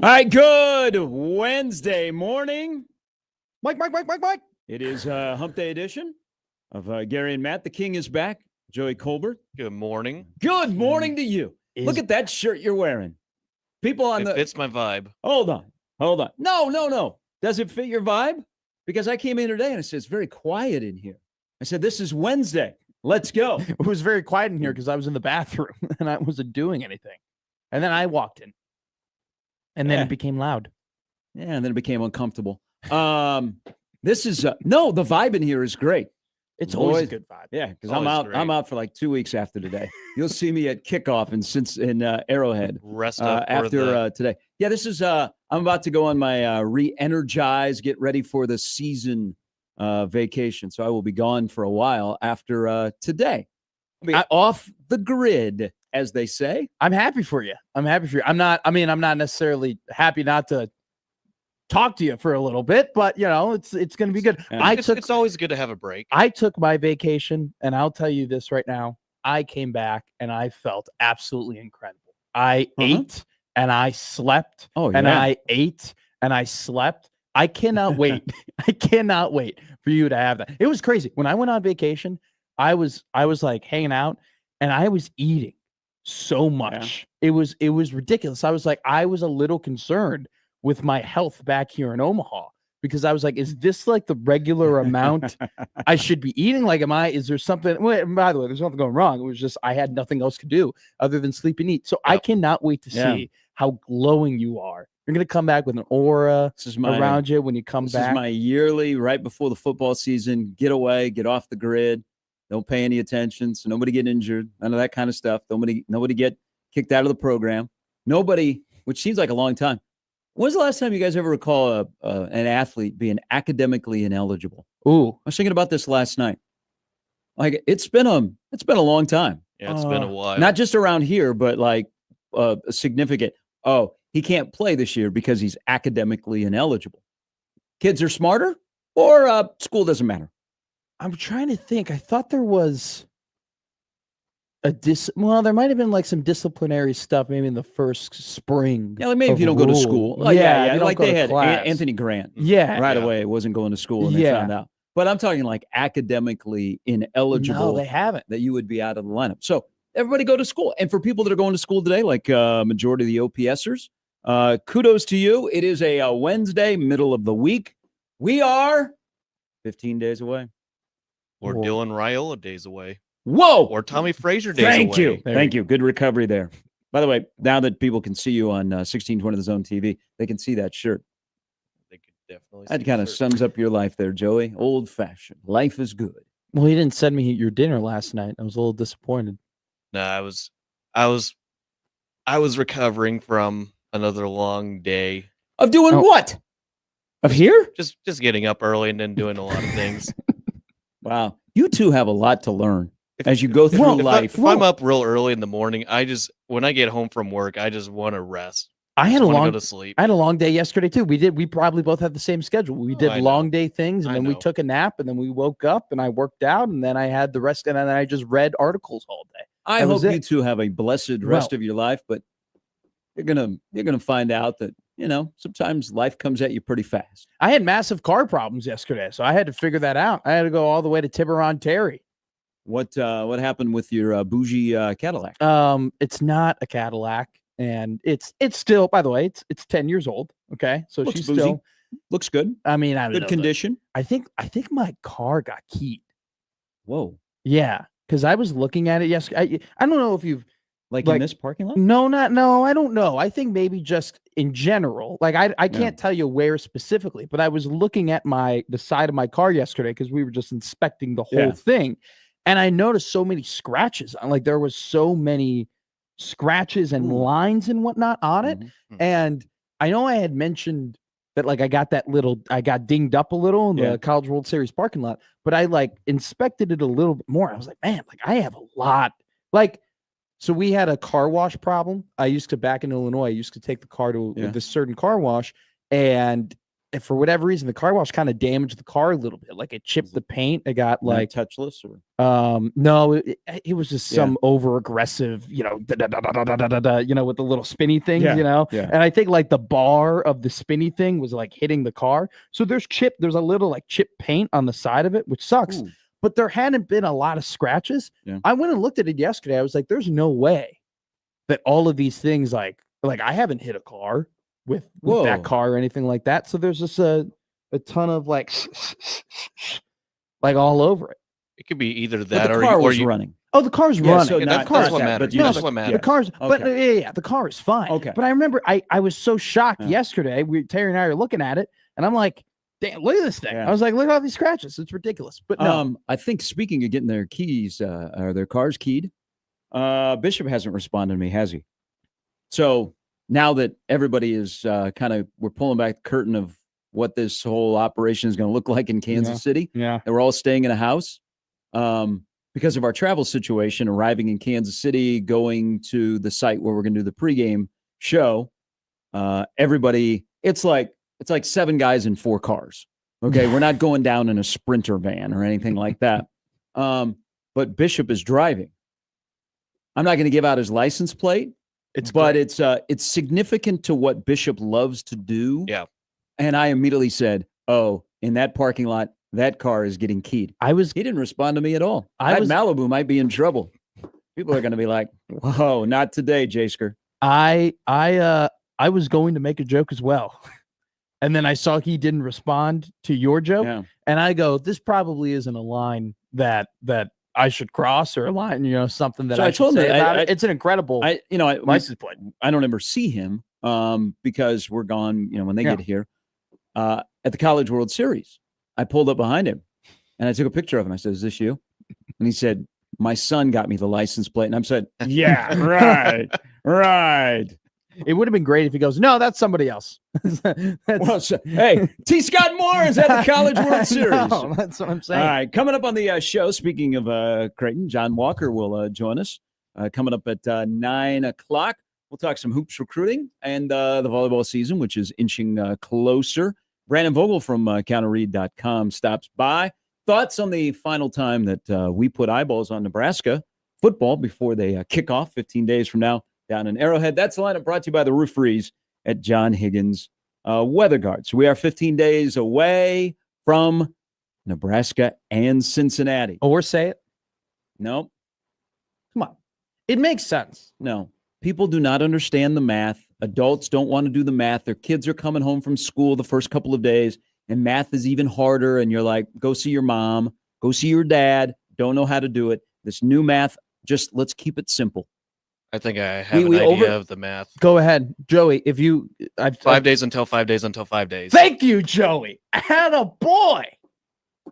All right, good Wednesday morning. Mike. It is Hump Day edition of Gary and Matt. The King is back. Joey Colbert. Good morning. Good morning to you. Look at that shirt you're wearing. People on It fits my vibe. Hold on. No. Does it fit your vibe? Because I came in today and I said, it's very quiet in here. I said, this is Wednesday. Let's go. It was very quiet in here because I was in the bathroom and I wasn't doing anything. And then I walked in. And then it became loud. Yeah, and then it became uncomfortable. This is the vibe in here is great. It's always a good vibe. Yeah, because I'm out for like 2 weeks after today. You'll see me at kickoff in Arrowhead. Rest up after today. Yeah, this is I'm about to go on my re-energize, get ready for the season vacation. So I will be gone for a while after today. I'll be off the grid, as they say. I'm happy for you. I'm not necessarily happy not to talk to you for a little bit, but it's going to be good. Yeah. It's always good to have a break. I took my vacation, and I'll tell you this right now. I came back and I felt absolutely incredible. I ate and I slept. And I ate and I slept. I cannot wait. I cannot wait for you to have that. It was crazy. When I went on vacation, I was like hanging out and I was eating so much. Yeah. It was ridiculous. I was a little concerned with my health back here in Omaha because I was like, is this like the regular amount I should be eating? Like, is there something? Well, by the way, there's nothing going wrong. It was just I had nothing else to do other than sleep and eat. So I cannot wait to see how glowing you are. You're going to come back with an aura around you when you come back. This is my yearly, right before the football season, get away, get off the grid. Don't pay any attention. So nobody get injured. None of that kind of stuff. Nobody get kicked out of the program. Nobody, which seems like a long time. When's the last time you guys ever recall an athlete being academically ineligible? Ooh, I was thinking about this last night. Like it's been a long time. Yeah, it's been a while. Not just around here, but like a significant. Oh, he can't play this year because he's academically ineligible. Kids are smarter, or school doesn't matter. I'm trying to think. I thought there was there might have been like some disciplinary stuff maybe in the first spring. Yeah, like maybe if you don't go to school. Like, yeah. Like they had Anthony Grant. Yeah. Right away wasn't going to school and they found out. But I'm talking like academically ineligible. No, they haven't. That you would be out of the lineup. So everybody go to school. And for people that are going to school today, like majority of the OPSers, kudos to you. It is a Wednesday, middle of the week. We are 15 days away. Or Dylan Raiola days away. Whoa! Or Tommy Frazier days away. Thank you. Good recovery there. By the way, now that people can see you on 1620 The Zone TV, they can see that shirt. They could definitely. That kind of sums up your life there, Joey. Old fashioned. Life is good. Well, you didn't send me your dinner last night. I was a little disappointed. No, I was recovering from another long day of doing what? Of here? Just getting up early and then doing a lot of things. Wow, you two have a lot to learn as you go through life. If I'm up real early in the morning, when I get home from work, I just want to rest. I had a long go to sleep. I had a long day yesterday too. We probably both had the same schedule. We did long day things, and then we took a nap, and then we woke up, and I worked out, and then I had the rest, and then I just read articles all day. I hope you two have a blessed rest of your life, but you're gonna find out that sometimes life comes at you pretty fast. I had massive car problems yesterday, so I had to figure that out. I had to go all the way to Tiburon Terry. What happened with your bougie Cadillac? It's not a Cadillac, and it's still, by the way, it's 10 years old. Okay, so looks she's bougie. still looks good. I mean, I don't good know, condition. I think my car got keyed. Whoa. Yeah, because I was looking at it yesterday. I don't know if you've like in this parking lot. No, I don't know. I think maybe just in general. Like I can't tell you where specifically, but I was looking at the side of my car yesterday because we were just inspecting the whole thing, and I noticed so many scratches. Like there was so many scratches and lines and whatnot on it, and I know I had mentioned that like I got dinged up a little in the College World Series parking lot, but I like inspected it a little bit more. I was like, man, like I have a lot. Like, so we had a car wash problem. Back in Illinois, I used to take the car to this certain car wash, and for whatever reason, the car wash kind of damaged the car a little bit. Like it chipped the paint. It got like touchless or no, it was just some over aggressive, you know, you know, with the little spinny things, you know. And I think like the bar of the spinny thing was like hitting the car. So there's a little like chip paint on the side of it, which sucks. Ooh. But there hadn't been a lot of scratches. I went and looked at it yesterday. I was like, there's no way that all of these things like I haven't hit a car with that car or anything like that. So there's just a ton of like all over it. It could be either that or the car was running. Oh, the car's running. So that's what matters. That's what matters. The car's, but the car is fine. Okay. But I remember I was so shocked yesterday. Terry and I are looking at it, and I'm like, damn, look at this thing. I was like, look at all these scratches. It's ridiculous. But no. I think speaking of getting their keys, or their cars keyed, Bishop hasn't responded to me, has he? So now that everybody is we're pulling back the curtain of what this whole operation is going to look like in Kansas City. Yeah. And we're all staying in a house. Because of our travel situation, arriving in Kansas City, going to the site where we're going to do the pregame show, everybody, it's like 7 guys in 4 cars. Okay. We're not going down in a Sprinter van or anything like that. But Bishop is driving. I'm not going to give out his license plate. But it's significant to what Bishop loves to do. Yeah. And I immediately said, oh, in that parking lot, that car is getting keyed. He didn't respond to me at all. Malibu might be in trouble. People are going to be like, whoa, not today, Jasker. I was going to make a joke as well. And then I saw he didn't respond to your joke. Yeah. And I go, this probably isn't a line that I should cross, or a line, you know, something that I told him about it. It's an incredible license plate. I don't ever see him because we're gone, you know, when they get here. At the College World Series, I pulled up behind him and I took a picture of him. I said, is this you? And he said, my son got me the license plate. And I said, yeah, right. It would have been great if he goes, no, that's somebody else. Hey, T. Scott Moore is at the College World Series. No, that's what I'm saying. All right, coming up on the show, speaking of Creighton, John Walker will join us. Coming up at 9 o'clock. We'll talk some hoops recruiting and the volleyball season, which is inching closer. Brandon Vogel from counterread.com stops by. Thoughts on the final time that we put eyeballs on Nebraska football before they kick off 15 days from now down in Arrowhead. That's the lineup brought to you by the Roof Freeze at John Higgins Weather Guard. So we are 15 days away from Nebraska and Cincinnati. Or say it. No. Come on. It makes sense. No. People do not understand the math. Adults don't want to do the math. Their kids are coming home from school the first couple of days, and math is even harder. And you're like, go see your mom, go see your dad. Don't know how to do it. This new math, just let's keep it simple. I think I have an idea of the math. Go ahead, Joey. If you 5 days until 5 days until 5 days. Thank you, Joey. Atta boy.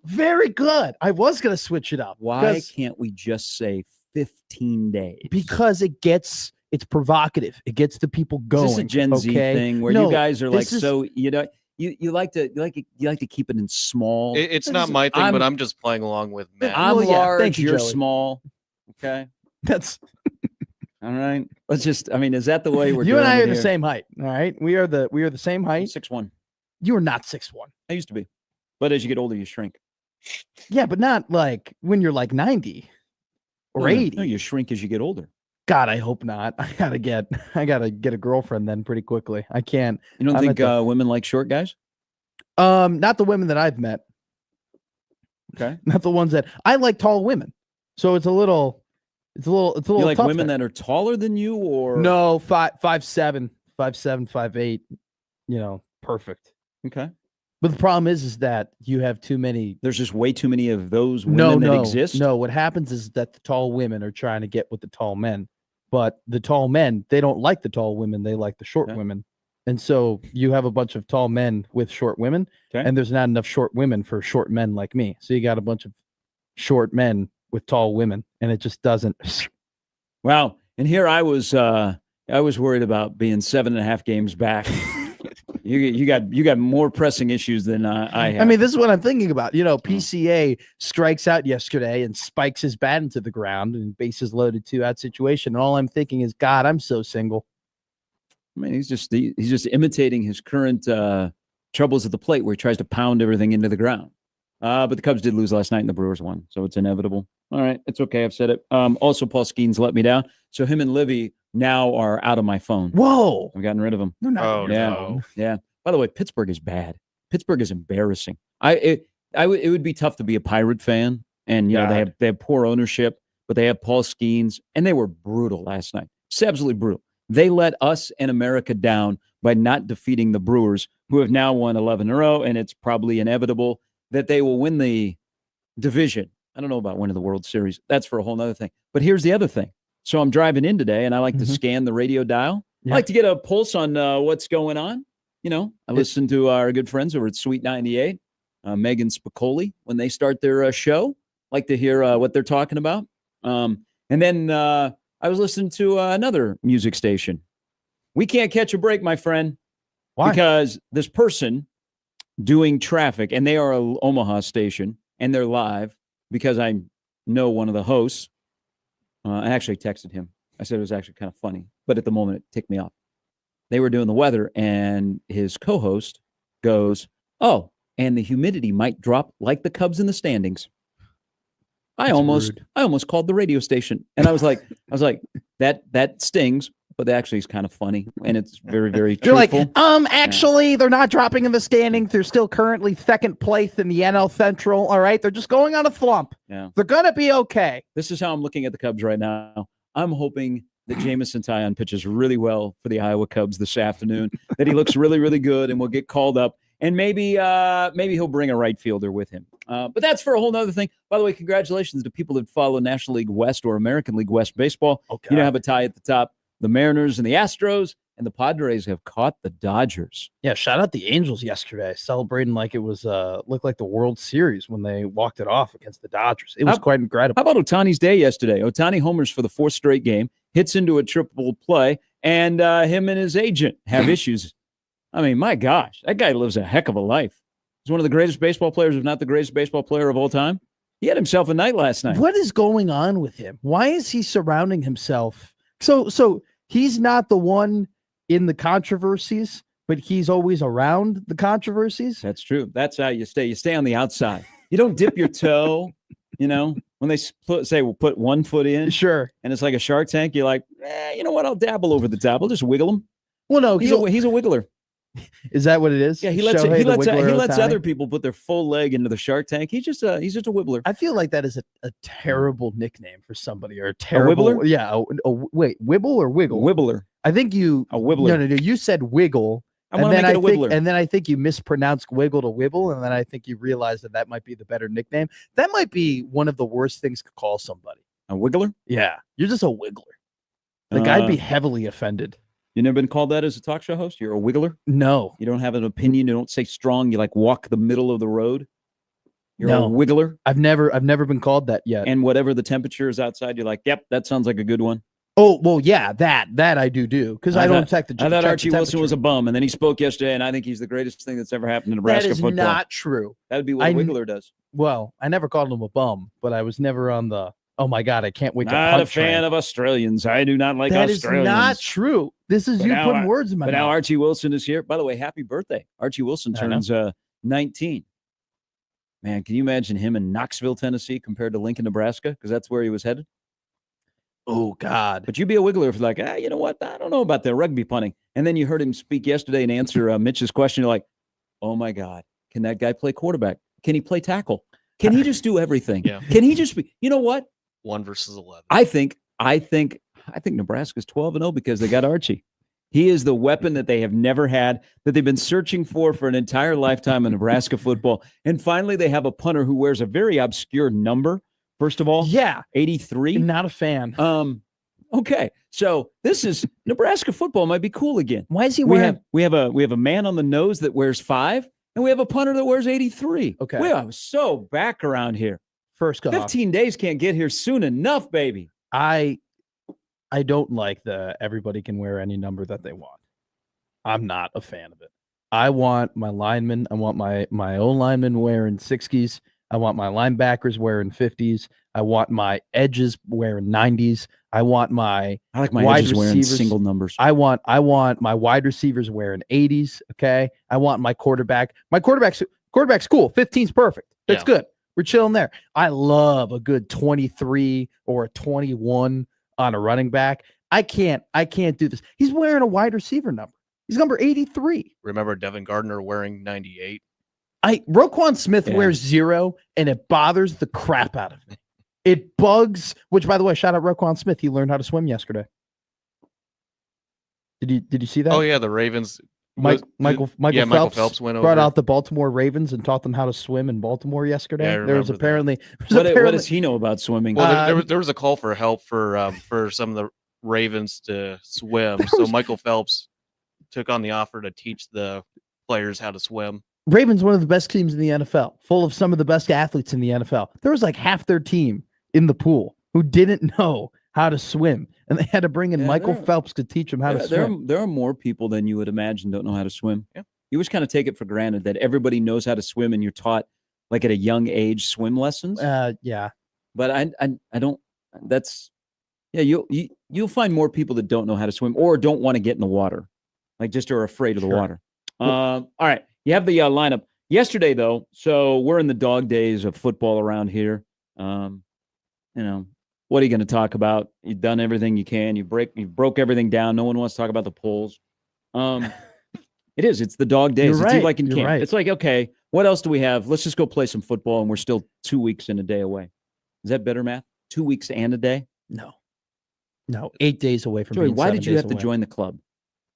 Very good. I was going to switch it up. Why can't we just say 15 days? Because it's provocative. It gets the people going. Is this a Gen Z thing where you guys are like, so you know, you like to keep it in small? It's not my thing, but I'm just playing along with Matt. I'm large. Thank you, you're Joey. Small. Okay. That's all right. Let's just. I mean, is that the way we're? You doing and I it are the here? same height. All right. We are the same height. 6'1". You are not 6'1". I used to be, but as you get older, you shrink. Yeah, but not like when you're like 90 or 80. No, you shrink as you get older. God, I hope not. I gotta get a girlfriend then pretty quickly. I can't. You don't think women like short guys? Not the women that I've met. Okay. Not the ones that I like tall women. So it's a little You like tough women there. that are taller than you, or No, 5'7", 5'8", you know, perfect. Okay. But the problem is that you have too many. There's just way too many of those women that exist. No, what happens is that the tall women are trying to get with the tall men. But the tall men, they don't like the tall women. They like the short women. And so you have a bunch of tall men with short women, and there's not enough short women for short men like me. So you got a bunch of short men with tall women, and it just doesn't. Wow. And here I was worried about being 7.5 games back. You got more pressing issues than I have. I mean, this is what I'm thinking about. You know, PCA strikes out yesterday and spikes his bat into the ground and bases loaded 2-out situation. And all I'm thinking is, God, I'm so single. I mean, he's just imitating his current troubles at the plate where he tries to pound everything into the ground. But the Cubs did lose last night and the Brewers won, so it's inevitable. All right, it's okay. I've said it. Also, Paul Skeens let me down. So him and Livy now are out of my phone. Whoa. I've gotten rid of them. They're not on your yeah, phone. Yeah. By the way, Pittsburgh is bad. Pittsburgh is embarrassing. It would be tough to be a Pirate fan, and they have poor ownership, but they have Paul Skeens, and they were brutal last night. It's absolutely brutal. They let us and America down by not defeating the Brewers, who have now won 11 in a row, and it's probably inevitable that they will win the division. I don't know about winning the World Series. That's for a whole nother thing. But here's the other thing. So I'm driving in today, and I like to scan the radio dial. Yeah. I like to get a pulse on what's going on. I listen to our good friends over at Sweet 98, Megan Spicoli, when they start their show. Like to hear what they're talking about. And then I was listening to another music station. We can't catch a break, my friend. Why? Because this person doing traffic, and they are an Omaha station, and they're live because I know one of the hosts. I actually texted him. I said it was actually kind of funny, but at the moment it ticked me off. They were doing the weather, and his co-host goes, "Oh, and the humidity might drop like the Cubs in the standings." I almost called the radio station, and I was like, that stings, but actually it's kind of funny, and it's very, very truthful. You're like, actually, they're not dropping in the standings. They're still currently second place in the NL Central. All right, they're just going on a slump. Yeah, they're gonna be okay. This is how I'm looking at the Cubs right now. I'm hoping that Jameson Taillon pitches really well for the Iowa Cubs this afternoon. That he looks really, really good, and will get called up. And maybe he'll bring a right fielder with him. But that's for a whole nother thing. By the way, congratulations to people that follow National League West or American League West baseball. Okay. You know, have a tie at the top. The Mariners and the Astros and the Padres have caught the Dodgers. Yeah, shout out the Angels yesterday, celebrating like it was looked like the World Series when they walked it off against the Dodgers. It was quite incredible. How about Ohtani's day yesterday? Ohtani homers for the fourth straight game, hits into a triple play, and him and his agent have issues. I mean, my gosh, that guy lives a heck of a life. He's one of the greatest baseball players, if not the greatest baseball player of all time. He had himself a night last night. What is going on with him? Why is he surrounding himself? So he's not the one in the controversies, but he's always around the controversies. That's true. That's how you stay. You stay on the outside. You don't dip your toe. When they say we'll put one foot in, sure, and it's like a Shark Tank. You're like, you know what? I'll dabble over the top. I'll just wiggle him. Well, no, he's a wiggler. Is that what it is? Yeah, he lets other people put their full leg into the Shark Tank. He's just a wibbler. I feel like that is a terrible nickname for somebody, or a terrible. A wibbler? Yeah. Wait, wibble or wiggle? Wibbler. I think you a wibbler. No. You said wiggle. I want to make it a wibbler. And then I think you mispronounced wiggle to wibble, and then I think you realized that might be the better nickname. That might be one of the worst things to call somebody. A wiggler? Yeah, you're just a wiggler. Like I'd be heavily offended. You never been called that as a talk show host? You're a wiggler? No. You don't have an opinion. You don't say strong. You like walk the middle of the road. You're a wiggler. I've never been called that yet. And whatever the temperature is outside, you're like, yep, that sounds like a good one. Oh, well, yeah, that I do because I don't check the. I thought Archie Wilson was a bum, and then he spoke yesterday, and I think he's the greatest thing that's ever happened in Nebraska football. That is not true. That would be what a wiggler does. Well, I never called him a bum, but I was never on the. Oh my God, I can't wait to punch. Not a fan of Australians. I do not like Australians. That is not true. This is you putting words in my mouth. But now Archie Wilson is here. By the way, happy birthday. Archie Wilson turns 19. Man, can you imagine him in Knoxville, Tennessee compared to Lincoln, Nebraska? Because that's where he was headed. Oh, God. But you'd be a wiggler if like, you know what? I don't know about the rugby punting. And then you heard him speak yesterday and answer Mitch's question. You're like, oh, my God. Can that guy play quarterback? Can he play tackle? Can he just do everything? Yeah. Can he just be, you know what? 1 versus 11. I think Nebraska's 12-0 because they got Archie. He is the weapon that they have never had, that they've been searching for an entire lifetime in Nebraska football. And finally, they have a punter who wears a very obscure number. First of all, 83. Not a fan. Okay, so this is Nebraska football might be cool again. Why is he wearing? We have a man on the nose that wears 5, and we have a punter that wears 83. Okay, we are so back around here. First off, 15 days can't get here soon enough, baby. I don't like the everybody can wear any number that they want. I'm not a fan of it. I want my linemen. I want my own linemen wearing 60s. I want my linebackers wearing 50s. I want my edges wearing 90s. I want my I like my wide edges wearing receivers. single numbers. I want my wide receivers wearing 80s. Okay. I want my quarterback's cool. 15's perfect. That's good. We're chilling there. I love a good 23 or a 21 on a running back. I can't do this. He's wearing a wide receiver number. He's number 83. Remember Devin Gardner wearing 98? Roquan Smith wears 0, and it bothers the crap out of me. It bugs, which, by the way, shout out Roquan Smith. He learned how to swim yesterday. Did you see that? Oh, yeah, the Ravens. Michael Phelps went over. Brought out the Baltimore Ravens and taught them how to swim in Baltimore yesterday. Yeah, there was apparently what does he know about swimming? Well, there was a call for help for some of the Ravens to swim. So Michael Phelps took on the offer to teach the players how to swim. Ravens, one of the best teams in the NFL, full of some of the best athletes in the NFL. There was like half their team in the pool who didn't know how to swim, and they had to bring in Michael Phelps to teach them how to swim. There are more people than you would imagine don't know how to swim. Yeah. You just kind of take it for granted that everybody knows how to swim, and you're taught like at a young age swim lessons. Yeah. But I don't. That's you'll find more people that don't know how to swim or don't want to get in the water, like just are afraid of the water. All right, you have the lineup yesterday though. So we're in the dog days of football around here. What are you going to talk about? You've done everything you can. You broke everything down. No one wants to talk about the polls. It's the dog days. You're it's right. like in You're camp. right. It's like, okay, what else do we have? Let's just go play some football, and we're still 2 weeks and a day away. Is that better math? 2 weeks and a day? No, 8 days away from. Joey, being why 7 did you days have to away. join the club?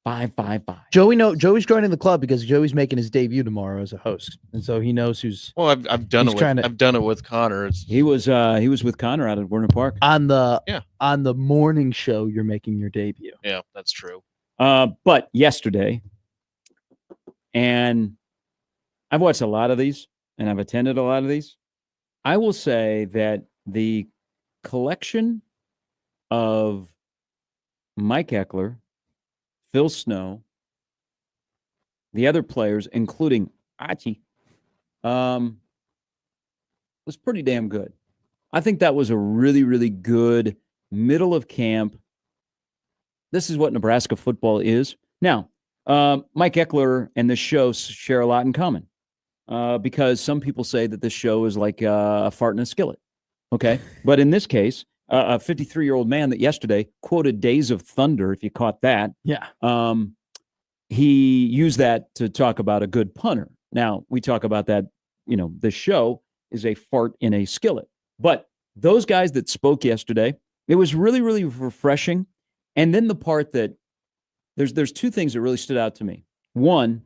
555. Joey's joining the club because Joey's making his debut tomorrow as a host, and so he knows who's. Well, I've done it with Connor. He was with Connor out at Werner Park on the morning show. You're making your debut. Yeah, that's true. But yesterday, and I've watched a lot of these, and I've attended a lot of these. I will say that the collection of Mike Eckler, Phil Snow, the other players, including Achi, was pretty damn good. I think that was a really, really good middle of camp. This is what Nebraska football is. Now, Mike Eckler and this show share a lot in common because some people say that this show is like a fart in a skillet. Okay. But in this case, a 53-year-old man that yesterday quoted Days of Thunder, if you caught that. Yeah. He used that to talk about a good punter. Now, we talk about that, the show is a fart in a skillet. But those guys that spoke yesterday, it was really, really refreshing. And then the part that there's two things that really stood out to me. One,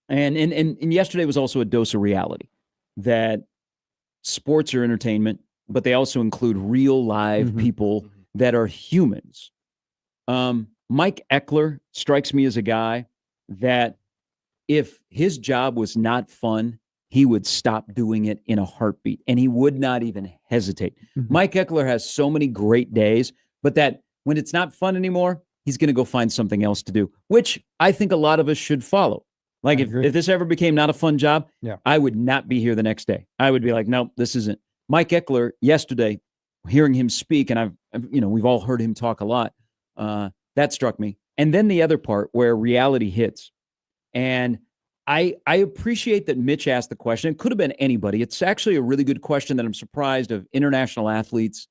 and yesterday was also a dose of reality, that sports are entertainment, but they also include real live people that are humans. Mike Eckler strikes me as a guy that if his job was not fun, he would stop doing it in a heartbeat, and he would not even hesitate. Mike Eckler has so many great days, but that when it's not fun anymore, he's going to go find something else to do, which I think a lot of us should follow. Like if this ever became not a fun job, I would not be here the next day. I would be like, nope, this isn't. Mike Eckler yesterday, hearing him speak, and we've all heard him talk a lot. That struck me. And then the other part where reality hits. And I appreciate that Mitch asked the question. It could have been anybody. It's actually a really good question that I'm surprised of international athletes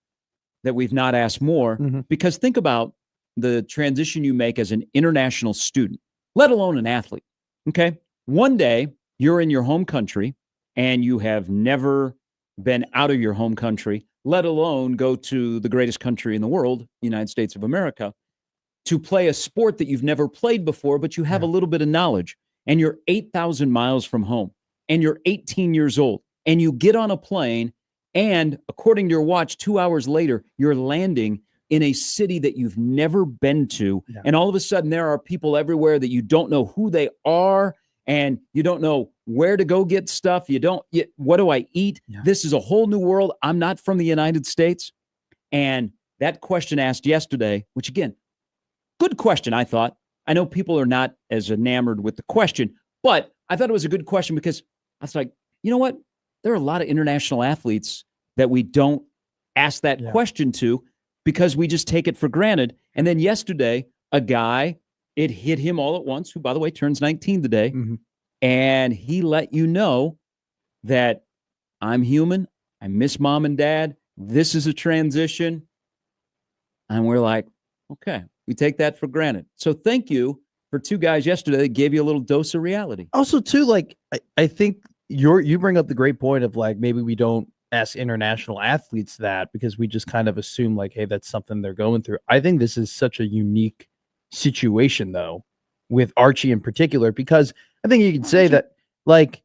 that we've not asked more. Because think about the transition you make as an international student, let alone an athlete. Okay. One day you're in your home country and you have never been out of your home country, let alone go to the greatest country in the world, United States of America, to play a sport that you've never played before, but you have a little bit of knowledge, and you're 8,000 miles from home, and you're 18 years old, and you get on a plane, and according to your watch, 2 hours later, you're landing in a city that you've never been to, and all of a sudden there are people everywhere that you don't know who they are, and you don't know where to go get stuff. What do I eat? This is a whole new world. I'm not from the United States. And that question asked yesterday, which again, good question, I thought. I know people are not as enamored with the question, but I thought it was a good question because I was like, you know what? There are a lot of international athletes that we don't ask that question to. because we just take it for granted. And then yesterday, a guy, it hit him all at once, who, by the way, turns 19 today. Mm-hmm. And he let you know that I'm human. I miss mom and dad. This is a transition. And we're like, okay, we take that for granted. So thank you for two guys yesterday that gave you a little dose of reality. Also, too, like, I think you bring up the great point of, like, maybe we don't ask international athletes that because we just kind of assume, like, hey, that's something they're going through. I think this is such a unique situation, though, with Archie in particular, because I think you can say that, like,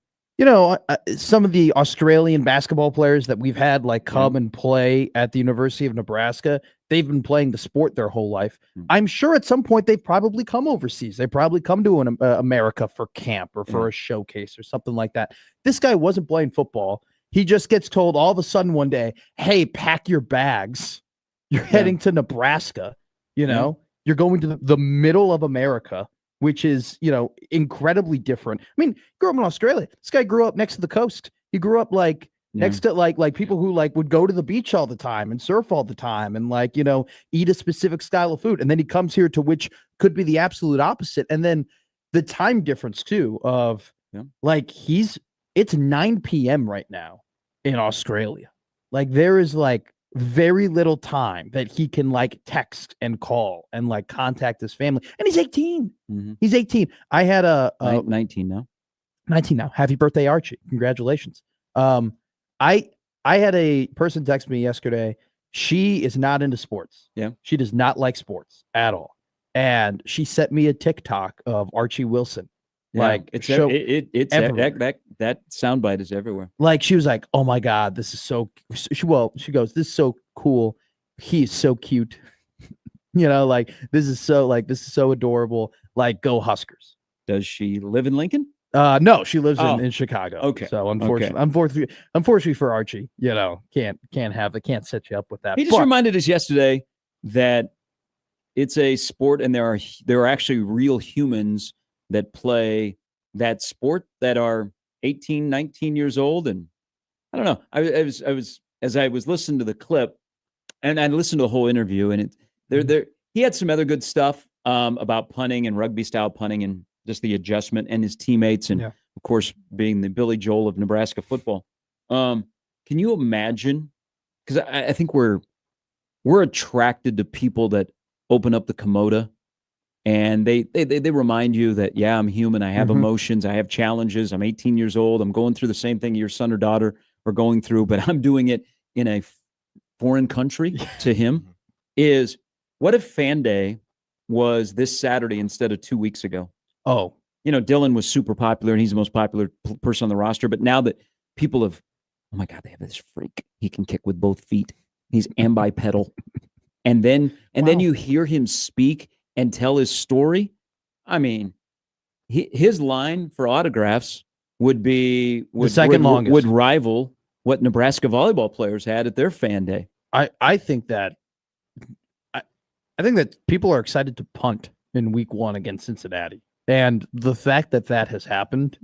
some of the Australian basketball players that we've had, like, come and play at the University of Nebraska, they've been playing the sport their whole life. I'm sure at some point they've probably come overseas. They probably come to America for camp or for a showcase or something like that. This guy wasn't playing football. He just gets told all of a sudden one day, hey, pack your bags. You're heading to Nebraska. You're going to the middle of America, which is, incredibly different. I mean, grew up in Australia. This guy grew up next to the coast. He grew up like next to like people who like would go to the beach all the time and surf all the time and like, eat a specific style of food. And then he comes here to which could be the absolute opposite. And then the time difference too of like it's 9 p.m. right now in Australia. Like there is like very little time that he can like text and call and like contact his family. And he's 18. Mm-hmm. He's 18. I had 19 now. 19 now. Happy birthday, Archie. Congratulations. I had a person text me yesterday. She is not into sports. Yeah. She does not like sports at all. And she sent me a TikTok of Archie Wilson. Yeah, like it's that soundbite is everywhere. Like she was like, "Oh my God, this is so." She goes, "This is so cool. He's so cute." Like this is so adorable. Like go Huskers. Does she live in Lincoln? No, she lives in Chicago. Okay. So unfortunately for Archie, can't set you up with that. He just reminded us yesterday that it's a sport, and there are actually real humans that play that sport that are 18, 19 years old. And I don't know. I was as I was listening to the clip, and I listened to the whole interview, and he had some other good stuff about punting and rugby style punting and just the adjustment and his teammates, and of course being the Billy Joel of Nebraska football. Can you imagine? Because I think we're attracted to people that open up the Komodo. And they remind you that, I'm human. I have emotions. I have challenges. I'm 18 years old. I'm going through the same thing your son or daughter are going through, but I'm doing it in a foreign country to him. Is what if Fan Day was this Saturday instead of 2 weeks ago? Oh. Dylan was super popular, and he's the most popular person on the roster. But now that people have, oh my God, they have this freak. He can kick with both feet. He's ambipedal. and then you hear him speak and tell his story. I mean, his line for autographs would rival what Nebraska volleyball players had at their Fan Day. I think that people are excited to punt in week 1 against Cincinnati, and the fact that has happened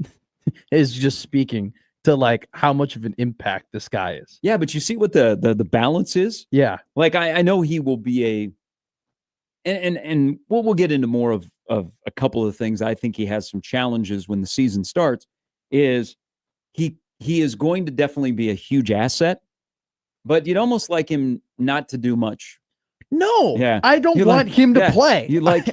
is just speaking to like how much of an impact this guy is. Yeah, but you see what the balance is. Yeah, like I know he will be And we'll get into more of a couple of things. I think he has some challenges when the season starts. Is he is going to definitely be a huge asset, but you'd almost like him not to do much. No, I don't want him to play. You're like,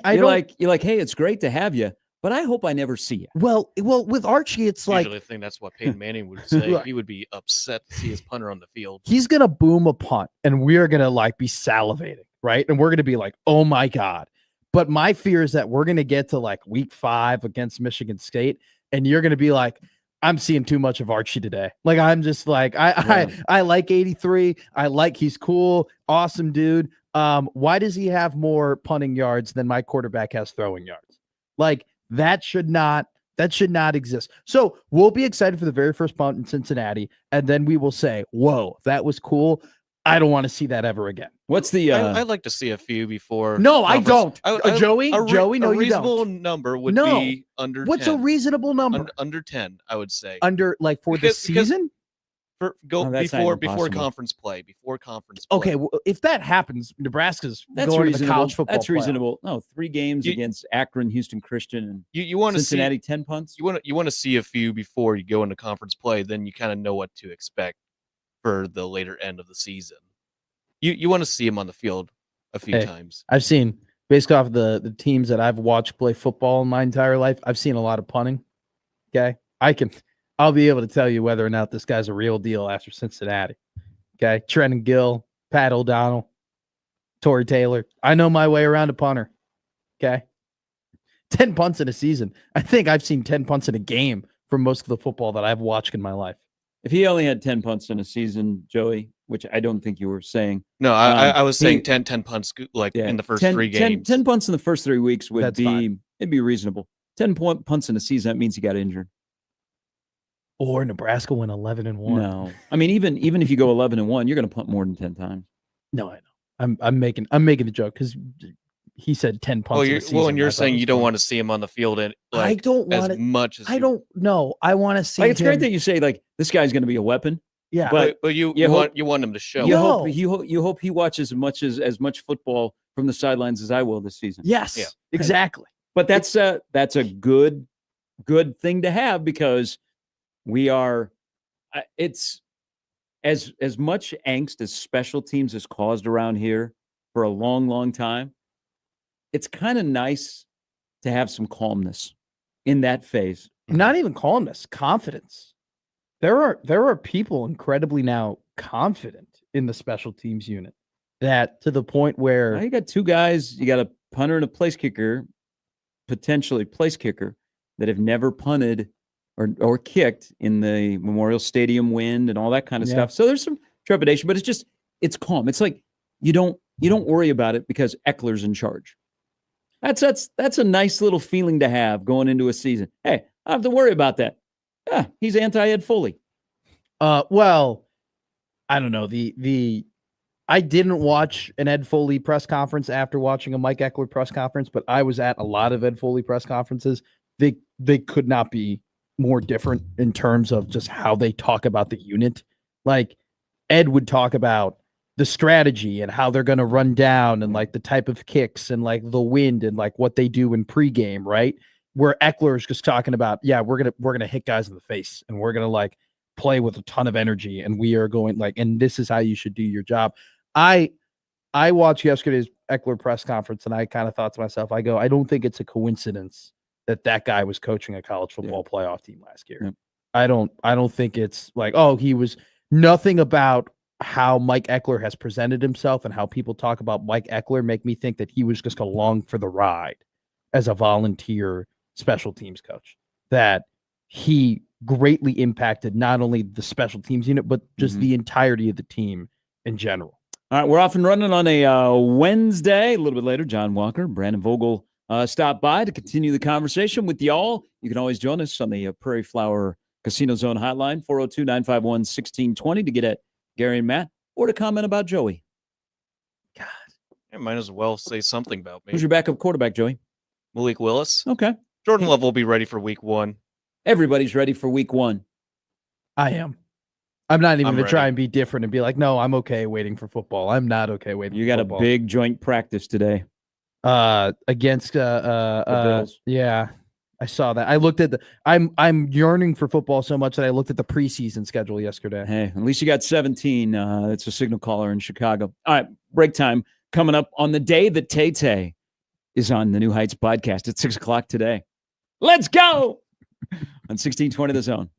hey, it's great to have you, but I hope I never see you. Well, with Archie, it's usually like I think that's what Peyton Manning would say. He would be upset to see his punter on the field. He's gonna boom a punt, and we're gonna like be salivating. Right. And we're going to be like, oh my God. But my fear is that we're going to get to like week 5 against Michigan State. And you're going to be like, I'm seeing too much of Archie today. Like, I'm just like, I like 83. He's cool. Awesome dude. Why does he have more punting yards than my quarterback has throwing yards? Like that should not exist. So we'll be excited for the very first punt in Cincinnati. And then we will say, whoa, that was cool. I don't want to see that ever again. What's the? I'd like to see a few before. No, I don't. Joey, no, you don't. A reasonable number would be under. What's 10. a reasonable number? Under 10, I would say. Under like for the season. that's not before even possible. conference play. Before conference play. Okay, well, if that happens, Nebraska's That's going to the reasonable. college football. That's reasonable. No, 3 games against Akron, Houston Christian, and you want to Cincinnati see 10 punts. You want to see a few before you go into conference play. Then you kind of know what to expect for the later end of the season. You want to see them on the field a few times. I've seen, based off the teams that I've watched play football in my entire life, I've seen a lot of punting. Okay, I'll be able to tell you whether or not this guy's a real deal after Cincinnati. Okay, Trenton Gill, Pat O'Donnell, Torrey Taylor. I know my way around a punter. Okay, 10 punts in a season. I think I've seen 10 punts in a game for most of the football that I've watched in my life. If he only had 10 punts in a season, Joey, which I don't think you were saying. No, I was saying 10 punts in the first 3 games. 10 punts in the first 3 weeks would That's fine. It'd be reasonable. 10 punts in a season, that means he got injured. Or Nebraska went 11-1. No. I mean, even if you go 11-1, you're going to punt more than 10 times. No, I know. I'm making the joke because he said 10 punts in a season. Well, and you're saying you don't want to see him on the field I don't want as much as I don't know. I want to see it's great that you say this guy's going to be a weapon. Yeah. But you want him to show. You hope he watches as much football from the sidelines as I will this season. Yes. Exactly. But that's a good thing to have because we are it's as much angst as special teams has caused around here for a long time. It's kind of nice to have some calmness in that phase. Not even calmness, confidence. There are people incredibly now confident in the special teams unit that to the point where you got 2 guys, you got a punter and a place kicker, potentially place kicker, that have never punted or kicked in the Memorial Stadium wind and all that kind of stuff. So there's some trepidation, but it's calm. It's like you don't worry about it because Eckler's in charge. That's a nice little feeling to have going into a season. Hey, I don't have to worry about that. He's anti-Ed Foley. Well, I don't know. I didn't watch an Ed Foley press conference after watching a Mike Eckler press conference, but I was at a lot of Ed Foley press conferences. They could not be more different in terms of just how they talk about the unit. Like Ed would talk about the strategy and how they're going to run down and like the type of kicks and like the wind and like what they do in pregame, right? Where Eckler is just talking about, we're gonna hit guys in the face and we're gonna like play with a ton of energy and we are going and this is how you should do your job. I watched yesterday's Eckler press conference and I kind of thought to myself, I don't think it's a coincidence that guy was coaching a college football playoff team last year. I don't think it's like, he was nothing about how Mike Eckler has presented himself and how people talk about Mike Eckler make me think that he was just along for the ride as a volunteer special teams coach, that he greatly impacted not only the special teams unit, but just the entirety of the team in general. All right, we're off and running on a Wednesday. A little bit later, John Walker, Brandon Vogel stop by to continue the conversation with y'all. You can always join us on the Prairie Flower Casino Zone hotline, 402-951-1620 to get at Gary and Matt or to comment about Joey. God. I might as well say something about me. Who's your backup quarterback, Joey? Malik Willis. Okay. Jordan Love will be ready for week 1. Everybody's ready for week 1. I am. I'm not even going to try and be different and be like, no, I'm okay waiting for football. I'm not okay waiting for football. You got a big joint practice today. Against the Bills. Yeah. I saw that. I looked at I'm yearning for football so much that I looked at the preseason schedule yesterday. Hey, at least you got 17. It's a signal caller in Chicago. All right, break time coming up on the day that Tay is on the New Heights podcast at 6:00 today. Let's go on 1620 The Zone.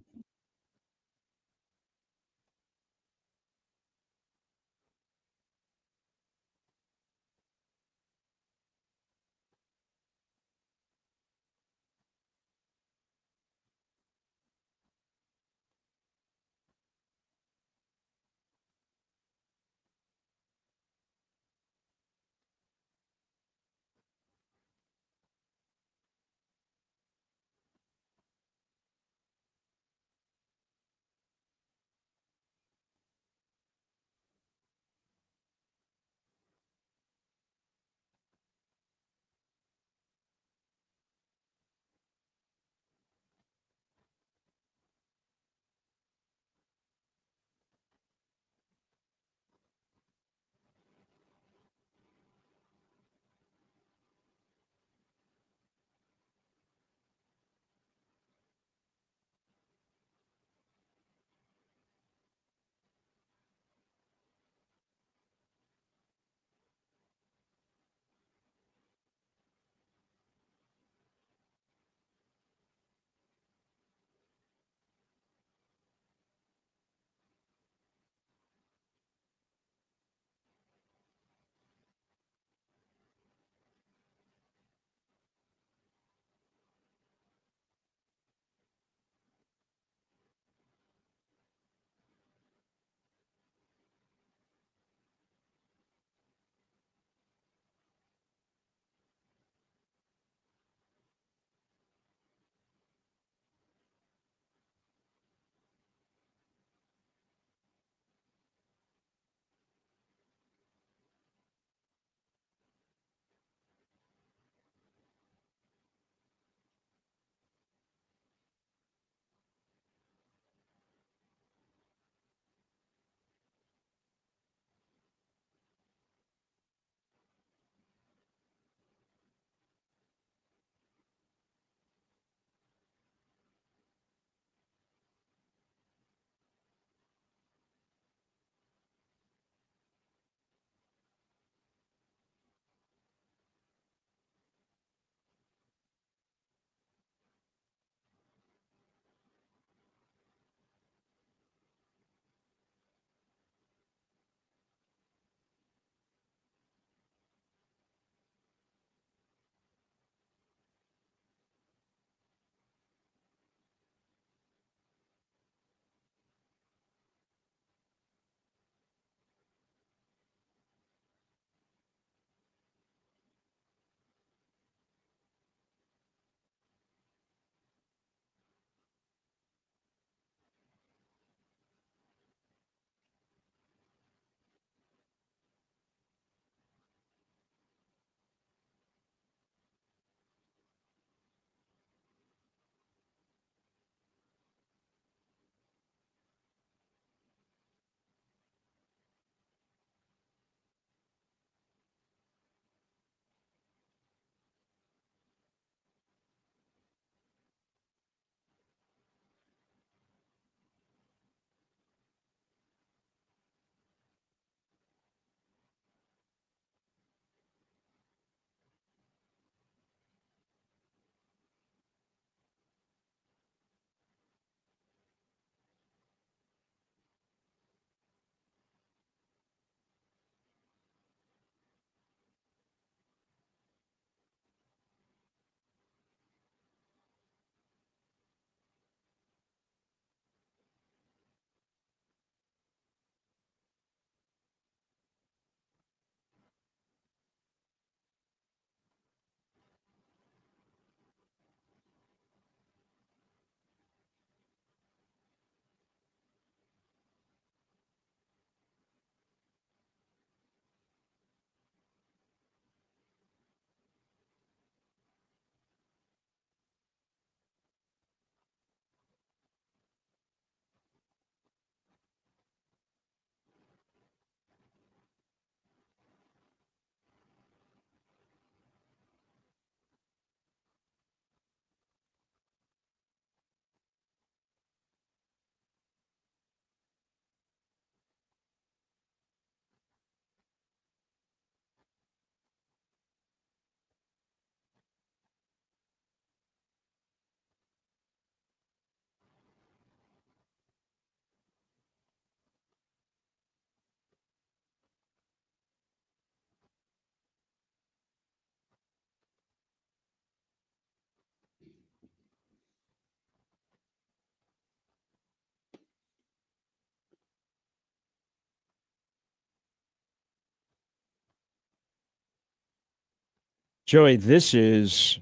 Joey, this is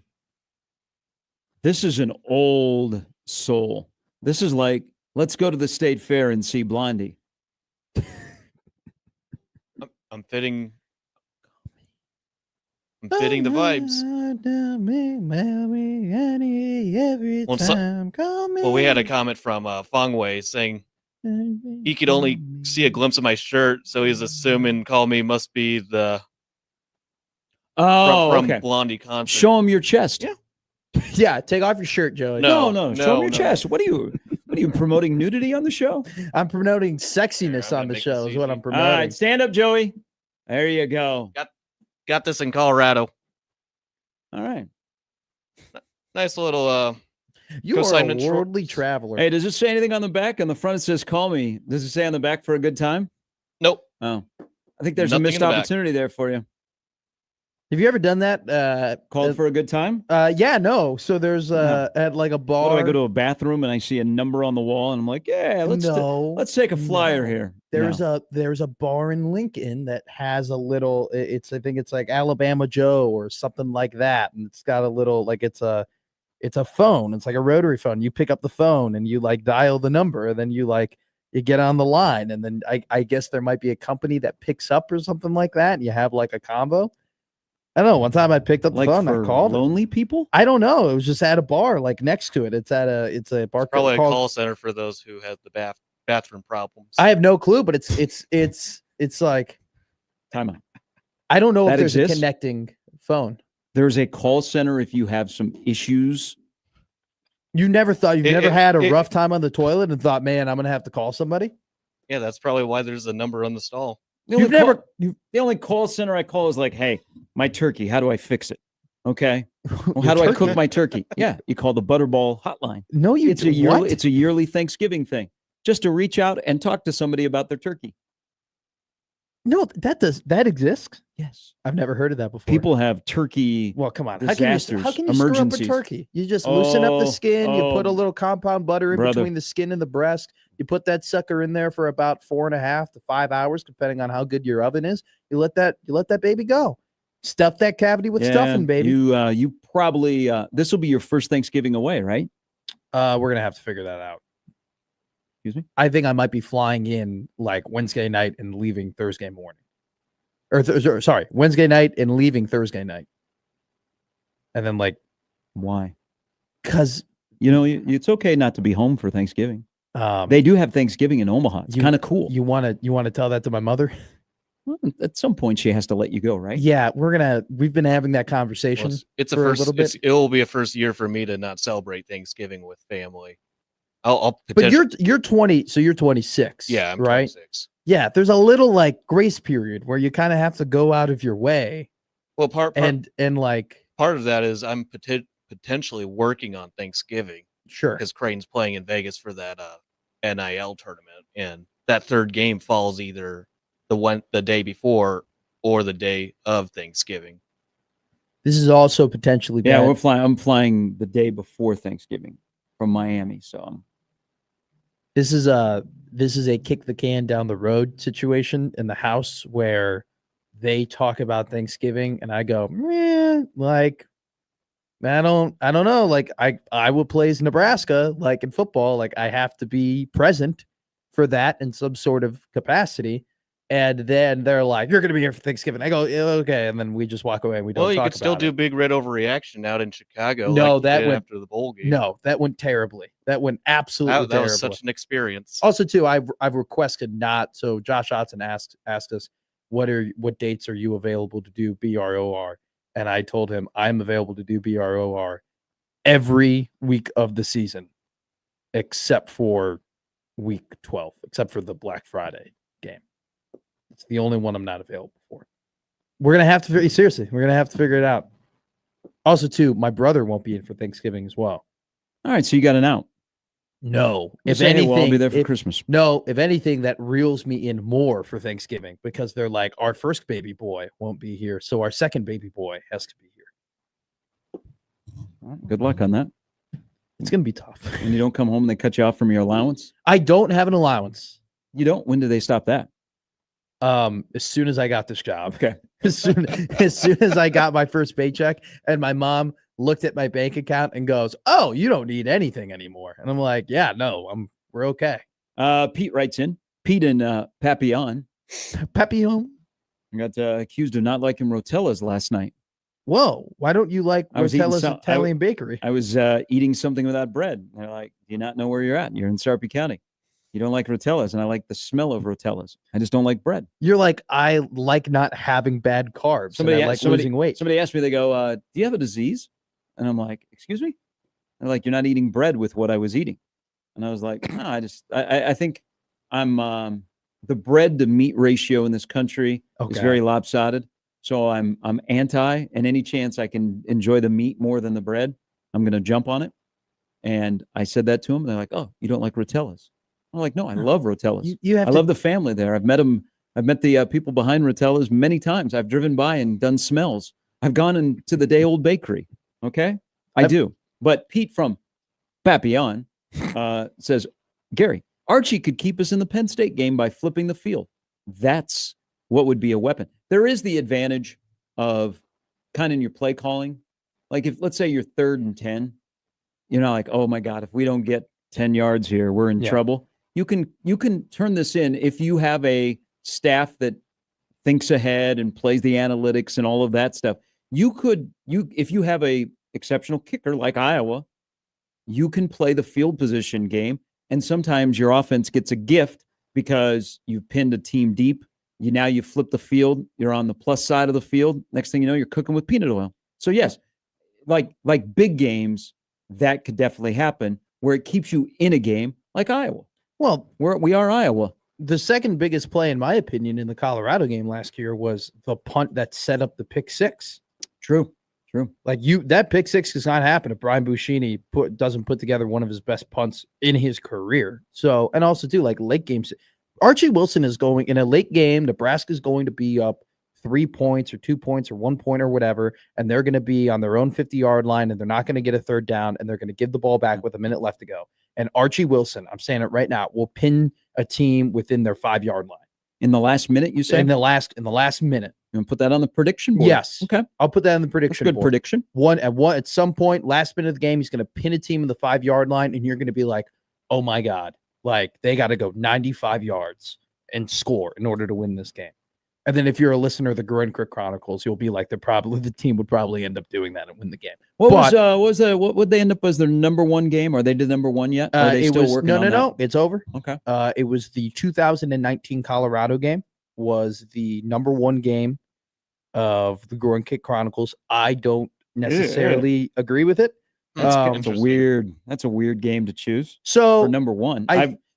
an old soul. This is like, let's go to the state fair and see Blondie. I'm fitting the vibes. Well, we had a comment from Fong Wei saying he could only see a glimpse of my shirt, so he's assuming Call Me must be the from okay. Blondie concert. Show him your chest. Yeah. Yeah, take off your shirt, Joey. No. Show him your chest. What are you promoting nudity on the show? I'm promoting sexiness on the show is what I'm promoting. All right, stand up, Joey. There you go. Got this in Colorado. All right. Nice little you are a worldly traveler. Hey, does it say anything on the back? On the front it says call me. Does it say on the back for a good time? Nope. Oh. I think there's Nothing a missed opportunity there for you. Have you ever done that? Called for a good time? Yeah, no. So there's at like a bar. What do I go to a bathroom and I see a number on the wall and I'm like, yeah, let's take a flyer here. There's a bar in Lincoln that has a little. I think it's like Alabama Joe or something like that, and it's got a little like it's a phone. It's like a rotary phone. You pick up the phone and you like dial the number, and then you get on the line, and then I guess there might be a company that picks up or something like that, and you have like a combo. I don't know. One time I picked up the phone. I called lonely people. I don't know. It was just at a bar, like next to it. It's a bar. Probably a call center for those who have the bathroom problems. I have no clue, but it's like time out. I don't know if there's a connecting phone. There's a call center if you have some issues. You never thought never had a rough time on the toilet and thought, man, I'm gonna have to call somebody. Yeah, that's probably why there's a number on the stall. The only call center I call is like, hey, my turkey, how do I fix it? Okay. Well, how do I cook my turkey? Yeah, you call the Butterball hotline. No, it's a yearly Thanksgiving thing, just to reach out and talk to somebody about their turkey. No, that exists. Yes, I've never heard of that before. People have turkey. Well, come on, disasters, how can you emergencies. stir up a turkey? You just loosen up the skin. You put a little compound butter in between the skin and the breast. You put that sucker in there for about 4.5 to 5 hours, depending on how good your oven is. You let that baby go. Stuff that cavity with stuffing, baby. You probably this will be your first Thanksgiving away, right? We're gonna have to figure that out. Excuse me? I think I might be flying in like Wednesday night and leaving Thursday morning. Sorry, Wednesday night and leaving Thursday night. And then why? Because it's okay not to be home for Thanksgiving. They do have Thanksgiving in Omaha. It's kind of cool. You want to tell that to my mother? Well, at some point, she has to let you go, right? Yeah, we've been having that conversation. Well, it will be a first year for me to not celebrate Thanksgiving with family. But you're 20, so you're 26. Yeah, I'm right? 26. Yeah, there's a little grace period where you kind of have to go out of your way. Well, part of that is I'm potentially working on Thanksgiving. Sure. Because Creighton's playing in Vegas for that NIL tournament, and that third game falls either the day before or the day of Thanksgiving. This is also potentially bad. Yeah, I'm flying the day before Thanksgiving from Miami, so this is a kick the can down the road situation in the house where they talk about Thanksgiving and I go, I don't know. I will play as Nebraska, in football. I have to be present for that in some sort of capacity. And then they're like, you're going to be here for Thanksgiving. I go, okay. And then we just walk away and we don't talk about it. Well, you could still do Big Red Overreaction out in Chicago. No, that went after the bowl game. No, that went terribly. That went absolutely terribly. That was such an experience. Also, too, I've requested not. So Josh Otson asked us, what dates are you available to do BROR? And I told him I'm available to do BROR every week of the season, except for week 12, except for the Black Friday game. It's the only one I'm not available for. We're going to have to, seriously, we're going to have to figure it out. Also, too, my brother won't be in for Thanksgiving as well. All right, so you got an out. No. If anything, I'll be there for Christmas. No, if anything, that reels me in more for Thanksgiving because they're like, our first baby boy won't be here, so our second baby boy has to be here. All right, good luck on that. It's going to be tough. And you don't come home and they cut you off from your allowance? I don't have an allowance. You don't? When do they stop that? As soon as I got this job. Okay. As soon as I got my first paycheck, and my mom looked at my bank account and goes, "Oh, you don't need anything anymore." And I'm like, "Yeah, no, we're okay." Pete writes in. Pete and Papillon. Papillon. I got accused of not liking Rotellas last night. Whoa, why don't you like Rotella's Italian bakery? I was eating something without bread. They're like, "Do you not know where you're at? You're in Sarpy County. You don't like Rotellas." And I like the smell of Rotellas. I just don't like bread. You're like, I like not having bad carbs. I like losing weight. Somebody asked me, they go, "Do you have a disease?" And I'm like, "Excuse me?" They're like, "You're not eating bread with what I was eating." And I was like, "No, I think I'm the bread to meat ratio in this country is very lopsided. So I'm anti, and any chance I can enjoy the meat more than the bread, I'm going to jump on it." And I said that to them. They're like, "Oh, you don't like Rotellas?" I'm like, "No, I love Rotellas. I love the family there. I've met them. I've met the people behind Rotellas many times. I've driven by and done smells. I've gone into the day old bakery. Okay, I do." But Pete from Papillon says, "Gary, Archie could keep us in the Penn State game by flipping the field. That's what would be a weapon." There is the advantage of kind of in your play calling. Like if, let's say you're 3rd and 10, you're not like, "Oh my God, if we don't get 10 yards here, we're in trouble." You can turn this in if you have a staff that thinks ahead and plays the analytics and all of that stuff. If you have a exceptional kicker like Iowa, you can play the field position game. And sometimes your offense gets a gift because you've pinned a team deep. You flip the field. You're on the plus side of the field. Next thing you know, you're cooking with peanut oil. So yes, like big games, that could definitely happen where it keeps you in a game like Iowa. Well, we are Iowa. The second biggest play, in my opinion, in the Colorado game last year was the punt that set up the pick six. True. Like that pick six does not happen if Brian Buschini doesn't put together one of his best punts in his career. So, and also too, like late games, Archie Wilson is going in a late game. Nebraska is going to be up 3 points or 2 points or 1 point or whatever, and they're going to be on their own 50-yard line, and they're not going to get a third down, and they're going to give the ball back with a minute left to go. And Archie Wilson, I'm saying it right now, will pin a team within their 5-yard line. In the last minute, you say? In the last minute. You want to put that on the prediction board? Yes. Okay. I'll put that on the prediction board. Good board. prediction. At some point, last minute of the game, he's going to pin a team in the 5-yard line, and you're going to be like, "Oh my God, like they got to go 95 yards and score in order to win this game." And then if you're a listener of the Grunkirk Chronicles, you'll be like, the team would probably end up doing that and win the game. What would they end up as their number one game? Are they the number one yet? Are they still working on that? No, it's over. Okay. It was the 2019 Colorado game was the number one game of the Grunkirk Chronicles. I don't necessarily agree with it. That's a weird game to choose. So for number one,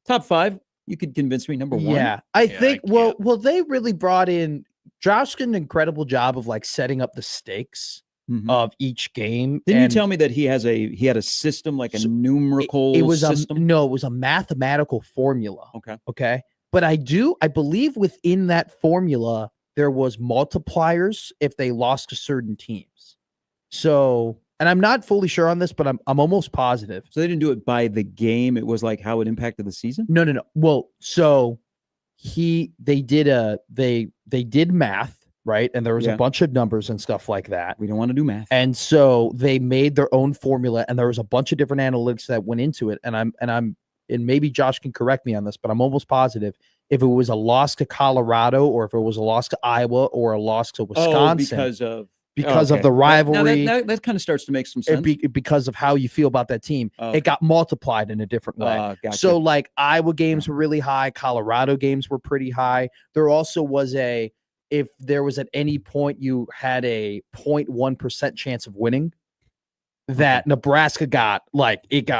top 5. You could convince me number 1. Yeah, I think. Well, they really brought in. Josh did an incredible job of like setting up the stakes of each game. Didn't you tell me that he had a system, like a numerical system? It was a mathematical formula. Okay. But I believe within that formula there was multipliers if they lost to certain teams. So, and I'm not fully sure on this, but I'm almost positive. So they didn't do it by the game. It was like how it impacted the season? No. Well, so they did math, right? And there was a bunch of numbers and stuff like that. We don't want to do math. And so they made their own formula, and there was a bunch of different analytics that went into it. And maybe Josh can correct me on this, but I'm almost positive if it was a loss to Colorado or if it was a loss to Iowa or a loss to Wisconsin. Because of the rivalry. That kind of starts to make some sense. Because of how you feel about that team. It got multiplied in a different way. Gotcha. So like Iowa games were really high. Colorado games were pretty high. There also was if there was at any point you had a 0.1% chance of winning, that Nebraska got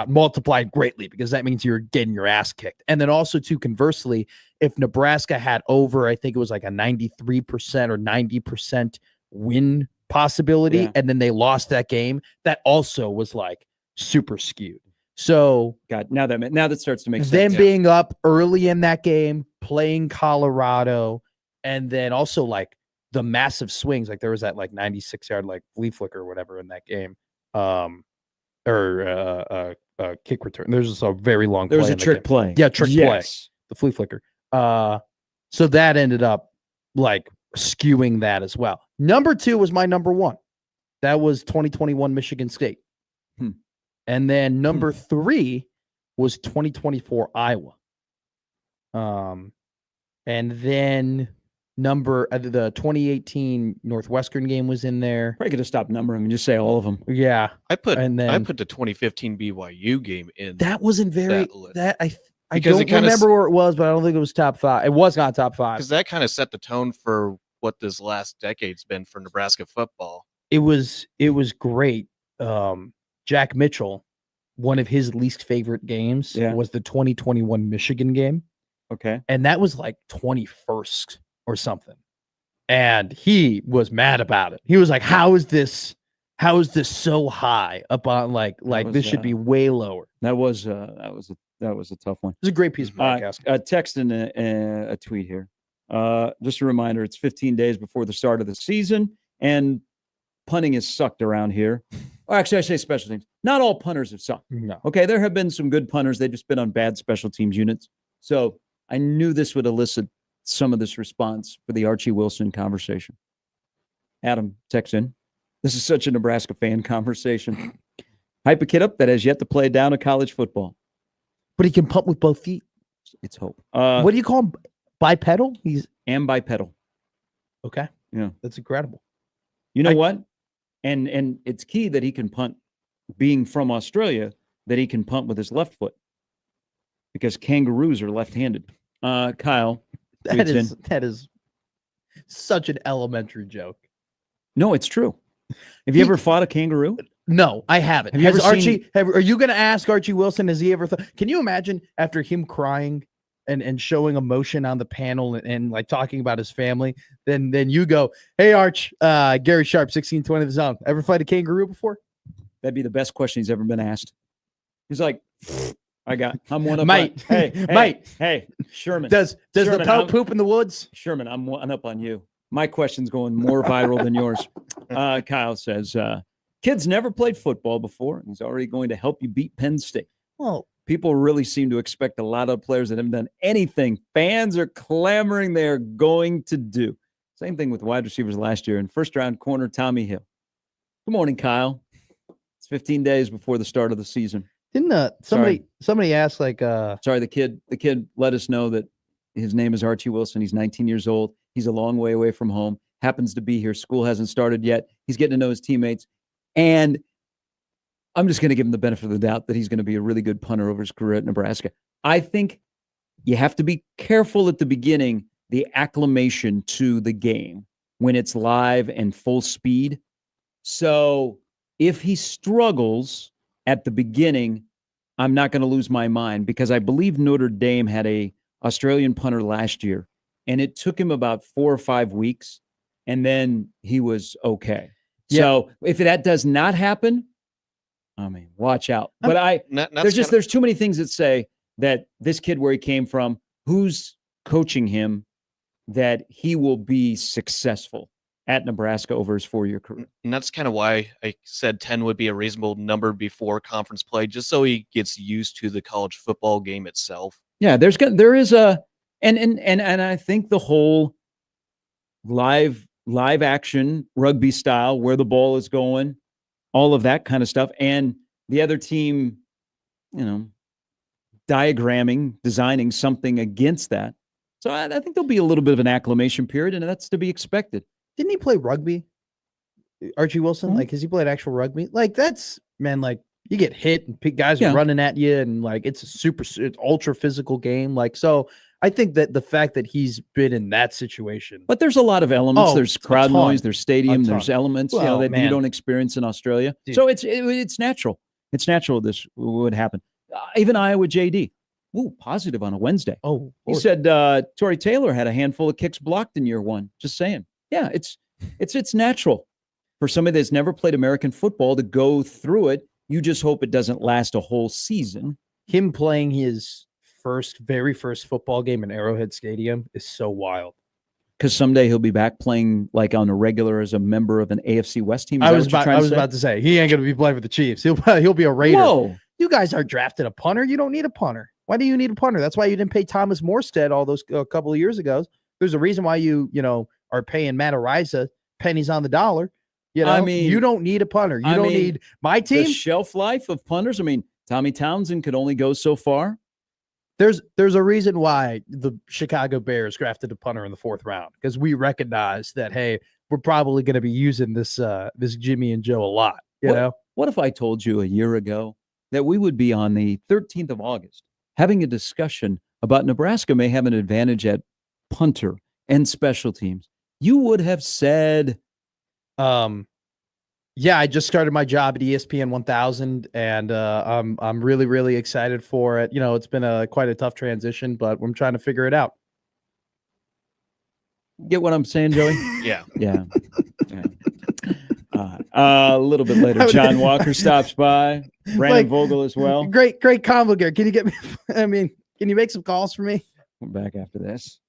multiplied greatly because that means you're getting your ass kicked. And then also too, conversely, if Nebraska had over, I think it was like a 93% or 90% win possibility, and then they lost that game, that also was like super skewed. So now that starts to make sense. Them being up early in that game, playing Colorado, and then also like the massive swings, like there was that like 96-yard like flea flicker or whatever in that game, kick return. There's just a very long. There was a trick play. Yeah, trick play. The flea flicker. So that ended up like skewing that as well. Number 2 was my number 1. That was 2021 Michigan State. And then number 3 was 2024 Iowa. And then the 2018 Northwestern game was in there. Probably could have stopped numbering and just say all of them. Yeah. I put the 2015 BYU game in. That wasn't very I Because don't remember where it was, but I don't think it was top 5. It was not top 5. Because that kind of set the tone for what this last decade's been for Nebraska football. It was great. Jack Mitchell, one of his least favorite games was the 2021 Michigan game. Okay. And that was like 21st or something. And he was mad about it. He was like, how is this so high up on like this should be way lower. That was a tough one. It was a great piece of podcast. Text in a tweet here. Just a reminder, it's 15 days before the start of the season, and punting is sucked around here. Or actually, I say special teams. Not all punters have sucked. No. Okay, there have been some good punters. They've just been on bad special teams units. So I knew this would elicit some of this response for the Archie Wilson conversation. Adam texts in. This is such a Nebraska fan conversation. Hype a kid up that has yet to play down a college football. But he can punt with both feet. It's hope. What do you call him? Bipedal? He's bipedal. Okay. Yeah. That's incredible. You know what? And it's key that he can punt, being from Australia, that he can punt with his left foot. Because kangaroos are left-handed. Kyle. That is such an elementary joke. No, it's true. Have you ever fought a kangaroo? No, I haven't. Have you ever Archie? Are you going to ask Archie Wilson? Has he ever thought? Can you imagine after him crying and showing emotion on the panel and like talking about his family? Then you go, hey Arch, Gary Sharp, 1620 the zone. Ever fight a kangaroo before? That'd be the best question he's ever been asked. He's like, I'm one up. Mate, hey, Sherman. Does the Pope poop in the woods? Sherman, I'm one up on you. My question's going more viral than yours. Kyle says, kids never played football before, and he's already going to help you beat Penn State. Well, people really seem to expect a lot of players that haven't done anything fans are clamoring they're going to do. Same thing with wide receivers last year. And first-round corner Tommy Hill. Good morning, Kyle. It's 15 days before the start of the season. Didn't somebody ask like sorry, the kid let us know that his name is Archie Wilson. He's 19 years old. He's a long way away from home. Happens to be here. School hasn't started yet. He's getting to know his teammates. And I'm just going to give him the benefit of the doubt that he's going to be a really good punter over his career at Nebraska. I think you have to be careful at the beginning, the acclimation to the game when it's live and full speed. So if he struggles at the beginning, I'm not going to lose my mind, because I believe Notre Dame had a Australian punter last year, and it took him about 4 or 5 weeks, and then he was okay. Yeah. So if that does not happen, I mean, watch out. But there's too many things that say that this kid, where he came from, who's coaching him, that he will be successful at Nebraska over his 4-year career. And that's kind of why I said 10 would be a reasonable number before conference play, just so he gets used to the college football game itself. Yeah, there is a and I think the whole live action rugby style, where the ball is going, all of that kind of stuff, and the other team, designing something against that. So I think there'll be a little bit of an acclimation period, and that's to be expected. Didn't he play rugby, Archie Wilson? Mm-hmm. Like, has he played actual rugby? Like, that's, man, like, you get hit and guys are running at you, and like it's ultra physical game. Like, so I think that the fact that he's been in that situation, but there's a lot of elements. There's crowd noise, there's stadium, there's elements that you don't experience in Australia. Dude. So it's natural. It's natural this would happen. Even Iowa JD, positive on a Wednesday. He said Torrey Taylor had a handful of kicks blocked in year one. Just saying. Yeah, it's natural for somebody that's never played American football to go through it. You just hope it doesn't last a whole season. Him playing his very first football game in Arrowhead Stadium is so wild. Because someday he'll be back playing like on a regular as a member of an AFC West team. I was about to say he ain't going to be playing for the Chiefs. He'll be a Raider. Whoa. You guys aren't drafted a punter. You don't need a punter. Why do you need a punter? That's why you didn't pay Thomas Morstead all those a couple of years ago. There's a reason why you are paying Matt Araiza pennies on the dollar. I mean, you don't need a punter. You don't need my team. The shelf life of punters. I mean, Tommy Townsend could only go so far. There's a reason why the Chicago Bears drafted a punter in the 4th round, because we recognize that, hey, we're probably going to be using this Jimmy and Joe a lot. What if I told you a year ago that we would be on the 13th of August having a discussion about Nebraska may have an advantage at punter and special teams? You would have said, yeah, I just started my job at ESPN 1000, and I'm really, really excited for it. It's been quite a tough transition, but I'm trying to figure it out. Get what I'm saying, Joey? Yeah. Yeah. A little bit later, John Walker stops by. Brandon Vogel as well. Great combo gear. Can you get me? Can you make some calls for me? We're back after this.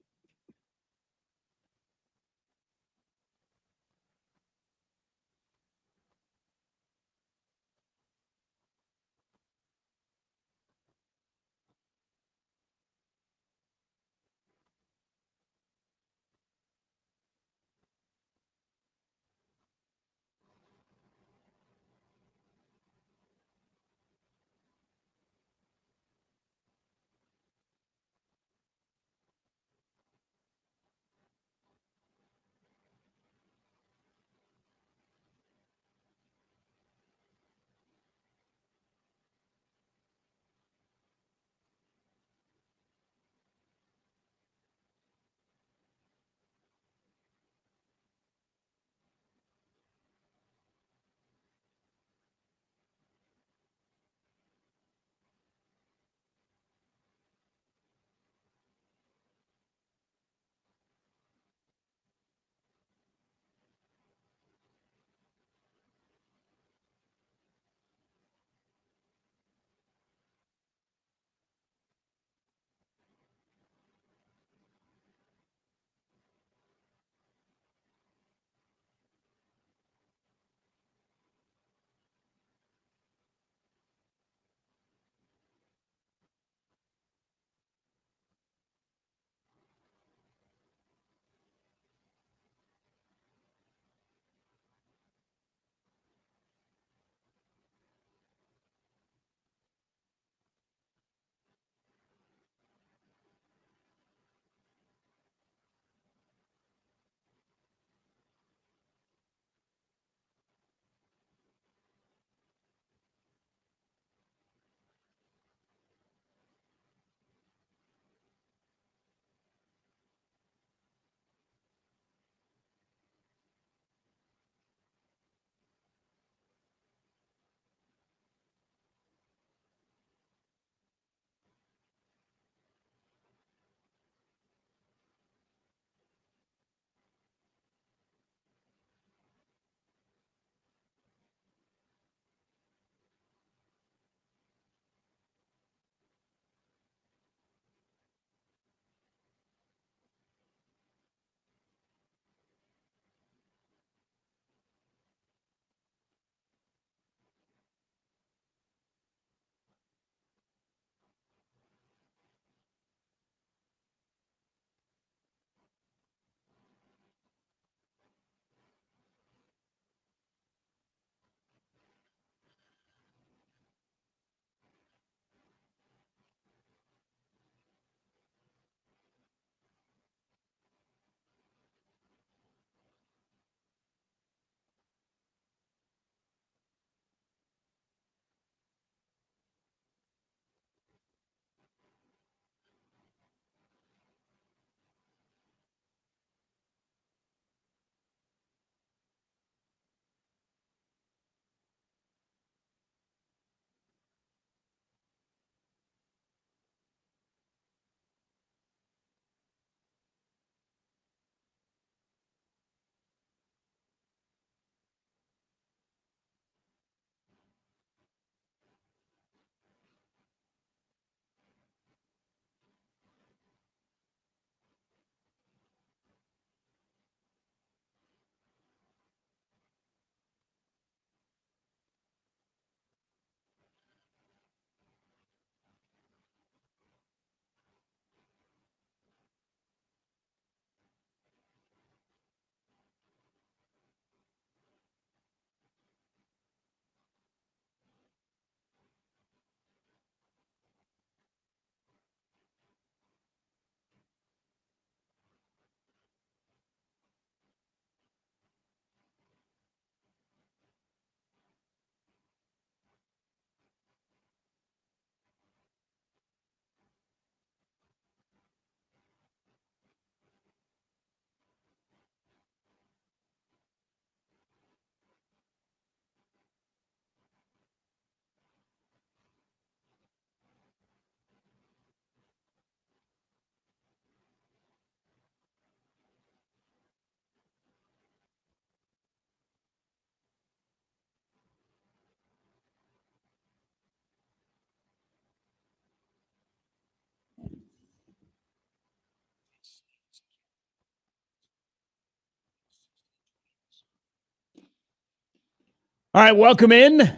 All right, welcome in.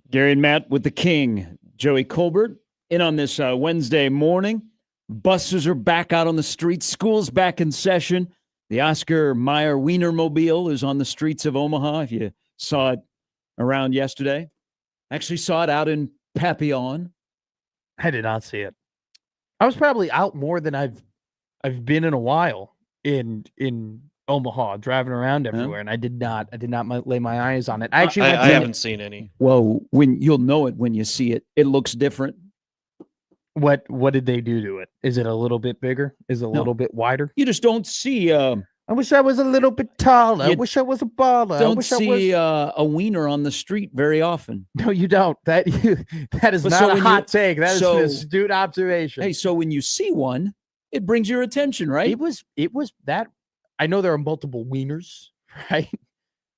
Gary and Matt with the King, Joey Colbert, in on this Wednesday morning. Buses are back out on the streets. School's back in session. The Oscar Mayer Wienermobile is on the streets of Omaha. If you saw it around yesterday, actually saw it out in Papillon. I did not see it. I was probably out more than I've been in a while in Omaha, driving around everywhere, and I did not lay my eyes on it. I actually I haven't seen any. Well, when you'll know it when you see it, it looks different. What did they do to it? Is it a little bit bigger? Is it a little bit wider? You just don't see. I wish I was a little bit taller. I wish I was a baller. Don't see a wiener on the street very often. No, you don't. That is not a hot take. That is an astute observation. Hey, so when you see one, it brings your attention, right? It was that. I know there are multiple wieners, right?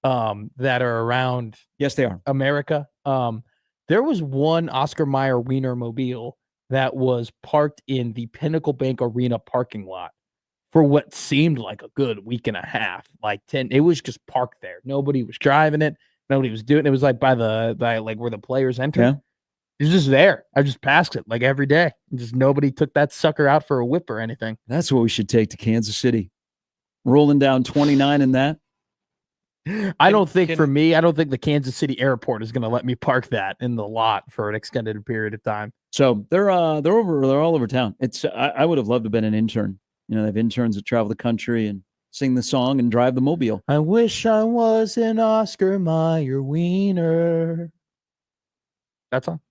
That are around. Yes, they are. America. There was one Oscar Mayer Wienermobile that was parked in the Pinnacle Bank Arena parking lot for what seemed like a good week and a half. It was just parked there. Nobody was driving it. Nobody was doing it. It was like by where the players enter. Yeah. It was just there. I just passed it like every day. Just nobody took that sucker out for a whip or anything. That's what we should take to Kansas City. Rolling down 29 in that. I don't think the Kansas City airport is going to let me park that in the lot for an extended period of time. So they're all over town. I would have loved to have been an intern. You know, they have interns that travel the country and sing the song and drive the mobile. I wish I was an Oscar Mayer wiener. That's all.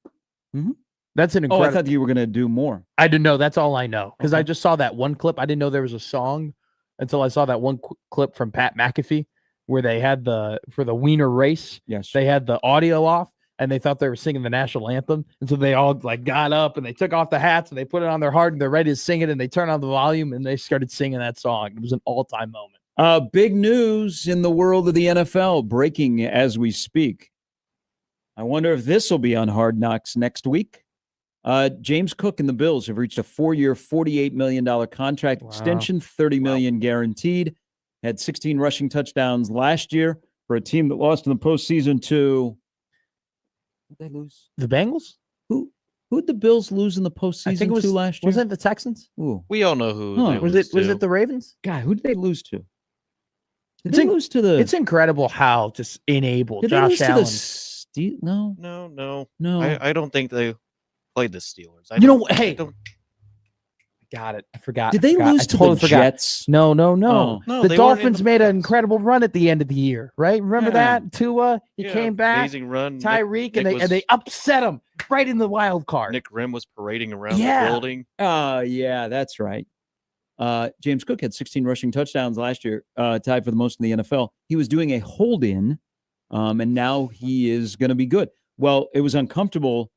Mm-hmm. That's an incredible. Oh, I thought you were going to do more. I didn't know. That's all I know because I just saw that one clip. I didn't know there was a song until I saw that one clip from Pat McAfee where they had for the wiener race. Yes, they had the audio off and they thought they were singing the national anthem, and so they all got up and they took off the hats and they put it on their heart and they're ready to sing it, and they turned on the volume and they started singing that song. It was an all-time moment. Big news in the world of the NFL breaking as we speak. I wonder if this will be on Hard Knocks next week. James Cook and the Bills have reached a 4-year, $48 million contract extension, $30 million guaranteed. Had 16 rushing touchdowns last year for a team that lost in the postseason to. Who did they lose? The Bengals? Who did the Bills lose in the postseason to last year? Wasn't it the Texans? Ooh. We all know who. Was it the Ravens? God, who did they lose to? Did they lose to the? It's incredible how just enabled Did Josh they lose Allen. To the No. No. I don't think they played the Steelers. Got it. I forgot. Did they lose to the Jets? No. No, The Dolphins made an incredible run at the end of the year, right? Remember that? Tua, he came back. Amazing run. Tyreek, and they upset him right in the wild card. Nick Grimm was parading around the building. Yeah, that's right. James Cook had 16 rushing touchdowns last year, tied for the most in the NFL. He was doing a hold-in, and now he is going to be good. Well, it was uncomfortable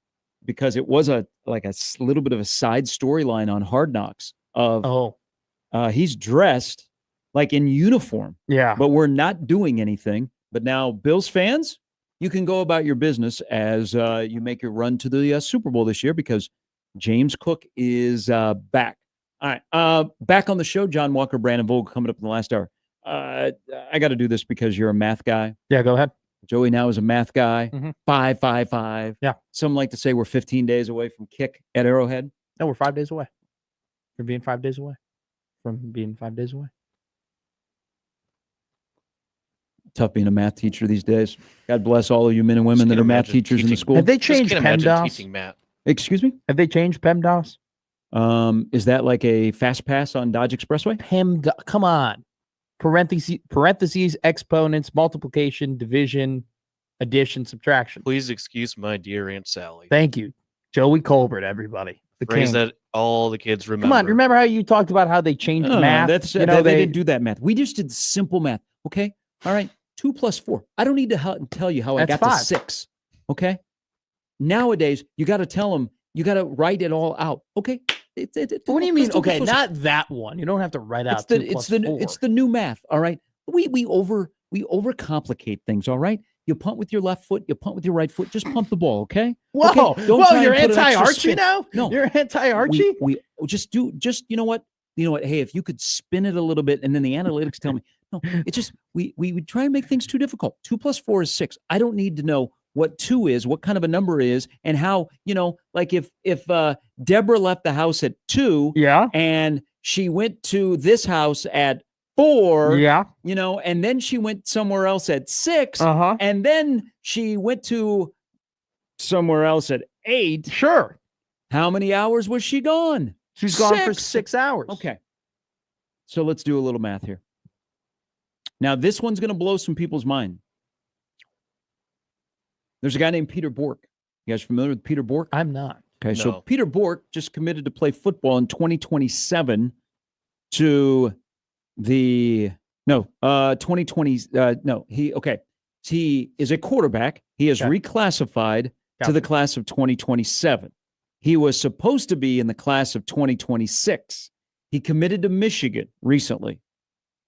because it was a little bit of a side storyline on Hard Knocks of he's dressed like in uniform. Yeah. But we're not doing anything. But now, Bills fans, you can go about your business as you make your run to the Super Bowl this year because James Cook is back. All right. Back on the show, John Walker, Brandon Vogel coming up in the last hour. I got to do this because you're a math guy. Yeah, go ahead. Joey now is a math guy. Mm-hmm. 5. Yeah. Some like to say we're 15 days away from kick at Arrowhead. No, we're 5 days away from being 5 days away. Tough being a math teacher these days. God bless all of you men and women that are math teachers in the school. Have they changed PEMDAS? Teaching math. Excuse me? Have they changed PEMDAS? Is that like a fast pass on Dodge Expressway? PEMDAS. Come on. Parentheses, exponents, multiplication, division, addition, subtraction. Please excuse my dear Aunt Sally. Thank you. Joey Colbert, everybody. The phrase king. That all the kids remember. Come on, remember how you talked about how they changed math? They didn't do that math. We just did simple math. Okay? All right. 2 + 4. I don't need to tell you how I got to 6. Okay? Nowadays, you got to tell them, you got to write it all out. Okay? What do you mean? Okay, not that one. You don't have to write out. It's the new math. All right. We overcomplicate things. All right. You punt with your left foot. You punt with your right foot. Just pump the ball. Okay. Whoa. Okay? Whoa. You're anti-Archie now. No. You're anti-Archie. We just you know what. Hey, if you could spin it a little bit, and then the analytics tell me, No, it's just we would try and make things too difficult. 2 plus 4 is 6. I don't need to know what 2 is, what kind of a number is, and how, like if Deborah left the house at 2, and she went to this house at 4, and then she went somewhere else at 6, and then she went to somewhere else at 8. Sure. How many hours was she gone? She's gone for 6 hours. Okay. So let's do a little math here. Now, this one's going to blow some people's mind. There's a guy named Peter Bork. You guys familiar with Peter Bork? I'm not. Okay, so Peter Bork just committed to play football in 2027 to the 2020. He is a quarterback. He has reclassified to the class of 2027. He was supposed to be in the class of 2026. He committed to Michigan recently.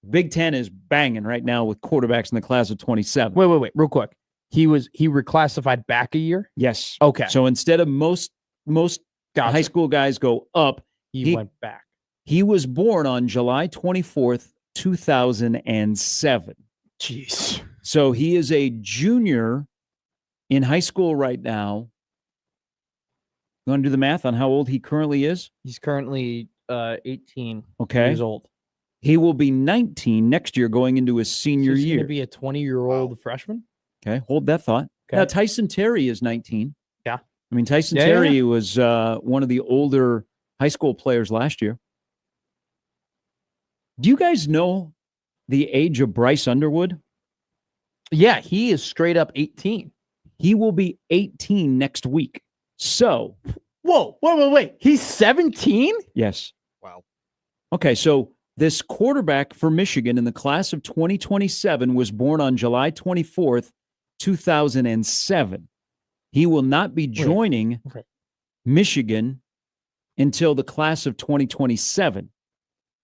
Big Ten is banging right now with quarterbacks in the class of 27. Wait, real quick. He reclassified back a year? Yes. Okay. So instead of most high school guys go up, he went back. He was born on July 24th, 2007. Jeez. So he is a junior in high school right now. You want to do the math on how old he currently is? He's currently 18 okay. years old. He will be 19 next year going into his senior year. He's going to be a 20-year-old freshman? Okay, hold that thought. Okay. Now, Tyson Terry is 19. Yeah. I mean, Tyson Terry was one of the older high school players last year. Do you guys know the age of Bryce Underwood? Yeah, he is straight up 18. He will be 18 next week. So, wait. He's 17? Yes. Wow. Okay, so this quarterback for Michigan in the class of 2027 was born on July 24th, 2007. He will not be joining Michigan until the class of 2027.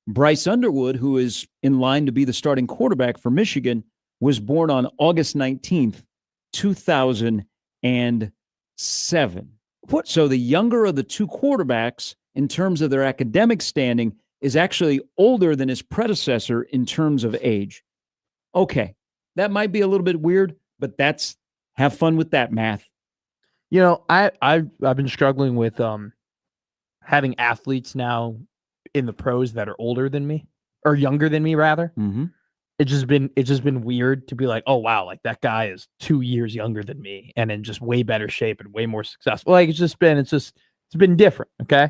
Bryce Underwood, who is in line to be the starting quarterback for Michigan, was born on August 19th, 2007. So the younger of the two quarterbacks, in terms of their academic standing, is actually older than his predecessor in terms of age. Okay, that might be a little bit weird, but have fun with that math. You know, I've been struggling with having athletes now in the pros that are older than me or younger than me rather. Mm-hmm. It's just been weird to be like, oh wow, like that guy is 2 years younger than me and in just way better shape and way more successful. Like it's been different. Okay.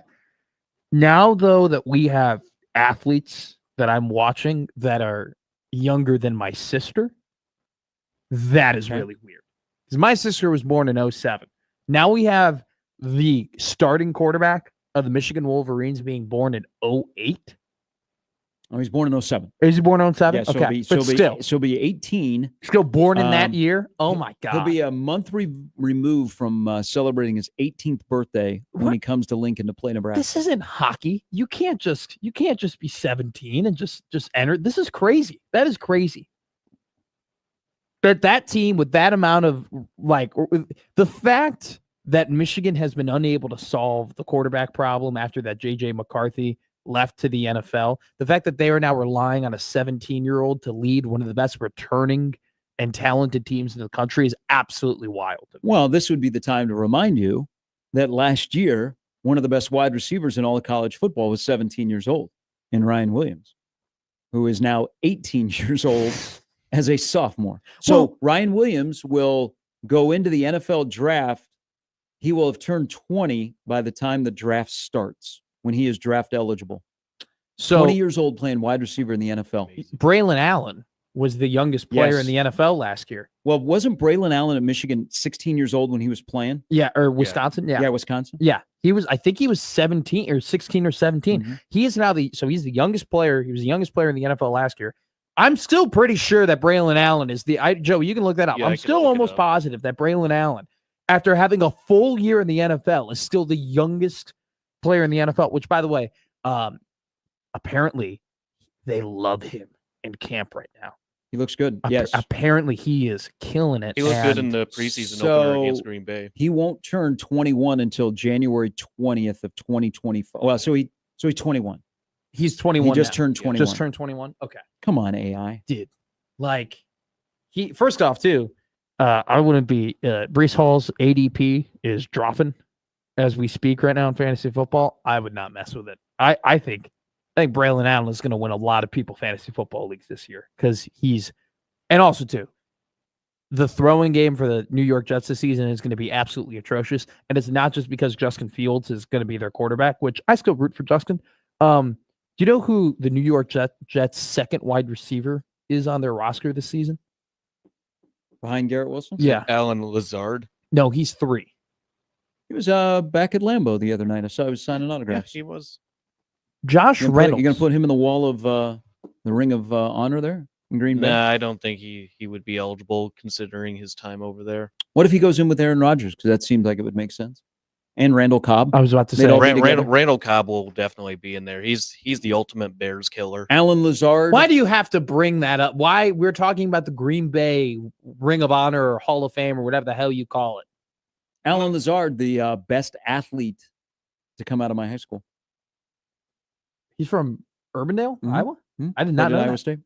Now though that we have athletes that I'm watching that are younger than my sister, that is really weird. Because my sister was born in 2007. Now we have the starting quarterback of the Michigan Wolverines being born in 2008. Oh, he's born in 2007. Is he born in 2007? Yeah, so be 18. Still born in that year? Oh, my God. He'll be a month removed from celebrating his 18th birthday when he comes to Lincoln to play Nebraska. This isn't hockey. You can't just be 17 and just enter. This is crazy. That is crazy. That team with that amount of the fact that Michigan has been unable to solve the quarterback problem after that J.J. McCarthy left to the NFL, the fact that they are now relying on a 17-year-old to lead one of the best returning and talented teams in the country is absolutely wild. Well, this would be the time to remind you that last year, one of the best wide receivers in all of college football was 17 years old in Ryan Williams, who is now 18 years old as a sophomore. So Ryan Williams will go into the NFL draft. He will have turned 20 by the time the draft starts, when he is draft eligible. So 20 years old playing wide receiver in the NFL. Braylon Allen was the youngest player in the NFL last year. Well, wasn't Braylon Allen at Michigan 16 years old when he was playing? Yeah, or Wisconsin. Yeah, Wisconsin. Yeah, I think he was 17 or 16 or 17. Mm-hmm. He is now he's the youngest player. He was the youngest player in the NFL last year. I'm still pretty sure that Braylon Allen is Joe, you can look that up. Yeah, I'm still almost positive that Braylon Allen, after having a full year in the NFL, is still the youngest player in the NFL, which, by the way, apparently they love him in camp right now. He looks good. Yes. Apparently he is killing it. He looked good in the preseason opener against Green Bay. He won't turn 21 until January 20th of 2025. Well, so he's 21. He's 21. He just now. turned 21. Just turned 21. Okay. Come on, AI. Dude. Like, he first off, too, I wouldn't be Brees Hall's ADP is dropping as we speak right now in fantasy football. I would not mess with it. I think Braylon Allen is going to win a lot of people fantasy football leagues this year because and also too, the throwing game for the New York Jets this season is going to be absolutely atrocious. And it's not just because Justin Fields is going to be their quarterback, which I still root for Justin. Do you know who the New York Jets' second wide receiver is on their roster this season? Behind Garrett Wilson? Yeah. Alan Lazard. No, he's 3. He was back at Lambeau the other night. I saw he was signing autographs. Yeah, he was. Josh Reynolds. You going to put him in the wall of the Ring of Honor there in Green Bay? Nah, I don't think he would be eligible considering his time over there. What if he goes in with Aaron Rodgers? Because that seemed like it would make sense. And Randall Cobb. I was about to say Randall Cobb will definitely be in there. He's the ultimate Bears killer. Alan Lazard. Why do you have to bring that up? Why we're talking about the Green Bay Ring of Honor or Hall of Fame or whatever the hell you call it? Alan Lazard, the best athlete to come out of my high school. He's from Urbandale, Iowa? Mm-hmm. I did not know Iowa that. State.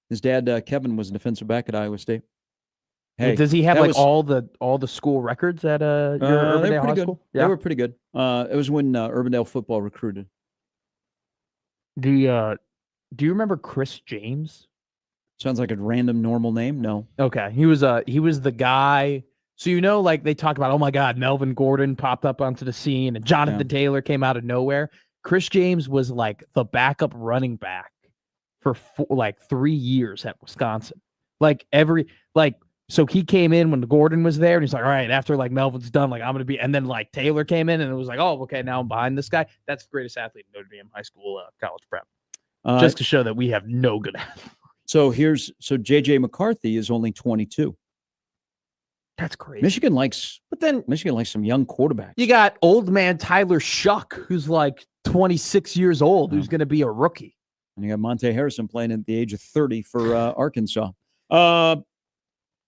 His dad, Kevin, was a defensive back at Iowa State. Hey, does he have all the school records at your Urbandale High School? Yeah. They were pretty good. It was when Urbandale football recruited. Do you remember Chris James? Sounds like a random normal name. No. Okay, he was the guy. So like they talk about, oh my God, Melvin Gordon popped up onto the scene and Jonathan Taylor came out of nowhere. Chris James was like the backup running back for 3 years at Wisconsin. So he came in when Gordon was there and he's like, all right, after Melvin's done, I'm going to be, and then Taylor came in and it was like, oh, okay, now I'm behind this guy. That's the greatest athlete in Notre Dame high school, college prep. Just to show that we have no good athletes. So JJ McCarthy is only 22. That's crazy. Michigan likes some young quarterbacks. You got old man Tyler Shuck, who's 26 years old, who's going to be a rookie. And you got Monte Harrison playing at the age of 30 for Arkansas.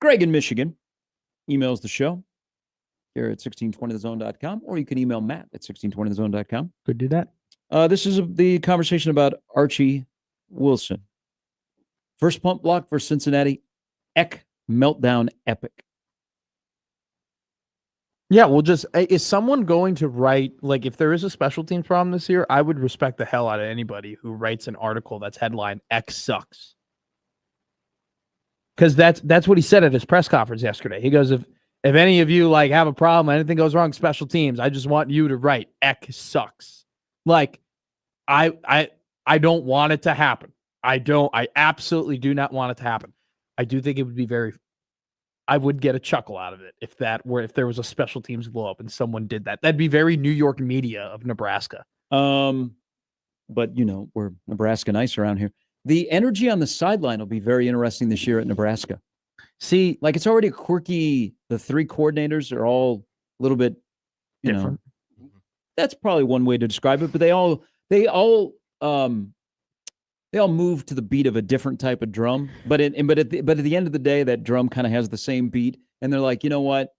Greg in Michigan emails the show here at 1620thezone.com, or you can email Matt at 1620thezone.com. Could do that. This is the conversation about Archie Wilson. First pump block for Cincinnati. Meltdown epic. Yeah, is someone going to write, if there is a special teams problem this year, I would respect the hell out of anybody who writes an article that's headlined X sucks. Because that's what he said at his press conference yesterday. He goes, if any of you have a problem, anything goes wrong, special teams, I just want you to write X sucks. I don't want it to happen. I absolutely do not want it to happen. I do think it would be I would get a chuckle out of it if there was a special teams blow up and someone did that. That'd be very New York media of Nebraska. But we're Nebraska nice around here. The energy on the sideline will be very interesting this year at Nebraska. See, it's already quirky. The 3 coordinators are all a little bit different. That's probably one way to describe it. But they all move to the beat of a different type of drum. But at the end of the day, that drum kind of has the same beat. And they're like, you know what?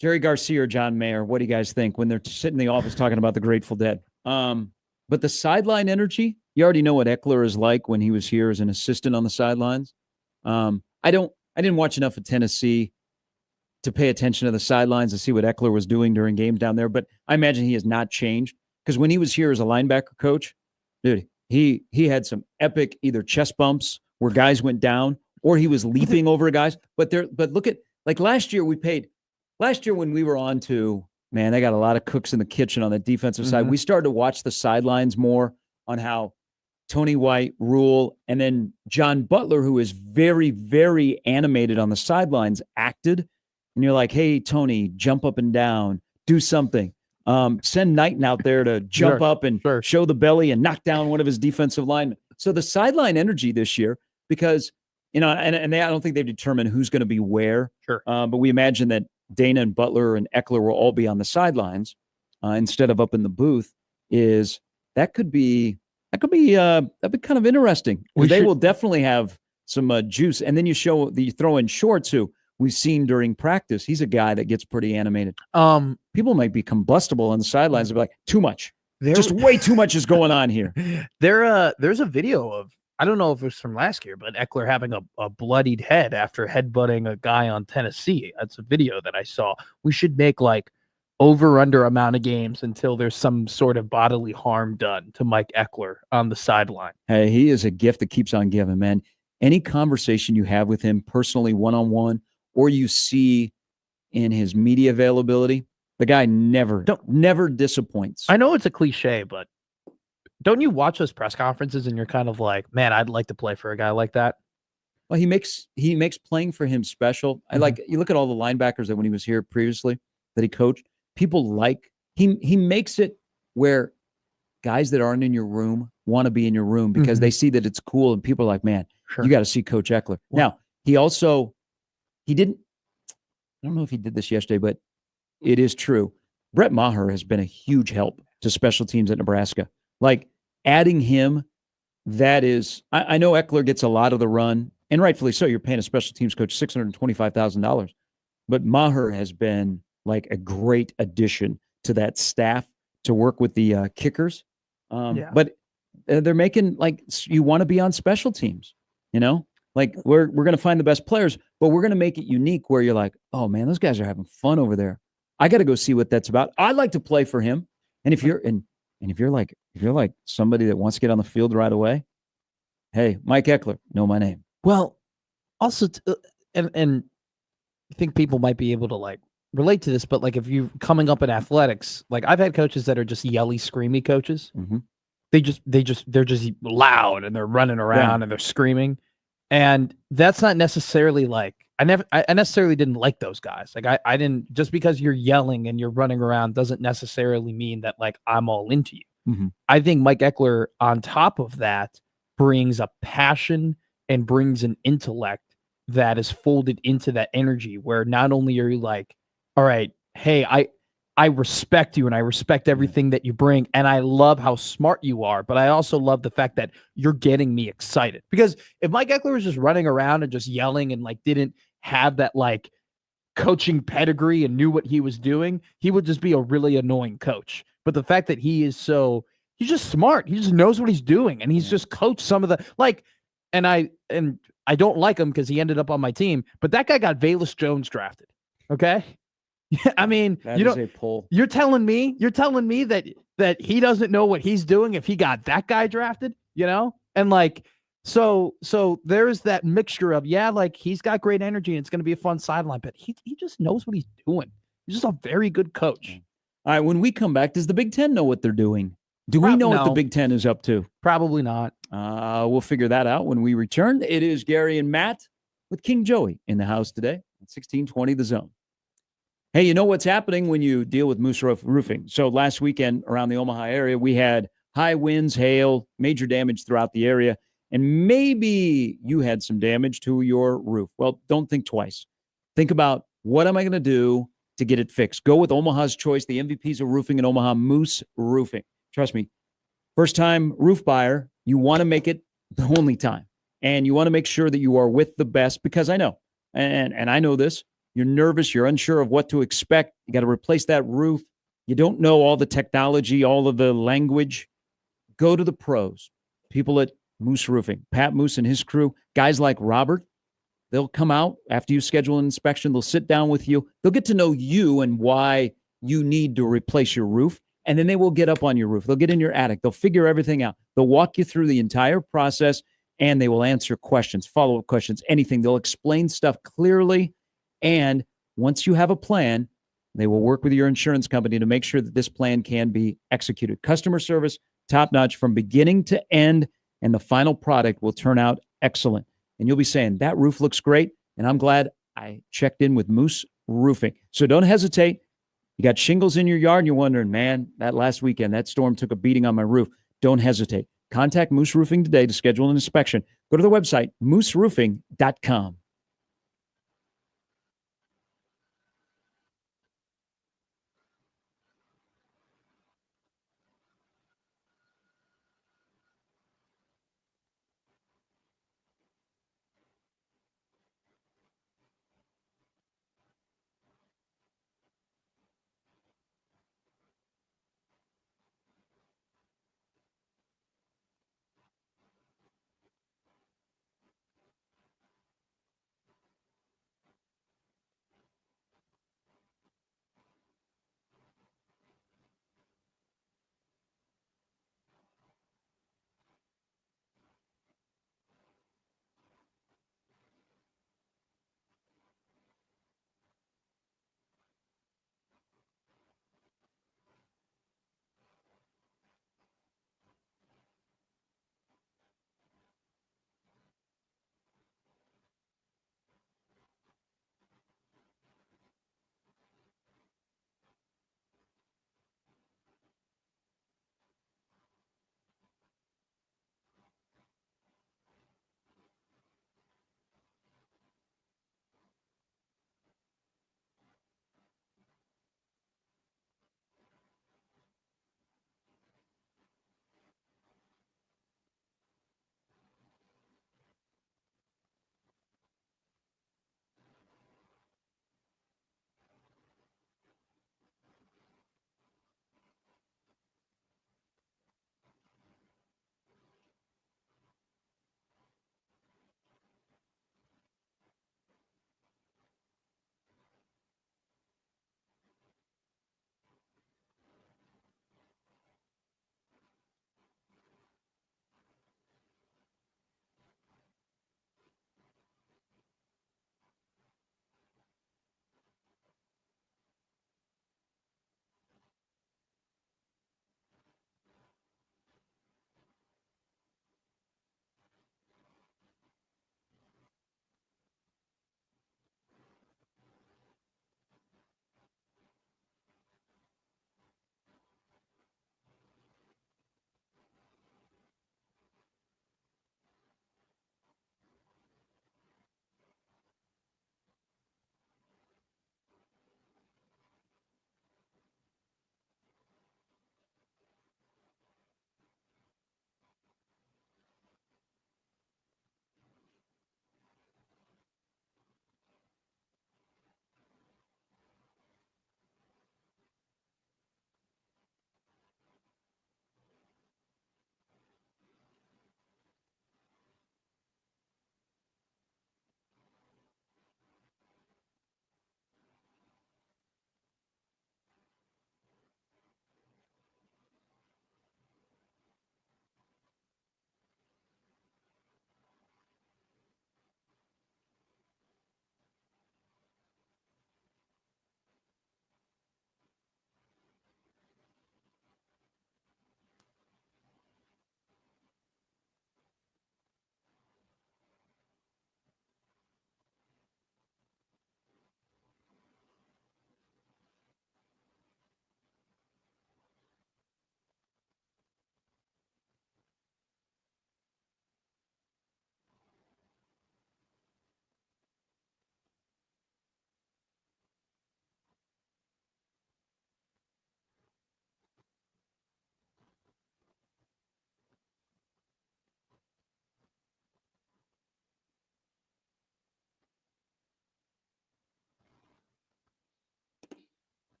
Jerry Garcia or John Mayer, what do you guys think when they're sitting in the office talking about the Grateful Dead? But the sideline energy, you already know what Eckler is like when he was here as an assistant on the sidelines. I didn't watch enough of Tennessee to pay attention to the sidelines to see what Eckler was doing during games down there. But I imagine he has not changed because when he was here as a linebacker coach, dude, he had some epic either chest bumps where guys went down or he was leaping over guys. But look at last year when we were on to, man, they got a lot of cooks in the kitchen on the defensive side. We started to watch the sidelines more on how Tony White, Rule, and then John Butler, who is very, very animated on the sidelines, acted. And you're like, hey, Tony, jump up and down, do something. Send Knighton out there to jump up and show the belly and knock down one of his defensive linemen. So the sideline energy this year, because, and I don't think they've determined who's going to be where. Sure. But we imagine that Dana and Butler and Eckler will all be on the sidelines instead of up in the booth. That'd be kind of interesting. They will definitely have some juice. And then you throw in Shorts, who we've seen during practice. He's a guy that gets pretty animated. People might be combustible on the sidelines. They'll be like, too much. Just way too much is going on here. There's a video of, I don't know if it was from last year, but Eckler having a bloodied head after headbutting a guy on Tennessee. That's a video that I saw. We should make like over-under amount of games until there's some sort of bodily harm done to Mike Eckler on the sideline. Hey, he is a gift that keeps on giving, man. Any conversation you have with him personally, one-on-one, or you see in his media availability, the guy never disappoints. I know it's a cliche, but don't you watch those press conferences and you're kind of like, man, I'd like to play for a guy like that? Well, he makes playing for him special. I like, you look at all the linebackers that when he was here previously that he coached, people like he makes it where guys that aren't in your room want to be in your room because they see that it's cool and people are like, man, you got to see Coach Eckler. Now, he didn't, I don't know if he did this yesterday, but it is true. Brett Maher has been a huge help to special teams at Nebraska. Like adding him, that is, I know Eckler gets a lot of the run, and rightfully so. You're paying a special teams coach $625,000, but Maher has been like a great addition to that staff to work with the kickers. But they're making, like, you want to be on special teams, like we're going to find the best players, but we're going to make it unique where you're like, oh man, those guys are having fun over there. I got to go see what that's about. I'd like to play for him. And if you're if you're like somebody that wants to get on the field right away, hey, Mike Eckler, know my name. Well, also, and I think people might be able to like relate to this, but like if you're coming up in athletics, like I've had coaches that are just yelly, screamy coaches. They're just loud and they're running around and they're screaming. And that's not necessarily like, I necessarily didn't like those guys. Like I didn't, just because you're yelling and you're running around doesn't necessarily mean that like I'm all into you. I think Mike Eckler on top of that brings a passion and brings an intellect that is folded into that energy where not only are you like, all right, hey, I respect you and I respect everything that you bring. And I love how smart you are. But I also love the fact that you're getting me excited. Because if Mike Eckler was just running around and just yelling and like didn't have that like coaching pedigree and knew what he was doing, he would just be a really annoying coach. But the fact that he's just smart. He just knows what he's doing. And he's just coached some of the like, and I don't like him because he ended up on my team, but that guy got Velus Jones drafted. Okay. I mean, you're telling me that he doesn't know what he's doing if he got that guy drafted, and like, so there's that mixture of, like he's got great energy and it's going to be a fun sideline, but he just knows what he's doing. He's just a very good coach. All right. When we come back, does the Big Ten know what they're doing? Do we know what the Big Ten is up to? Probably not. We'll figure that out when we return. It is Gary and Matt with King Joey in the house today at 1620 The Zone. Hey, you know what's happening when you deal with Moose Roofing? So last weekend around the Omaha area, we had high winds, hail, major damage throughout the area, and maybe you had some damage to your roof. Well, don't think twice. Think about, what am I going to do to get it fixed? Go with Omaha's choice, the MVPs of roofing in Omaha, Moose Roofing. Trust me, first-time roof buyer, you want to make it the only time. And you want to make sure that you are with the best, because I know, and I know this, you're nervous, you're unsure of what to expect. You got to replace that roof. You don't know all the technology, all of the language. Go to the pros, people at Moose Roofing, Pat Moose and his crew, guys like Robert. They'll come out after you schedule an inspection. They'll sit down with you. They'll get to know you and why you need to replace your roof. And then they will get up on your roof. They'll get in your attic. They'll figure everything out. They'll walk you through the entire process, and they will answer questions, follow-up questions, anything. They'll explain stuff clearly. And once you have a plan, they will work with your insurance company to make sure that this plan can be executed. Customer service, top-notch from beginning to end, and the final product will turn out excellent. And you'll be saying, that roof looks great, and I'm glad I checked in with Moose Roofing. So don't hesitate. You got shingles in your yard, and you're wondering, man, that last weekend, that storm took a beating on my roof. Don't hesitate. Contact Moose Roofing today to schedule an inspection. Go to the website, mooseroofing.com.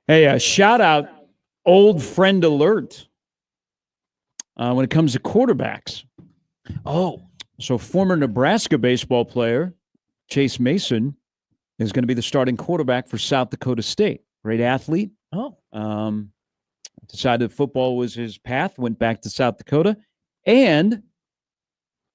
Hey, shout out, old friend alert. When it comes to quarterbacks. Oh, so former Nebraska baseball player Chase Mason is going to be the starting quarterback for South Dakota State. Great athlete. Decided football was his path, went back to South Dakota. And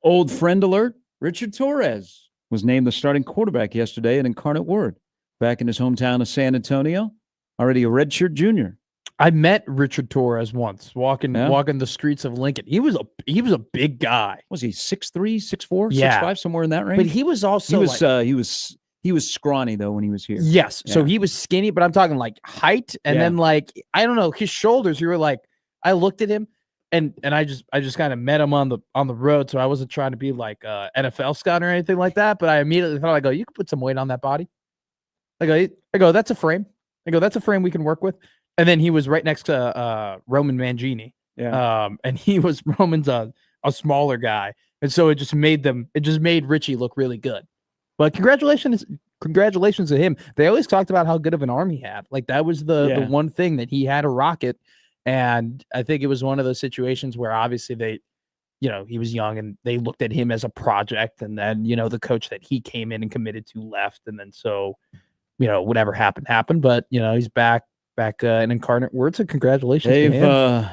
old friend alert, Richard Torres was named the starting quarterback yesterday at Incarnate Word, back in his hometown of San Antonio. Already a redshirt junior. I met Richard Torres once walking the streets of Lincoln. He was a big guy. Was he 6'3", 6'4", yeah. 6'5", somewhere in that range? But he was also he was scrawny though when he was here. Yes. Yeah. So he was skinny, but I'm talking like height. And then like, I don't know, his shoulders, you were like, I looked at him and I just kind of met him on the road. So I wasn't trying to be like NFL scout or anything like that. But I immediately thought, I go, you could put some weight on that body. I go, that's a frame. I go, that's a frame we can work with. And then he was right next to Roman Mangini. Yeah. And Roman's a smaller guy. And so it just made Richie look really good. But congratulations to him. They always talked about how good of an arm he had. Like that was the one thing, that he had a rocket. And I think it was one of those situations where obviously he was young and they looked at him as a project. And then, the coach that he came in and committed to left. And then so, whatever happened. But, he's back in Incarnate Word. So congratulations to him.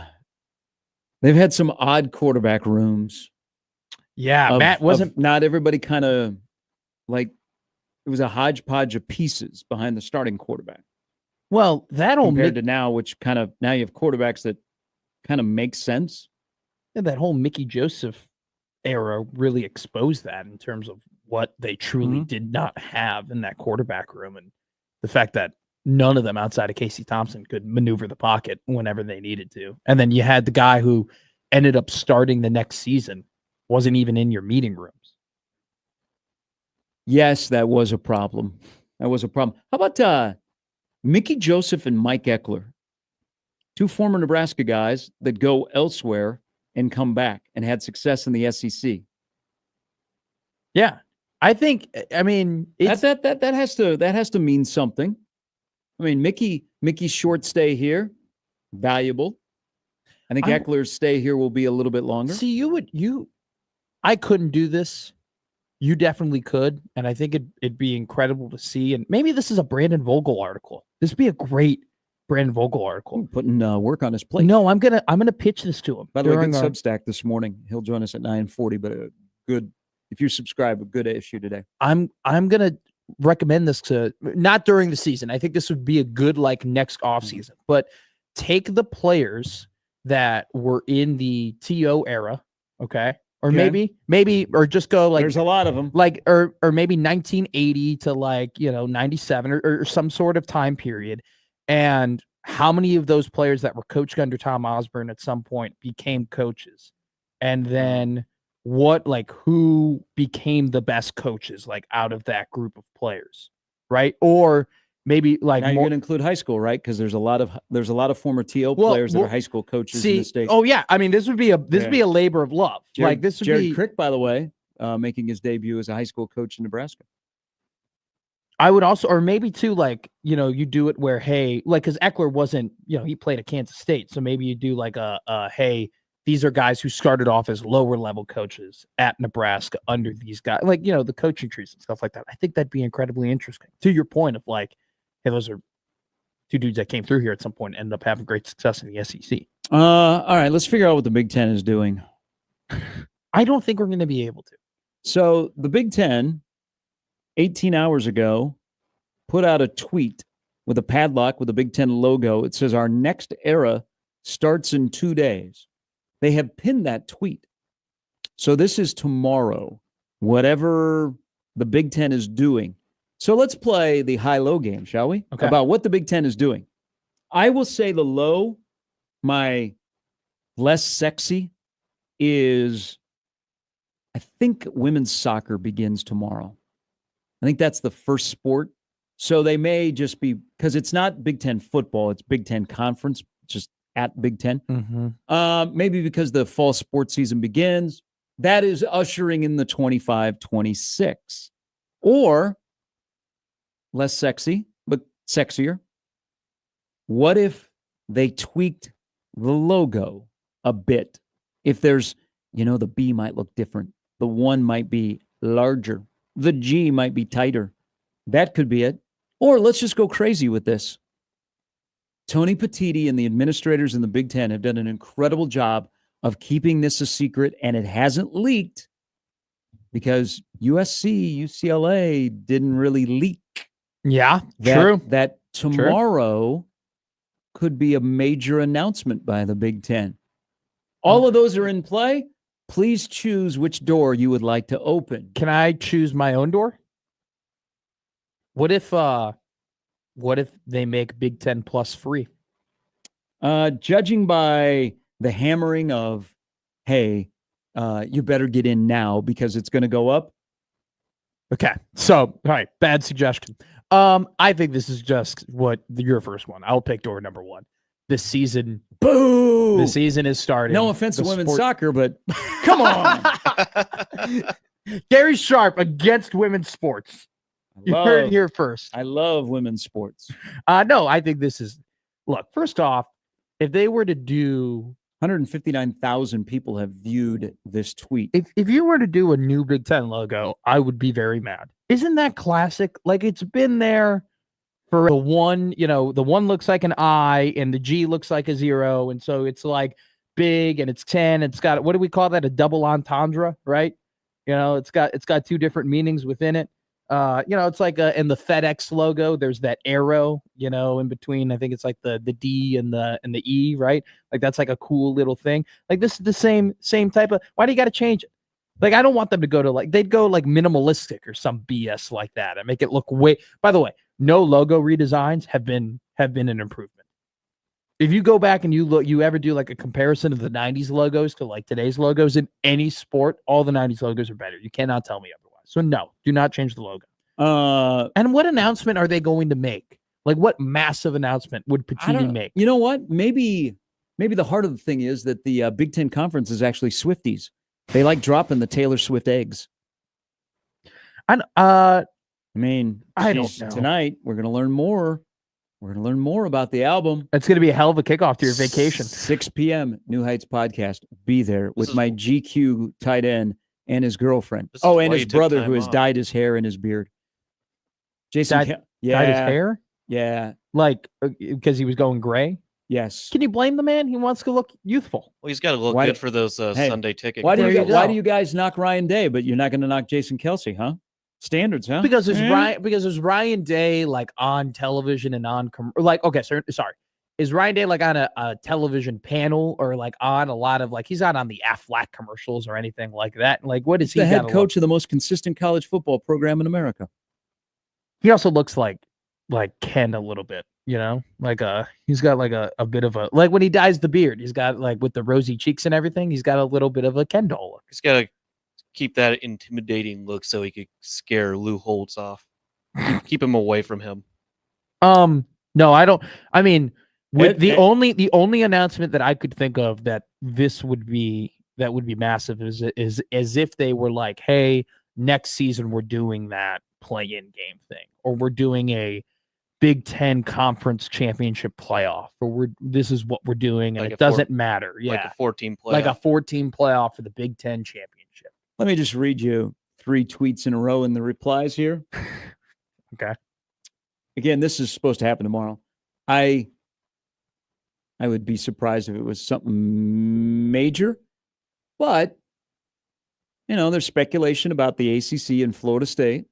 They've had some odd quarterback rooms. Yeah, Matt wasn't. Not everybody kind of like, it was a hodgepodge of pieces behind the starting quarterback. Well, compared to now, which now you have quarterbacks that kind of make sense. Yeah, that whole Mickey Joseph era really exposed that in terms of what they truly did not have in that quarterback room, and the fact that none of them outside of Casey Thompson could maneuver the pocket whenever they needed to. And then you had the guy who ended up starting the next season, wasn't even in your meeting rooms. Yes, that was a problem. How about Mickey Joseph and Mike Eckler, two former Nebraska guys that go elsewhere and come back and had success in the SEC? Yeah, I mean, that has to mean something. I mean, Mickey's short stay here, valuable. I think Eckler's stay here will be a little bit longer. See, I couldn't do this. You definitely could, and I think it'd be incredible to see. And maybe this is a Brandon Vogel article. This would be a great Brandon Vogel article. Putting work on his plate. No, I'm gonna pitch this to him. By the way, good Substack this morning. He'll join us at 9:40. But a good, if you subscribe, a good issue today. I'm gonna recommend this to, not during the season. I think this would be a good next off season. But take the players that were in the TO era, okay. Or maybe, or just go there's a lot of them, or maybe 1980 to 97 or some sort of time period. And how many of those players that were coached under Tom Osborne at some point became coaches? And then who became the best coaches, out of that group of players, right? Or maybe now you're going to include high school, right? Because there's a lot of former TO players that are high school coaches in the state. Oh yeah, I mean this would be a labor of love. Jared Crick, by the way, making his debut as a high school coach in Nebraska. I would also, or maybe too, you do it where, hey, because Eckler wasn't, he played at Kansas State, so maybe you do hey, these are guys who started off as lower level coaches at Nebraska under these guys, the coaching trees and stuff like that. I think that'd be incredibly interesting. To your point of hey, those are two dudes that came through here at some point and ended up having great success in the SEC. All right, let's figure out what the Big Ten is doing. I don't think we're going to be able to. So the Big Ten, 18 hours ago, put out a tweet with a padlock with a Big Ten logo. It says, "Our next era starts in 2 days." They have pinned that tweet. So this is tomorrow, whatever the Big Ten is doing. So let's play the high-low game, shall we? Okay. About what the Big Ten is doing. I will say the low, my less sexy, is I think women's soccer begins tomorrow. I think that's the first sport. So they may just be, because it's not Big Ten football, it's Big Ten conference, just at Big Ten. Mm-hmm. Maybe because the fall sports season begins. That is ushering in the 25-26. Or, less sexy, but sexier, what if they tweaked the logo a bit? If there's, the B might look different. The 1 might be larger. The G might be tighter. That could be it. Or let's just go crazy with this. Tony Petitti and the administrators in the Big Ten have done an incredible job of keeping this a secret, and it hasn't leaked because USC, UCLA didn't really leak. Yeah, true. That tomorrow could be a major announcement by the Big Ten. All of those are in play. Please choose which door you would like to open. Can I choose my own door? What if they make Big Ten Plus free? Judging by the hammering of, hey, you better get in now because it's going to go up. Okay. So, all right, bad suggestion. I think this is just your first one. I'll pick door number 1. This season, boo! The season is starting. No offense to women's soccer, but come on. Gary Sharp against women's sports. You heard it here first. I love women's sports. No, I think this is, look, first off, if they were to do 159,000 people have viewed this tweet. If you were to do a new Big Ten logo, I would be very mad. Isn't that classic? Like, it's been there for the 1, the 1 looks like an I and the G looks like a 0. And so it's like big and it's 10. It's got, what do we call that? A double entendre, right? It's got 2 different meanings within it. It's like in the FedEx logo, there's that arrow, in between. I think it's like the D and the E, right? Like that's like a cool little thing. Like this is the same type of. Why do you got to change it? Like I don't want them to go to they'd go like minimalistic or some BS like that and make it look way. By the way, no logo redesigns have been an improvement. If you go back and you ever do like a comparison of the 90s logos to like today's logos in any sport, all the 90s logos are better. You cannot tell me otherwise. So no, do not change the logo. And what announcement are they going to make? Like what massive announcement would Petitti make? You know what? Maybe the heart of the thing is that the Big Ten Conference is actually Swifties. They like dropping the Taylor Swift eggs. And I don't know. Tonight we're going to learn more. We're going to learn more about the album. It's going to be a hell of a kickoff to your vacation. 6 p.m. New Heights podcast. Be there with my GQ tight end and his girlfriend. And his brother who has dyed his hair and his beard. Jason, dyed his hair? Yeah. Like, because he was going gray? Yes. Can you blame the man? He wants to look youthful. Well, he's got to look good for those Sunday tickets. Why do you guys knock Ryan Day, but you're not going to knock Jason Kelsey, huh? Standards, huh? Because there's Ryan Day like on television and on sorry. Is Ryan Day like on a television panel or like on a lot of he's not on the Aflac commercials or anything like that? Like what is he? The head coach of the most consistent college football program in America. He also looks like Ken a little bit, he's got like a bit of a when he dyes the beard, he's got with the rosy cheeks and everything, he's got a little bit of a Ken doll look. He's got to keep that intimidating look so he could scare Lou Holtz off. Keep him away from him. No, I don't. I mean, the only announcement that I could think of that would be massive is as if they were like, hey, next season we're doing that play-in game thing, or we're doing a Big Ten Conference Championship playoff, or this is what we're doing, and it doesn't matter. Yeah, like a 14 playoff. Like a 14 playoff for the Big Ten Championship. Let me just read you 3 tweets in a row in the replies here. Okay. Again, this is supposed to happen tomorrow. I would be surprised if it was something major, but there's speculation about the ACC and Florida State.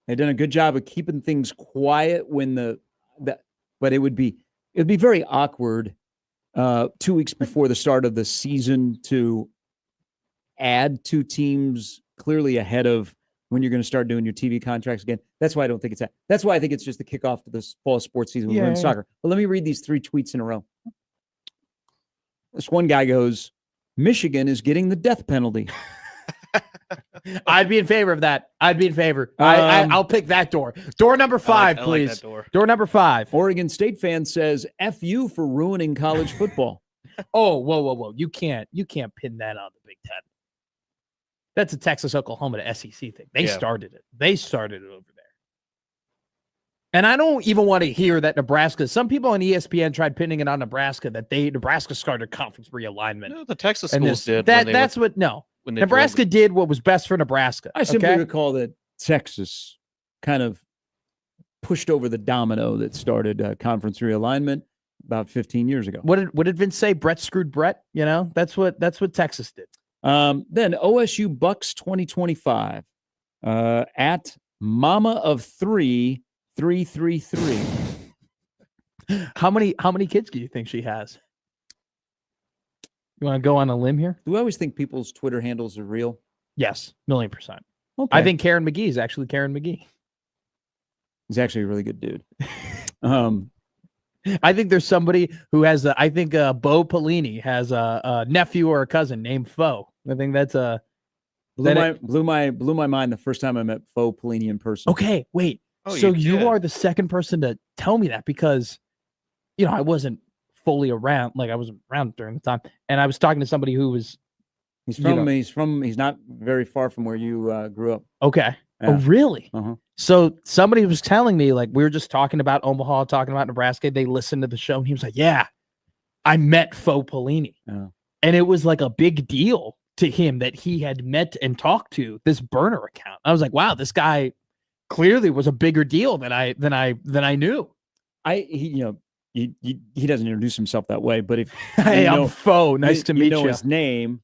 They've done a good job of keeping things quiet but it would be very awkward 2 weeks before the start of the season to add 2 teams clearly ahead of when you're going to start doing your TV contracts again. That's why I don't think it's that. That's why I think it's just the kickoff to the fall sports season with women's soccer. But let me read these 3 tweets in a row. This one guy goes, Michigan is getting the death penalty. I'd be in favor of that. I'd be in favor. I'll pick that door. Door number 5, please. Door number 5. Oregon State fan says, F you for ruining college football. Oh, whoa. You can't pin that on the Big Ten. That's a Texas, Oklahoma to SEC thing. They started it. They started it over there. And I don't even want to hear that Nebraska. Some people on ESPN tried pinning it on Nebraska that Nebraska started conference realignment. No, the Texas And schools did. That's what Nebraska did what was best for Nebraska. I simply recall that Texas kind of pushed over the domino that started conference realignment about 15 years ago. What did Vince say? Brett screwed Brett. That's what Texas did. Then OSU Bucks 2025 at Mama of 333. How many kids do you think she has? You want to go on a limb here? Do I always think people's Twitter handles are real? Yes, 1,000,000%. Okay. I think Karen McGee is actually Karen McGee. He's actually a really good dude. I think there's somebody who has Bo Pelini has a nephew or a cousin named Fo. I think that's blew my mind the first time I met Fo Pelini in person. Okay, wait. So you are the second person to tell me that because, I wasn't fully around. Like I wasn't around during the time, and I was talking to somebody who was. He's not very far from where you grew up. Okay. Yeah. Oh, really? Uh-huh. So somebody was telling me, like, we were just talking about Omaha, talking about Nebraska. They listened to the show, and he was like, yeah, I met Fo Pelini. Oh. And it was like a big deal to him that he had met and talked to this burner account. I was like, wow, this guy clearly was a bigger deal than I knew. He doesn't introduce himself that way, but if hey, I'm Fo, nice to meet you. You know his name,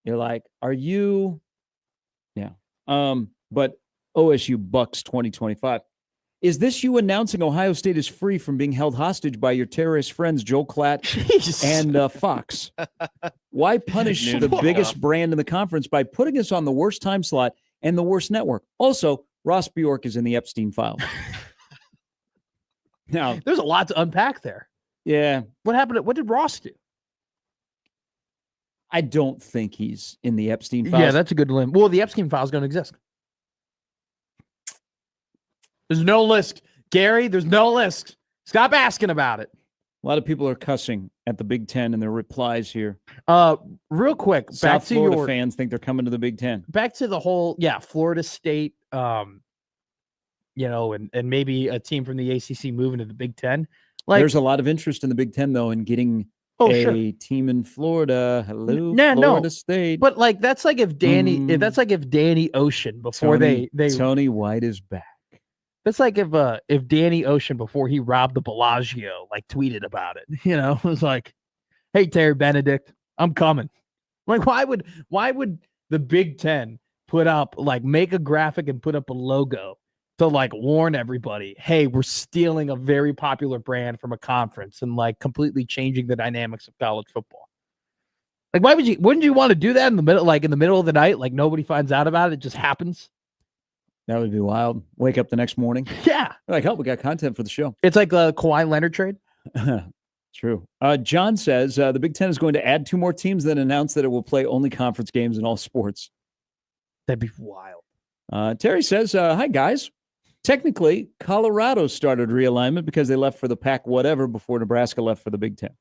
you're like, are you? Yeah. But OSU Bucks 2025. Is this you announcing Ohio State is free from being held hostage by your terrorist friends Joel Klatt and Fox? Why punish the biggest brand in the conference by putting us on the worst time slot and the worst network? Also, Ross Bjork is in the Epstein file. Now, there's a lot to unpack there. Yeah. What happened? What did Ross do? I don't think he's in the Epstein files. Yeah, that's a good limb. Well, the Epstein files don't exist. There's no list. Gary, there's no list. Stop asking about it. A lot of people are cussing at the Big Ten in their replies here. Real quick, South Florida fans think they're coming to the Big Ten. Back to the whole, Florida State, and maybe a team from the ACC moving to the Big Ten. There's a lot of interest in the Big Ten, though, in getting team in Florida. Hello, Florida State. But that's like if Danny Ocean before Tony White is back. That's like if Danny Ocean before he robbed the Bellagio tweeted about it. It was like, hey Terry Benedict, I'm coming. Why would the Big Ten put up make a graphic and put up a logo to warn everybody, hey, we're stealing a very popular brand from a conference and completely changing the dynamics of college football? Wouldn't you want to do that in the middle of the night? Nobody finds out about it. It just happens. That would be wild. Wake up the next morning. Yeah. Oh, we got content for the show. It's like the Kawhi Leonard trade. True. John says the Big Ten is going to add 2 more teams, then announce that it will play only conference games in all sports. That'd be wild. Terry says, hi, guys. Technically, Colorado started realignment because they left for the Pac whatever before Nebraska left for the Big Ten.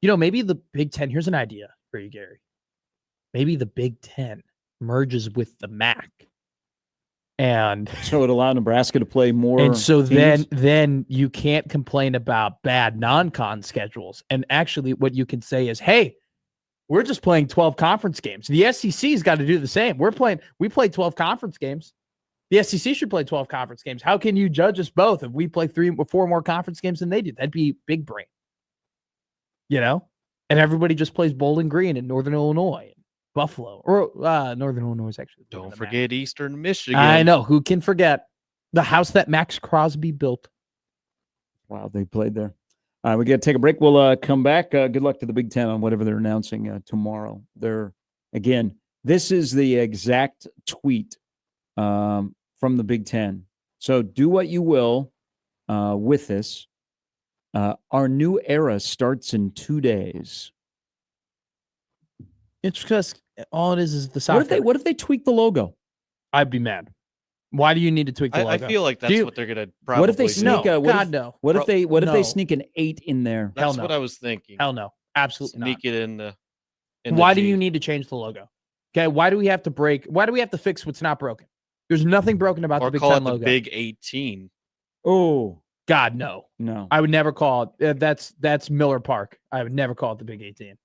Maybe the Big Ten, here's an idea for you, Gary. Maybe the Big Ten merges with the MAC. And so it allowed Nebraska to play more. And so teams? then you can't complain about bad non-con schedules. And actually what you can say is, hey, we're just playing 12 conference games. The SEC's got to do the same. We play 12 conference games. The SEC should play 12 conference games. How can you judge us both if we play 3 or 4 more conference games than they do? That'd be big brain. And everybody just plays Bowling Green in Northern Illinois. Buffalo or Northern Illinois is actually. Don't forget Eastern Michigan. I know. Who can forget the house that Max Crosby built? Wow, they played there. All right, we got to take a break. We'll come back. Good luck to the Big Ten on whatever they're announcing tomorrow. This is the exact tweet from the Big Ten. So do what you will with this. Our new era starts in 2 days. It's just all it is the soccer. What if they tweak the logo? I'd be mad. Why do you need to tweak the logo? I feel like that's what they're gonna probably. What if they sneak? No. What if they sneak an 8 in there? That's what I was thinking. Hell no, absolutely sneak not. It in the. Why do you need to change the logo? Okay, why do we have to fix what's not broken? There's nothing broken about the Big Ten logo. The Big 18. Oh, God, no. No. I would never call it. That's Miller Park. I would never call it the Big 18.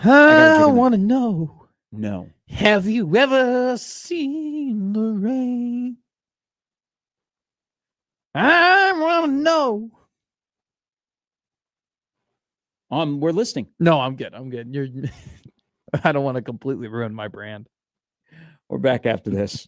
I want to know. No. Have you ever seen the rain? I want to know. We're listening. No, I'm good. I'm good. You're. I don't want to completely ruin my brand. We're back after this.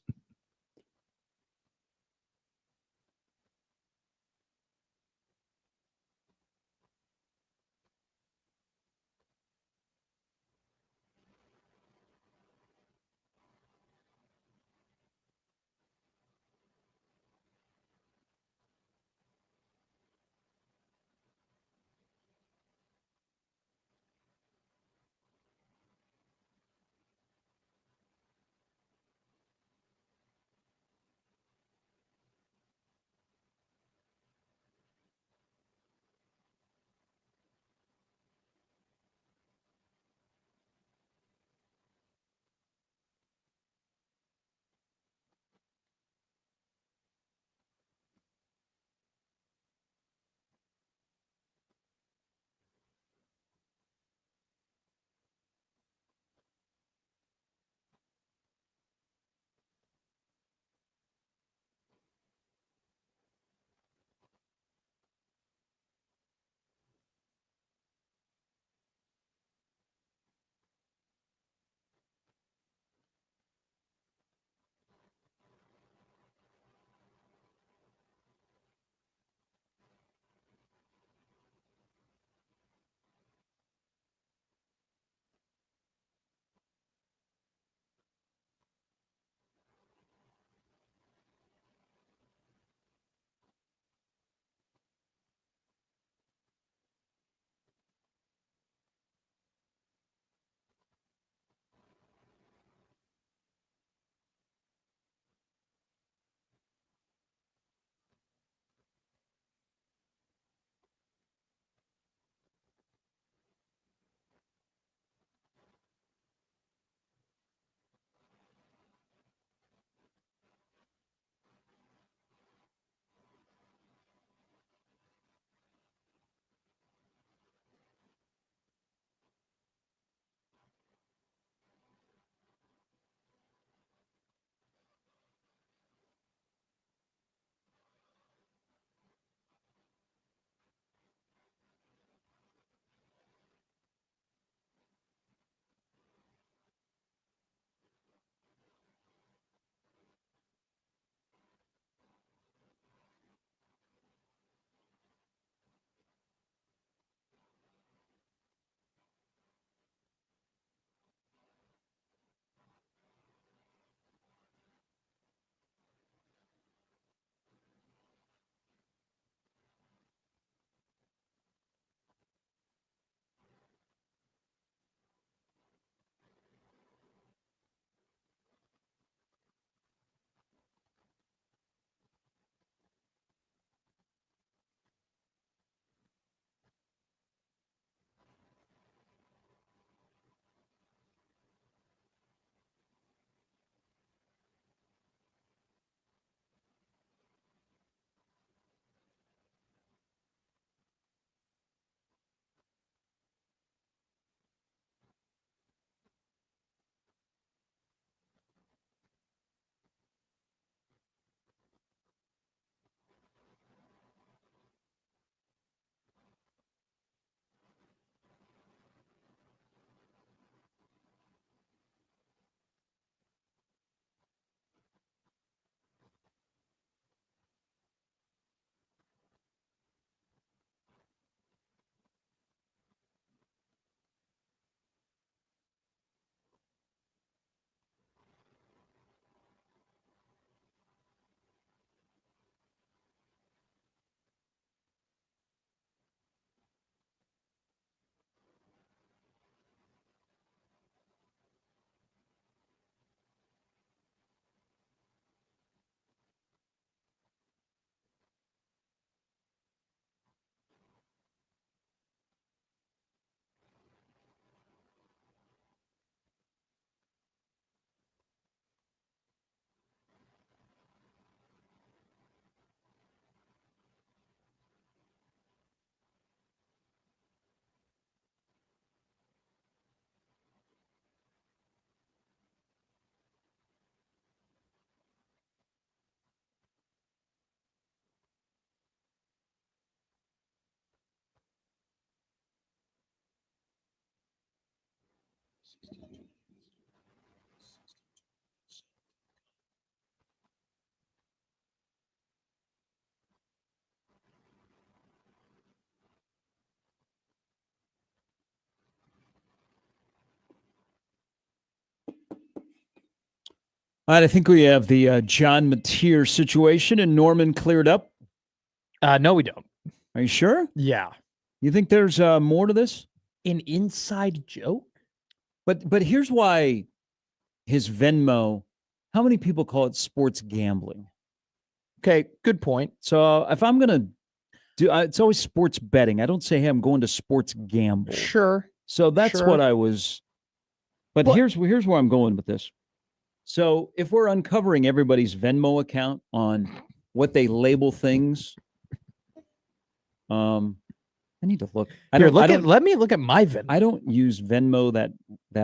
All right, I think we have the John Mateer situation and Norman cleared up. No, we don't. Are you sure? Yeah. You think there's more to this? An inside joke? But here's why his Venmo, how many people call it sports gambling? Okay, good point. So if I'm going to do, it's always sports betting. I don't say, hey, I'm going to sports gamble. Sure. So that's what I was. But here's where I'm going with this. So if we're uncovering everybody's Venmo account on what they label things, I need to look. Let me look at my Venmo. I don't use Venmo that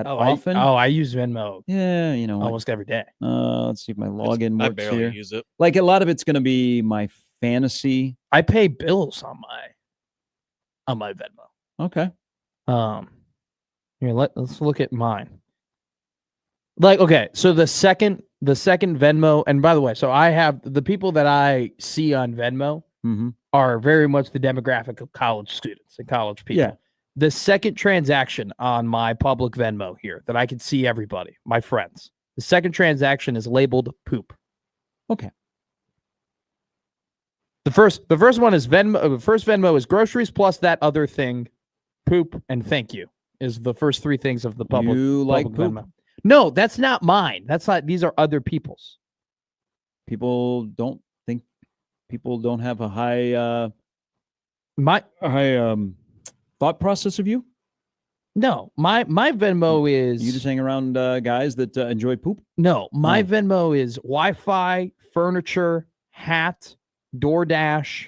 often. I use Venmo. Yeah, you know, almost every day. Let's see if my login works I barely here. use it. Like a lot of it's going to be my fantasy. I pay bills on my Venmo. Okay. Here, let's look at mine. Like, okay, so the second Venmo, and by the way, so I have the people that I see on Venmo are very much the demographic of college students and college people. Yeah. The second transaction on my public Venmo here that I can see everybody, my friends. The second transaction is labeled poop. Okay. The first one is Venmo. The first Venmo is groceries plus that other thing, poop and thank you is the first three things of the public. You like public poop? Venmo. No, that's not mine. That's not. These are other people's. People don't think people don't have a high thought process of you. No, my Venmo is. You just hang around guys that enjoy poop. No, my Venmo is Wi-Fi, furniture, hat, DoorDash,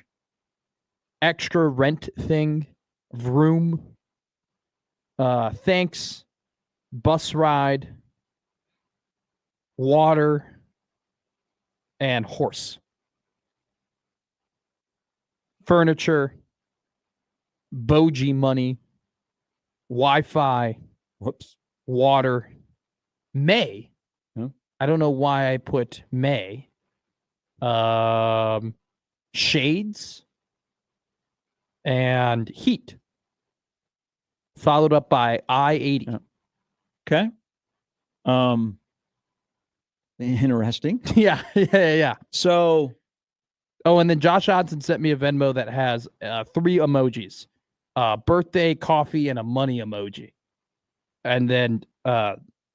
extra rent thing, Vroom. Thanks, bus ride, water, and horse. Furniture, Boji money, Wi-Fi, water, May. Huh? I don't know why I put May. Shades and heat. Followed up by I-80. Okay. Interesting. Yeah. So, and then Josh Hodson sent me a Venmo that has 3 emojis: birthday, coffee, and a money emoji. And then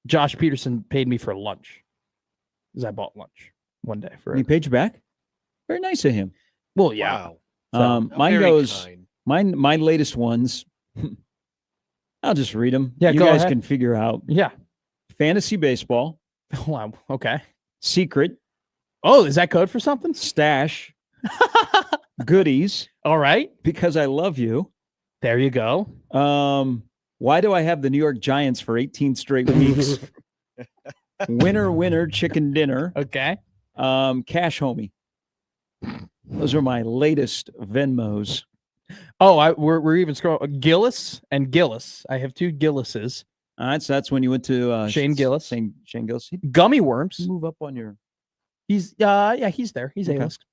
Josh Peterson paid me for lunch because I bought lunch one day for. He paid you back? Very nice of him. Well, yeah. Wow. Mine Very goes. kind. My latest ones. I'll just read them. Yeah, you go guys ahead. can figure out. Yeah. Fantasy baseball. Wow. Okay. Secret. Oh, is that code for something? Stash. Goodies. All right. Because I love you. There you go. Why do I have the New York Giants for 18 straight weeks? Winner, chicken dinner. Okay. Cash homie. Those are my latest Venmos. Oh, we're even scrolling. Gillis and Gillis. I have 2 Gillises. All right, so that's when you went to Shane Gillis. Shane Gillis. Gummy worms. Move up on your. He's he's there. He's Okay. A-list.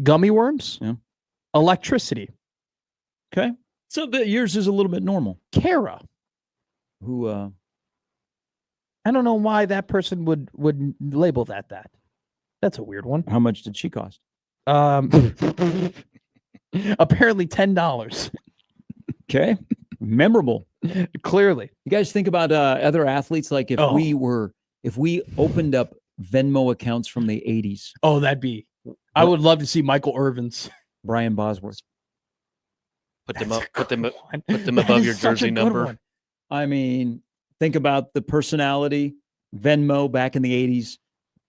Gummy worms. Yeah. Electricity. Okay. So yours is a little bit normal. Kara. Who I don't know why that person would label that. That's a weird one. how much did she cost? Apparently $10. Okay. Memorable. Clearly. You guys think about other athletes, like if we opened up Venmo accounts from the 80s. Oh, I would love to see Michael Irvin's. Brian Bosworth. Put them above your jersey number. I mean, think about the personality, Venmo back in the 80s,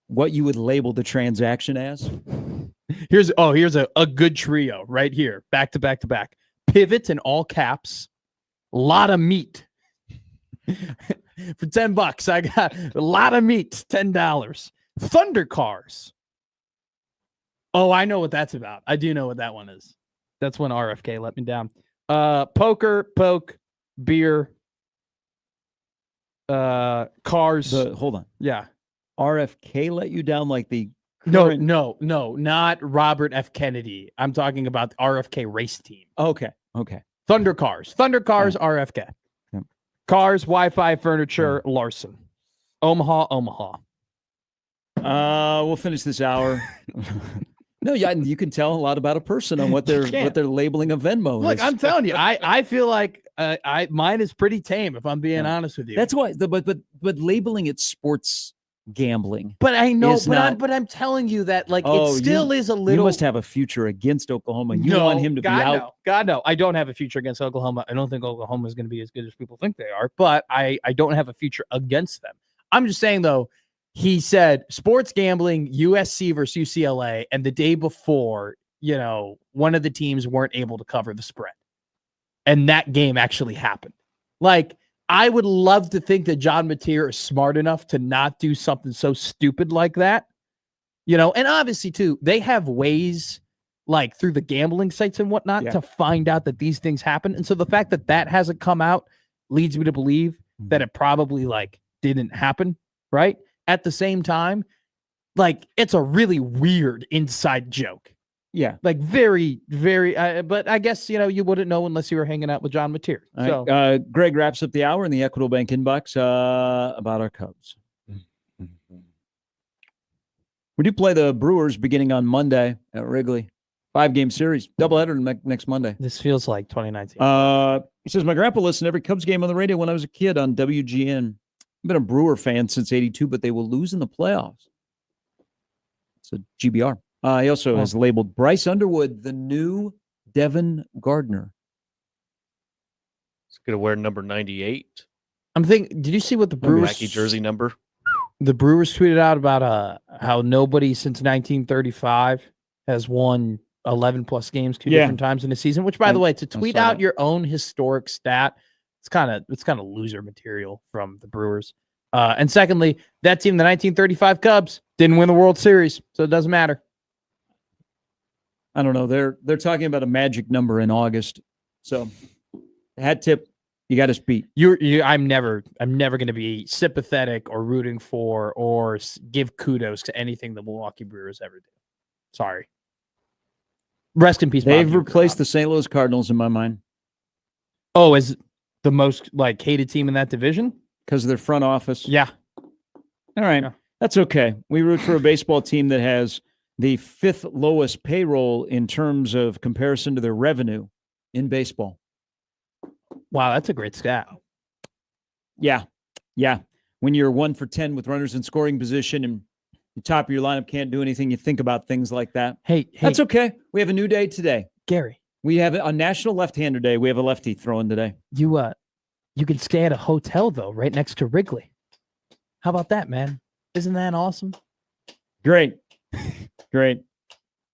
what you would label the transaction as. Here's a good trio right here, back to back to back. Pivot in all caps, lot of meat. For $10, I got a lot of meat, $10. Thunder cars. Oh, I know what that's about. I do know what that one is. That's when RFK let me down. Poker, poke, beer, Cars. Hold on. Yeah. RFK let you down like the current... No, not Robert F. Kennedy. I'm talking about the RFK race team. Okay. Thunder Cars, RFK. Yeah. Cars, Wi-Fi, furniture, Larson. Omaha. We'll finish this hour. No, yeah, you can tell a lot about a person on what they're labeling a Venmo. Look, I'm telling you, I feel like mine is pretty tame, if I'm being honest with you. That's why, but labeling it sports gambling. But I know, I'm telling you that it still is a little. You must have a future against Oklahoma. You want him to be out. No. God, no. I don't have a future against Oklahoma. I don't think Oklahoma is going to be as good as people think they are. But I don't have a future against them. I'm just saying though. He said sports gambling, USC versus UCLA, and the day before, one of the teams weren't able to cover the spread. And that game actually happened. I would love to think that John Mateer is smart enough to not do something so stupid like that. And obviously, too, they have ways, through the gambling sites and whatnot, to find out that these things happen. And so the fact that hasn't come out leads me to believe that it probably, didn't happen, right? At the same time, it's a really weird inside joke. Yeah. Very, very, but I guess, you wouldn't know unless you were hanging out with John Mateer. So, Greg wraps up the hour in the Equitable Bank inbox about our Cubs. We do play the Brewers beginning on Monday at Wrigley. 5-game series, doubleheader next Monday. This feels like 2019. He says, my grandpa listened to every Cubs game on the radio when I was a kid on WGN. I've been a Brewer fan since '82, but they will lose in the playoffs. It's a GBR. He also has labeled Bryce Underwood the new Devin Gardner. He's going to wear number 98. I'm thinking, did you see what the Brewers... Wacky jersey number? The Brewers tweeted out about how nobody since 1935 has won 11-plus games two different times in a season, which, by the way, to tweet out your own historic stat, it's kind of loser material from the Brewers. And secondly, that team, the 1935 Cubs, didn't win the World Series, so it doesn't matter. I don't know. They're talking about a magic number in August. So, hat tip, you got us beat. I'm never going to be sympathetic or rooting for or give kudos to anything the Milwaukee Brewers ever do. Sorry. Rest in peace. They've replaced the St. Louis Cardinals in my mind. Oh, as the most hated team in that division? Because of their front office. Yeah. All right. Yeah. That's okay. We root for a baseball team that has the 5th lowest payroll in terms of comparison to their revenue in baseball. Wow, that's a great stat. Yeah. When you're 1 for 10 with runners in scoring position and the top of your lineup can't do anything, you think about things like that. Hey. That's okay. We have a new day today. Gary. We have a National Left-Hander Day. We have a lefty throwing today. You can stay at a hotel, though, right next to Wrigley. How about that, man? Isn't that awesome? Great.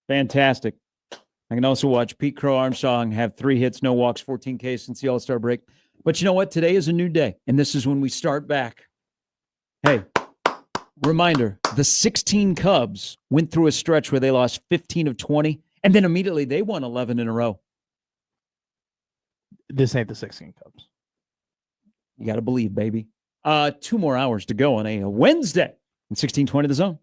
Fantastic. I can also watch Pete Crow Armstrong have 3 hits, no walks, 14 Ks since the All-Star break. But you know what? Today is a new day, and this is when we start back. Hey, reminder, the 16 Cubs went through a stretch where they lost 15 of 20, and then immediately they won 11 in a row. This ain't the 16 Cubs. You got to believe, baby. 2 more hours to go on a Wednesday in 1620 The Zone.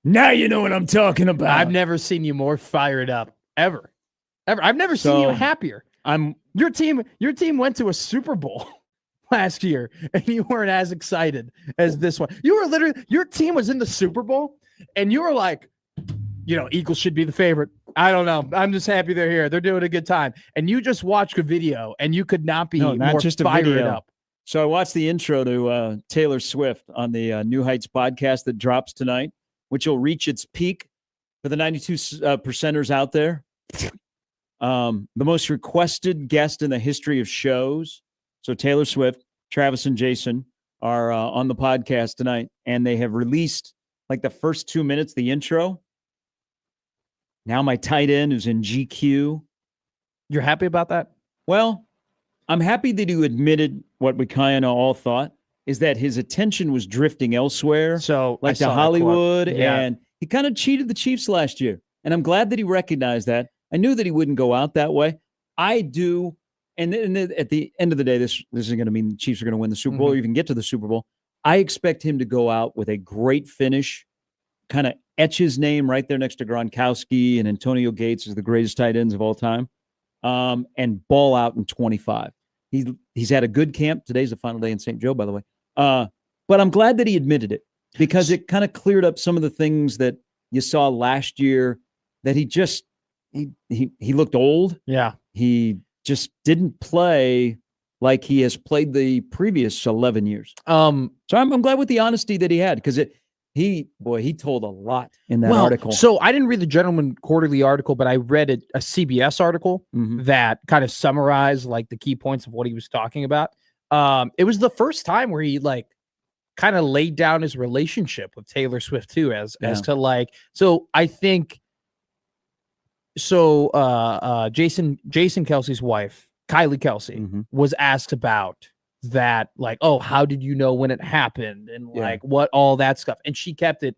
Now you know what I'm talking about. I've never seen you more fired up ever. I've never seen you happier. Your team went to a Super Bowl last year, and you weren't as excited as this one. You were literally, your team was in the Super Bowl, and you were like, Eagles should be the favorite. I don't know. I'm just happy they're here. They're doing a good time. And you just watched a video, and you could not be more just fired up. So I watched the intro to Taylor Swift on the New Heights podcast that drops tonight, which will reach its peak for the 92 percenters out there. The most requested guest in the history of shows. So Taylor Swift, Travis, and Jason are on the podcast tonight, and they have released like the first 2 minutes, the intro. Now my tight end who's in GQ. You're happy about that? Well, I'm happy that you admitted what we kind of all thought, is that his attention was drifting elsewhere. So like to Hollywood, and he kind of cheated the Chiefs last year. And I'm glad that he recognized that. I knew that he wouldn't go out that way. I do. And at the end of the day, this isn't going to mean the Chiefs are going to win the Super Bowl or even get to the Super Bowl. I expect him to go out with a great finish, kind of etch his name right there next to Gronkowski and Antonio Gates as the greatest tight ends of all time, and ball out in 25. He's had a good camp. Today's the final day in St. Joe, by the way. But I'm glad that he admitted it, because it kind of cleared up some of the things that you saw last year, that he looked old. Yeah. He just didn't play like he has played the previous 11 years. So I'm glad with the honesty that he had, because he told a lot in that article. So I didn't read the Gentleman Quarterly article, but I read a CBS article that kind of summarized like the key points of what he was talking about. It was the first time where he like kind of laid down his relationship with Taylor Swift too, as to like, so I think, Jason Kelsey's wife, Kylie Kelsey, was asked about that, like, oh, how did you know when it happened, and like what all that stuff, and she kept it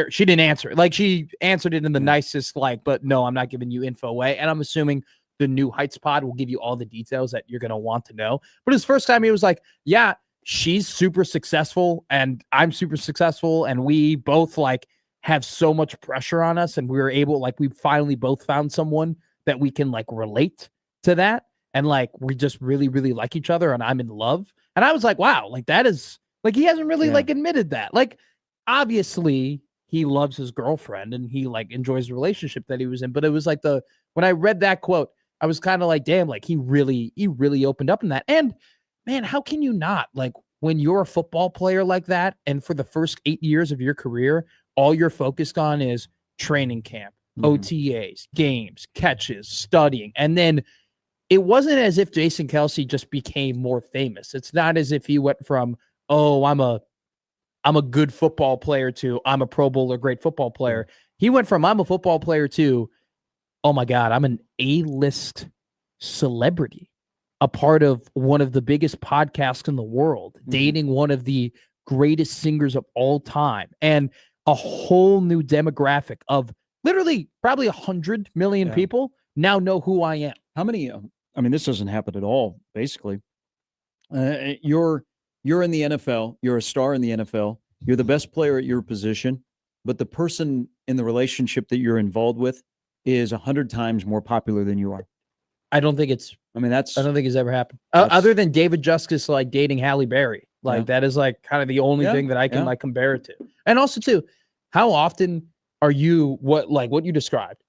she didn't answer it. Like, she answered it in the nicest, like, but no, I'm not giving you info away. And I'm assuming the New Heights pod will give you all the details that you're gonna want to know. But his first time, he was like, yeah, she's super successful and I'm super successful, and we both like have so much pressure on us, and we were able, like, we finally both found someone that we can like relate to that. And like, we just really, really like each other, and I'm in love. And I was like, wow, like that is like, he hasn't really like admitted that. Like, obviously he loves his girlfriend and he like enjoys the relationship that he was in. But it was like when I read that quote, I was kind of like, damn, like he really opened up in that. And man, how can you not? Like, when you're a football player like that, and for the first 8 years of your career, all you're focused on is training camp, OTAs, games, catches, studying. And then it wasn't as if Jason Kelsey just became more famous. It's not as if he went from, oh, I'm a good football player to I'm a Pro Bowler, great football player. He went from I'm a football player to, oh my God, I'm an A-list celebrity, a part of one of the biggest podcasts in the world, dating one of the greatest singers of all time, and a whole new demographic of literally probably 100 million people now know who I am. How many? I mean, this doesn't happen at all. Basically, you're in the NFL. You're a star in the NFL. You're the best player at your position, but the person in the relationship that you're involved with is 100 times more popular than you are. I don't think it's ever happened. Other than David Justice like dating Halle Berry. Like that is like kind of the only thing that I can like compare it to. And also too, how often are you what you described?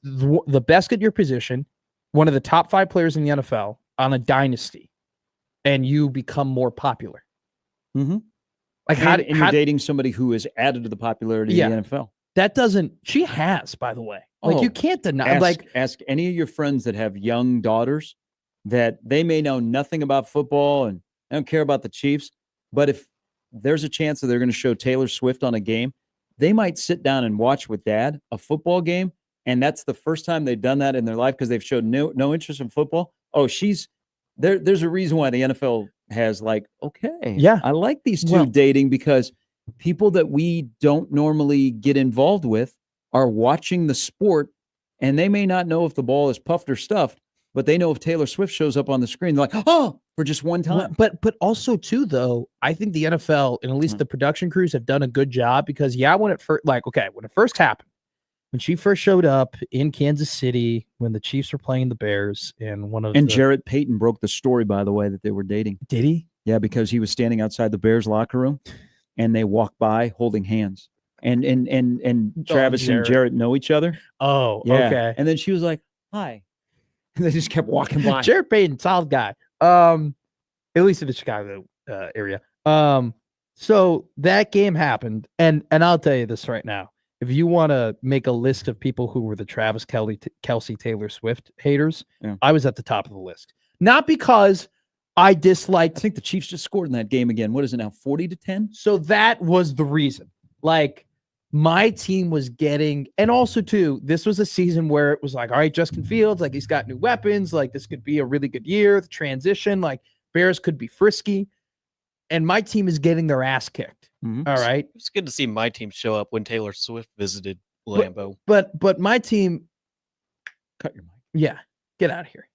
The best at your position, one of the top 5 players in the NFL on a dynasty, and you become more popular. Like you're dating somebody who has added to the popularity of the NFL. That doesn't, she has, by the way. Like, you can't deny. Ask any of your friends that have young daughters that they may know nothing about football and they don't care about the Chiefs, but if there's a chance that they're going to show Taylor Swift on a game, they might sit down and watch with dad a football game, and that's the first time they've done that in their life because they've showed no interest in football. Oh, she's there. There's a reason why the NFL has like, okay, I like these two dating, because people that we don't normally get involved with are watching the sport, and they may not know if the ball is puffed or stuffed, but they know if Taylor Swift shows up on the screen, they're like, oh, for just one time. But also too, though, I think the NFL and at least the production crews have done a good job because when it first happened, when she first showed up in Kansas City when the Chiefs were playing the Bears and Jarrett Payton broke the story, by the way, that they were dating. Did he? Yeah, because he was standing outside the Bears locker room and they walked by holding hands. And Travis and Jarrett know each other. Oh, yeah. Okay. And then she was like, "Hi." And they just kept walking by. Jarrett Payton, solid guy. At least in the Chicago area. So that game happened, and I'll tell you this right now. If you want to make a list of people who were the Travis Kelce, Taylor Swift haters, I was at the top of the list. Not because I disliked. I think the Chiefs just scored in that game again. What is it now? 40-10. So that was the reason. Like my team was getting, and also too, this was a season where it was like, all right, Justin Fields, like he's got new weapons, like this could be a really good year. The transition, like Bears could be frisky, and my team is getting their ass kicked. Mm-hmm. All right, it's good to see my team show up when Taylor Swift visited Lambeau. But my team, cut your mic. Yeah, get out of here.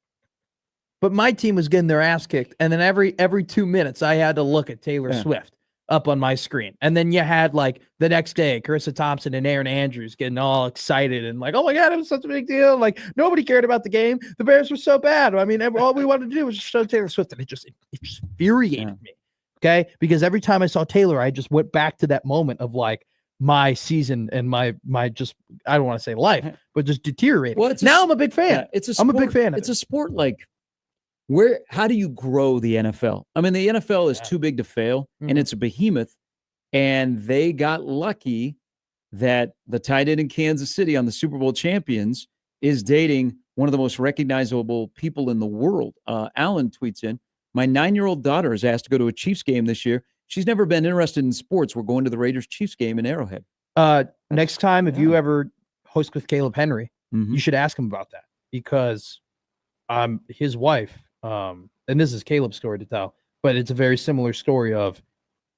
But my team was getting their ass kicked, and then every 2 minutes I had to look at Taylor Swift up on my screen. And then you had like the next day, Carissa Thompson and Aaron Andrews getting all excited and like, oh my God, it was such a big deal. Like nobody cared about the game. The Bears were so bad. I mean, all we wanted to do was just show Taylor Swift, and it just infuriated me. Okay. Because every time I saw Taylor, I just went back to that moment of like my season and my just, I don't want to say life, but just deteriorating. Well, now I'm a big fan. I'm a big fan of It's a sport like, how do you grow the NFL? I mean, the NFL is too big to fail, and it's a behemoth. And they got lucky that the tight end in Kansas City on the Super Bowl champions is dating one of the most recognizable people in the world. Alan tweets in, "My 9-year-old daughter is asked to go to a Chiefs game this year. She's never been interested in sports. We're going to the Raiders-Chiefs game in Arrowhead." Next time, if you ever host with Caleb Henry, you should ask him about that because his wife, and this is Caleb's story to tell, but it's a very similar story of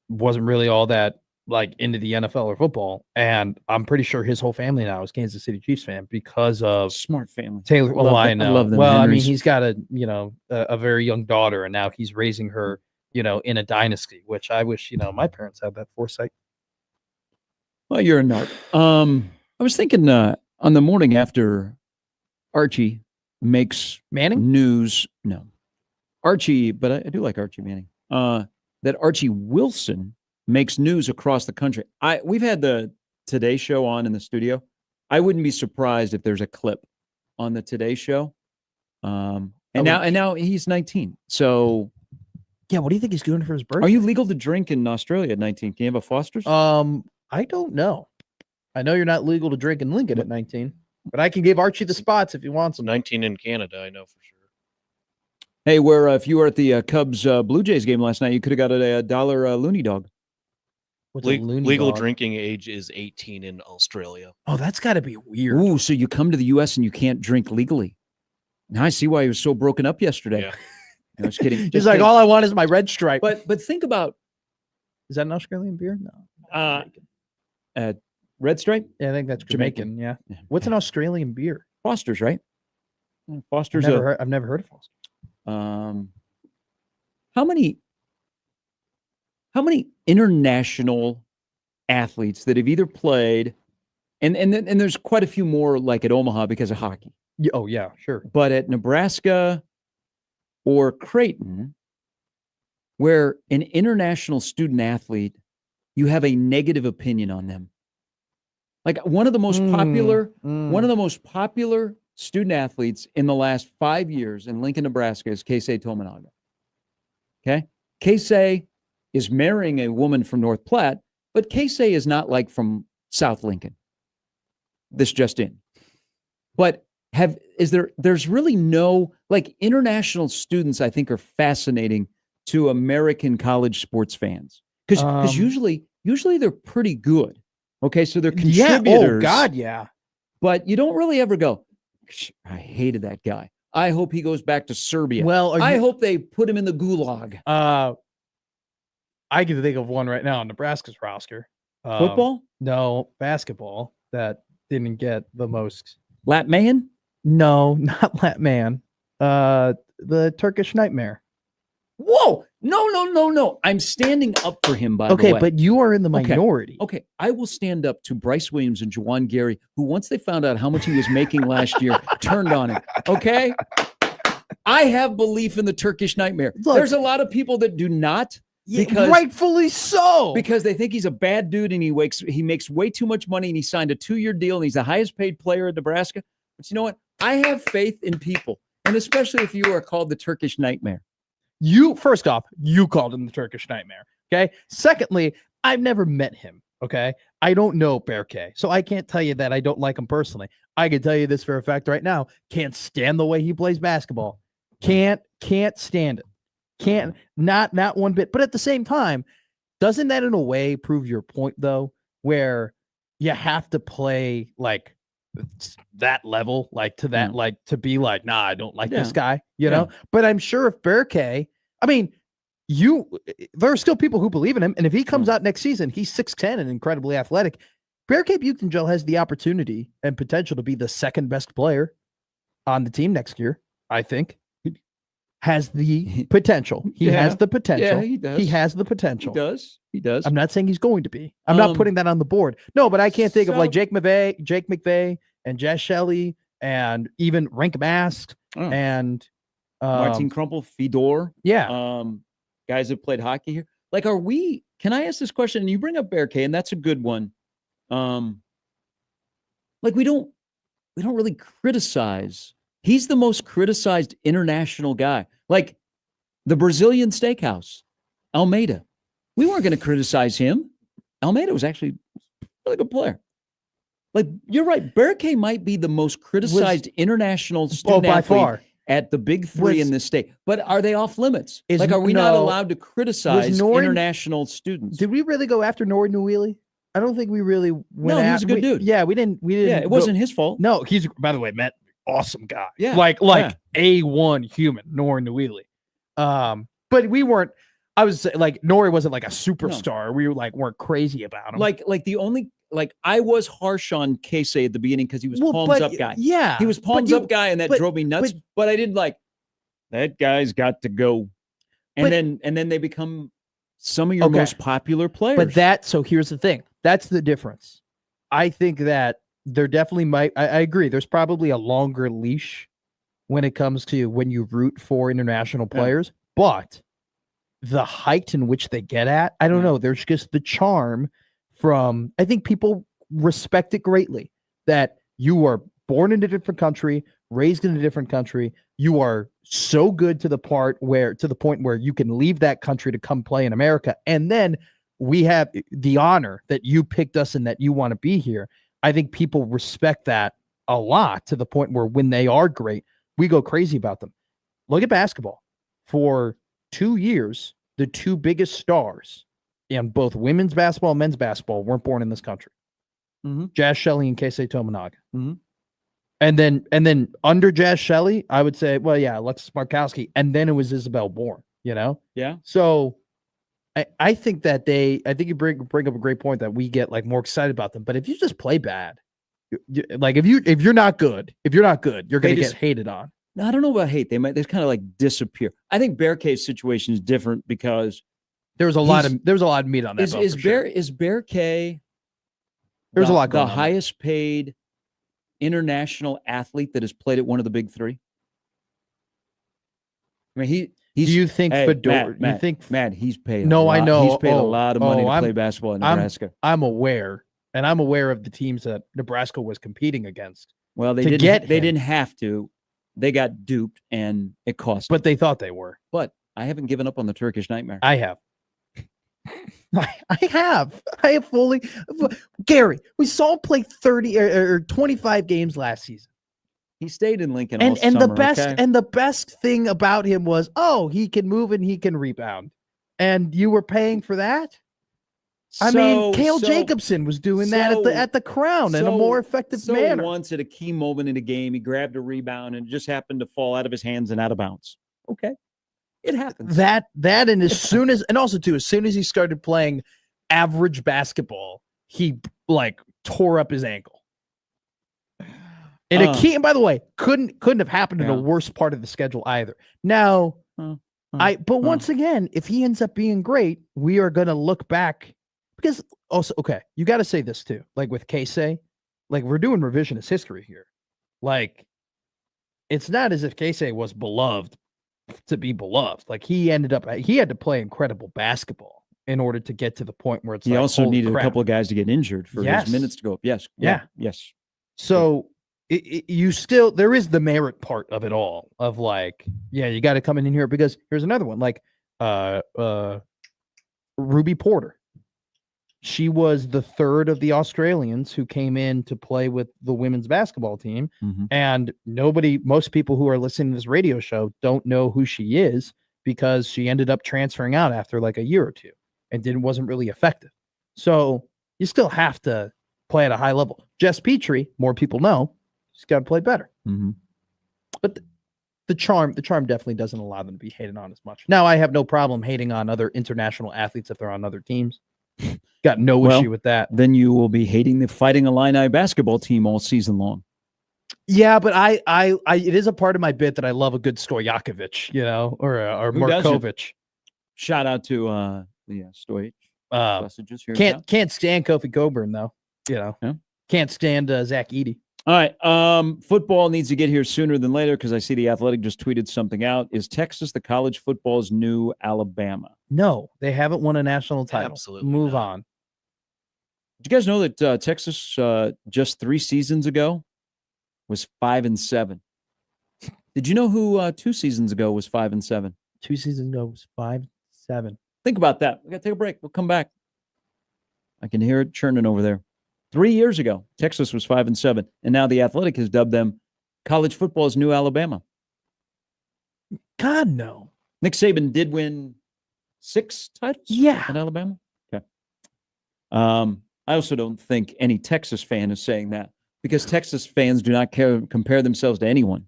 wasn't really all that like into the NFL or football, and I'm pretty sure his whole family now is Kansas City Chiefs fan because of smart family. Taylor. Well, I know. I love them. Well, Henrys. I mean, he's got a very young daughter, and now he's raising her, in a dynasty, which I wish my parents had that foresight. Well, you're a narc. I was thinking on the morning after Archie makes news. No, Archie, but I do like Archie Manning. That Archie Wilson makes news across the country. We've had the Today Show on in the studio. I wouldn't be surprised if there's a clip on the Today Show. And now he's 19. So yeah, what do you think he's doing for his birthday? Are you legal to drink in Australia at 19? Can you have a Foster's? I don't know. I know you're not legal to drink in Lincoln at 19, but I can give Archie the spots if he wants them. 19 in Canada, I know for sure. Hey, if you were at the Cubs Blue Jays game last night, you could have got a $1 loony dog. What's a loony legal dog? Drinking age is 18 in Australia. Oh, that's got to be weird. Ooh, so you come to the U.S. and you can't drink legally. Now I see why he was so broken up yesterday. Yeah. I was kidding. He's like, all I want is my red stripe. But think about, is that an Australian beer? No. Red Stripe? Yeah, I think that's Jamaican. Yeah. What's an Australian beer? Foster's, right? Foster's. I've never heard of Foster's. How many international athletes that have either played, and there's quite a few more like at Omaha because of hockey. Yeah, oh yeah, sure. But at Nebraska or Creighton, where an international student athlete, you have a negative opinion on them. Like one of the most popular student athletes in the last 5 years in Lincoln, Nebraska is Keisei Tominaga. Okay? Keisei is marrying a woman from North Platte, but Keisei is not like from South Lincoln. This just in. But there's really no, like international students I think are fascinating to American college sports fans. Because usually they're pretty good. Okay, so they're contributors. Yeah, oh God, yeah. But you don't really ever go, I hated that guy. I hope he goes back to Serbia. Well, I hope they put him in the gulag. I can think of one right now on Nebraska's roster. Football? No, basketball that didn't get the most. Latman? No, not Latman. The Turkish Nightmare. Whoa! No! I'm standing up for him. By the way, Okay, but you are in the minority. Okay, I will stand up to Bryce Williams and Juwan Gary, who once they found out how much he was making last year, turned on him. Okay, I have belief in the Turkish nightmare. Look, there's a lot of people that do not. Because, rightfully so. Because they think he's a bad dude and he makes way too much money and he signed a 2-year deal and he's the highest paid player in Nebraska. But you know what? I have faith in people, and especially if you are called the Turkish nightmare. First off, you called him the Turkish nightmare. Okay. Secondly, I've never met him. Okay. I don't know Berke, so I can't tell you that I don't like him personally. I can tell you this for a fact right now. Can't stand the way he plays basketball. Can't stand it. Can't, not one bit. But at the same time, doesn't that in a way prove your point though, where you have to play like that level, like to that, like to be like, nah, I don't like this guy, you know? But I'm sure if Berke, I mean, there are still people who believe in him. And if he comes out next season, he's 6'10" and incredibly athletic. Berke Buchengel has the opportunity and potential to be the second best player on the team next year, I think. Has the potential. He has the potential. Yeah, he does. He has the potential. He does. I'm not saying he's going to be. I'm not putting that on the board. No, but I can't think of like Jake McVay and Jess Shelley and even Rink Mast and Martin Crumpel, Fedor. Yeah. Guys that played hockey here. Like, can I ask this question? And you bring up Berke, and that's a good one. Like we don't really criticize. He's the most criticized international guy. Like the Brazilian steakhouse, Almeida. We weren't going to criticize him. Almeida was actually a really good player. Like, you're right. Berke might be the most criticized international student by athlete far at the big three in this state. But are they off limits? Are we not allowed to criticize international students? Did we really go after Nori Nwili? I don't think we really went No, he was a good dude. Yeah, we didn't. Yeah, it wasn't his fault. No, he's, by the way, Matt, awesome guy. Yeah. Like A1 human, Nori Nwili. But we weren't, I was like, Nori wasn't like a superstar. No. We weren't crazy about him. I was harsh on Casey at the beginning because he was palms up guy. Yeah. He was palms up guy, and that drove me nuts. But I didn't that guy's got to go. And then they become some of your most popular players. But so here's the thing. That's the difference. I think that there definitely might, I agree. There's probably a longer leash when it comes to when you root for international players, but the height in which they get at, I don't know. There's just the charm from, I think people respect it greatly that you are born in a different country, raised in a different country. You are so good to the point where you can leave that country to come play in America. And then we have the honor that you picked us and that you want to be here. I think people respect that a lot to the point where when they are great, we go crazy about them. Look at basketball. For 2 years, the two biggest stars in both women's basketball and men's basketball weren't born in this country. Mm-hmm. Jazz Shelley and Keisei Tominaga. Mm-hmm. And then under Jazz Shelley, I would say, Alexis Markowski, and then it was Isabel Bourne, Yeah. So I think that you bring up a great point that we get more excited about them. But if you just play bad, if you're not good, you're going to get hated on. I don't know about hate. They kind of disappear. I think Berke's situation is different because there's a lot of meat on that. Is Berke there's a lot going the on. highest paid international athlete that has played at one of the big three? I mean, do you think Fedor? Matt, he's paid. No, I know he's paid a lot of money to play basketball in Nebraska. I'm aware, and I'm aware of the teams that Nebraska was competing against. Well, they didn't have to. They got duped, and it cost. But they thought they were. But I haven't given up on the Turkish nightmare. I have. I have fully. Gary, we saw him play 30 or 25 games last season. He stayed in Lincoln and all summer, the best thing about him was, he can move and he can rebound. And you were paying for that? Cale Jacobson was doing that at the Crown in a more effective manner. Once at a key moment in a game, he grabbed a rebound and it just happened to fall out of his hands and out of bounds. Okay. It happens. That and as soon as he started playing average basketball, he tore up his ankle. And and by the way, couldn't have happened in the worst part of the schedule either. Now, But once again, if he ends up being great, we are going to look back because also, okay, you got to say this too. Like with Casey, like we're doing revisionist history here. Like it's not as if Casey was beloved to be beloved. Like he had to play incredible basketball in order to get to the point where it's he like, also holy needed crap. a couple of guys to get injured for his minutes to go up. Yes. Yeah. Yes. So you still, there is the merit part of it all of like, yeah, you got to come in here because here's another one like Ruby Porter. She was the third of the Australians who came in to play with the women's basketball team. Mm-hmm. And most people who are listening to this radio show don't know who she is because she ended up transferring out after like a year or two and wasn't really effective. So you still have to play at a high level. Jess Petrie, more people know, she's got to play better. Mm-hmm. But the charm definitely doesn't allow them to be hated on as much. Now, I have no problem hating on other international athletes if they're on other teams. Got no issue with that. Then you will be hating the Fighting Illini basketball team all season long. Yeah, but I it is a part of my bit that I love a good Stojakovic, or Markovic. Shout out to Stojic. Sausages here. Can't stand Kofi Coburn though. Can't stand Zach Edey. All right. Football needs to get here sooner than later because I see the Athletic just tweeted something out. Is Texas the college football's new Alabama? No, they haven't won a national title. Absolutely Move not. on. Did you guys know that Texas just 3 seasons ago was 5-7? Did you know who 2 seasons ago was 5-7? 2 seasons ago was 5-7. Think about that. We got to take a break. We'll come back. I can hear it churning over there. 3 years ago, Texas was 5-7, and now the Athletic has dubbed them college football's new Alabama. God, no. Nick Saban did win 6 titles. Yeah, in Alabama. Okay. I also don't think any Texas fan is saying that because Texas fans do not compare themselves to anyone.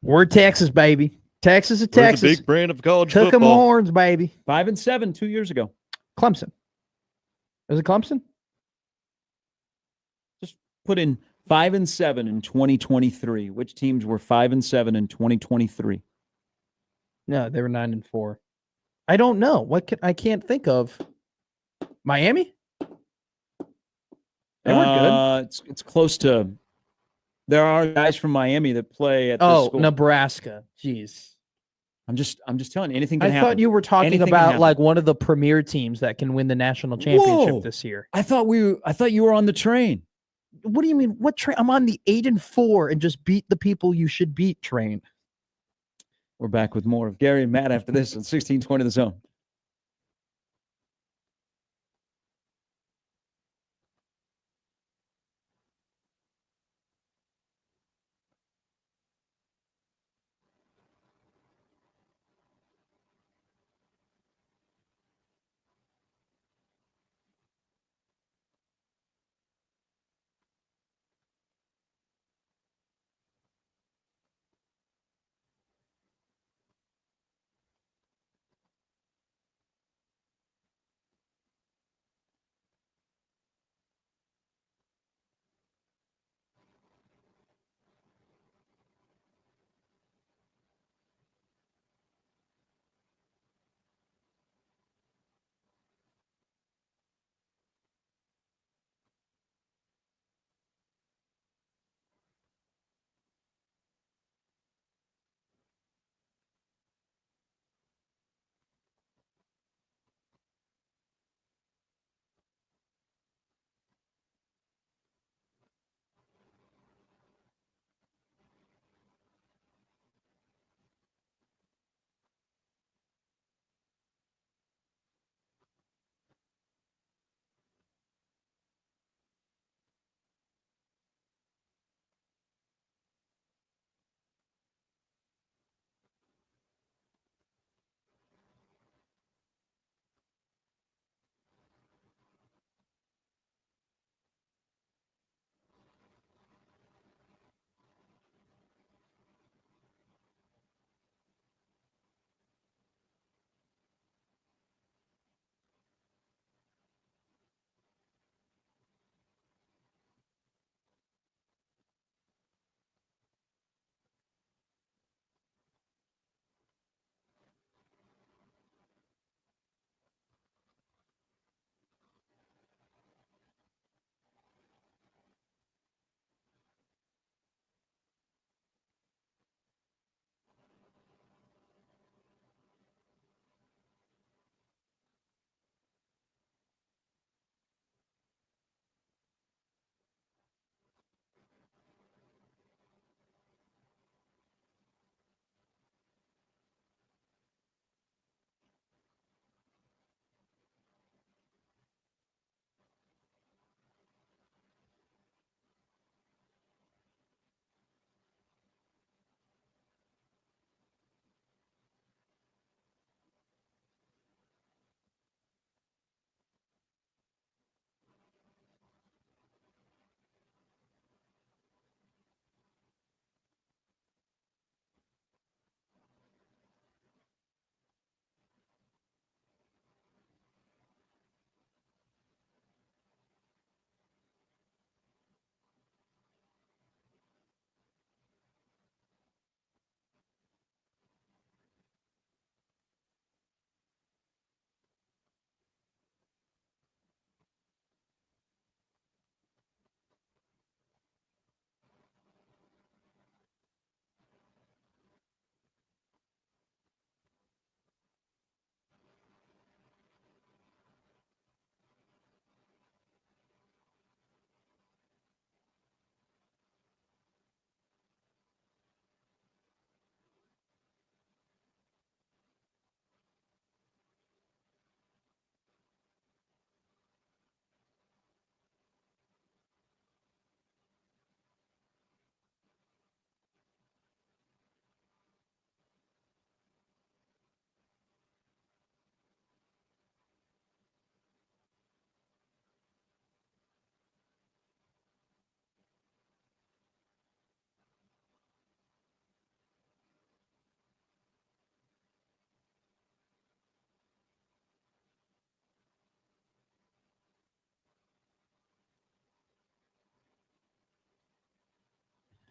We're Texas, baby. Texas is Texas. We're the big brand of college Took football. them horns, baby. 5-7 2 years ago. Clemson. Was it Clemson? Just put in 5-7 in 2023. Which teams were 5-7 in 2023? No, they were 9-4. I don't know. I can't think of. Miami? They weren't good. It's close to. There are guys from Miami that play at this school. Nebraska. Jeez. I'm just telling you, anything can happen. I thought you were talking about like one of the premier teams that can win the national championship this year. I thought you were on the train. What do you mean? What train? I'm on the 8-4 and just beat the people you should beat train. We're back with more of Gary and Matt after this on 1620 The Zone.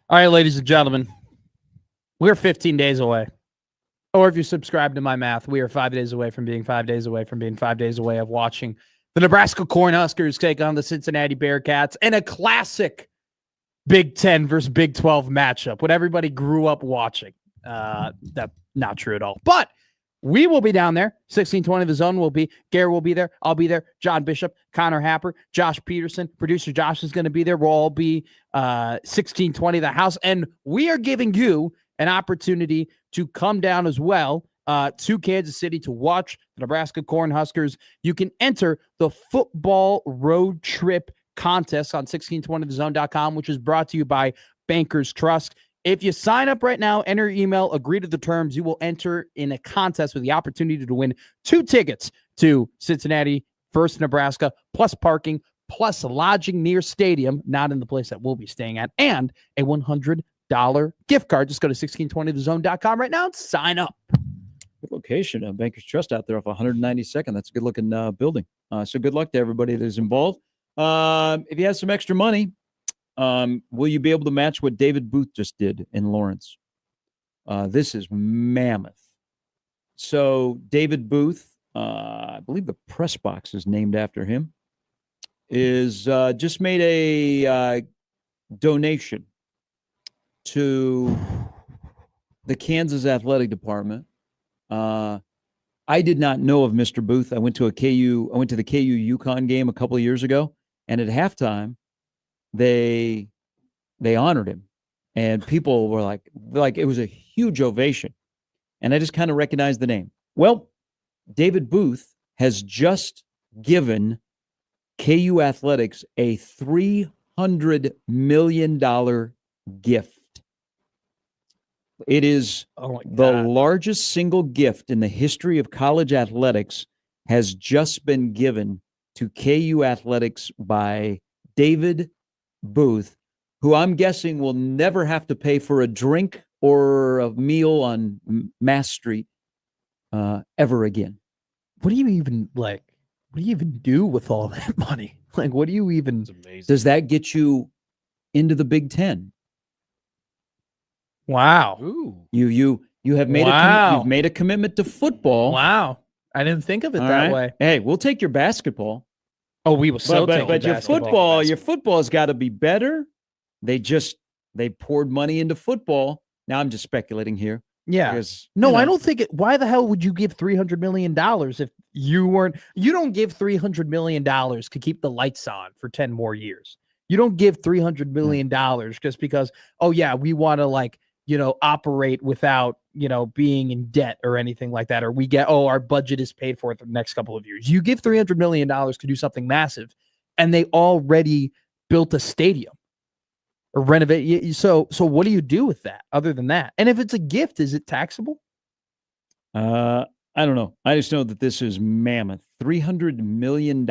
All right, ladies and gentlemen, we're 15 days away. Or if you subscribe to my math, we are 5 days away from being 5 days away from being 5 days away of watching the Nebraska Cornhuskers take on the Cincinnati Bearcats in a classic Big 10 versus Big 12 matchup. What everybody grew up watching. That's not true at all. But we will be down there. 1620 The Zone will be. Gary will be there. I'll be there. John Bishop, Connor Happer, Josh Peterson. Producer Josh is going to be there. We'll all be 1620 The House. And we are giving you an opportunity to come down as well to Kansas City to watch the Nebraska Cornhuskers. You can enter the football road trip contest on 1620thezone.com, which is brought to you by Bankers Trust. If you sign up right now, enter your email, agree to the terms, you will enter in a contest with the opportunity to win 2 tickets to Cincinnati versus Nebraska, plus parking, plus lodging near stadium, not in the place that we'll be staying at, and a $100 gift card. Just go to 1620thezone.com right now and sign up. Good location. Bankers Trust out there off 192nd. That's a good looking building. So good luck to everybody that is involved. If you have some extra money, will you be able to match what David Booth just did in Lawrence? This is mammoth. So David Booth, I believe the press box is named after him, is just made a donation to the Kansas Athletic Department. I did not know of Mr. Booth. I went to the KU UConn game a couple of years ago, and at halftime, they honored him, and people were like it was a huge ovation, and I just kind of recognized the name. Well, David Booth has just given KU Athletics a $300 million gift. It is the largest single gift in the history of college athletics has just been given to KU Athletics by David Booth, who I'm guessing will never have to pay for a drink or a meal on Mass Street ever again. What do you even do with all that money? Like, what do you even? It's amazing. Does that get you into the Big Ten? Wow. Ooh. You have made you've made a commitment to football. Wow. I didn't think of it that way. Hey, we'll take your basketball. Oh, we will still take but your football's got to be better. They poured money into football. Now I'm just speculating here. Yeah. Because, I don't think it. Why the hell would you give $300 million if you weren't? You don't give $300 million to keep the lights on for 10 more years. You don't give $300 million just because, we want to operate without, being in debt or anything like that. Or we get, our budget is paid for the next couple of years. You give $300 million to do something massive, and they already built a stadium or renovate. So what do you do with that other than that? And if it's a gift, is it taxable? I don't know. I just know that this is mammoth. $300 million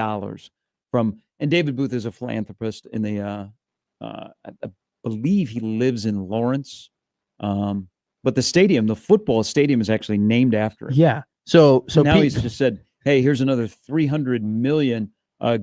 from, and David Booth is a philanthropist in the, I believe he lives in Lawrence. But the football stadium is actually named after him. Yeah. So now he's just said, hey, here's another $300 million.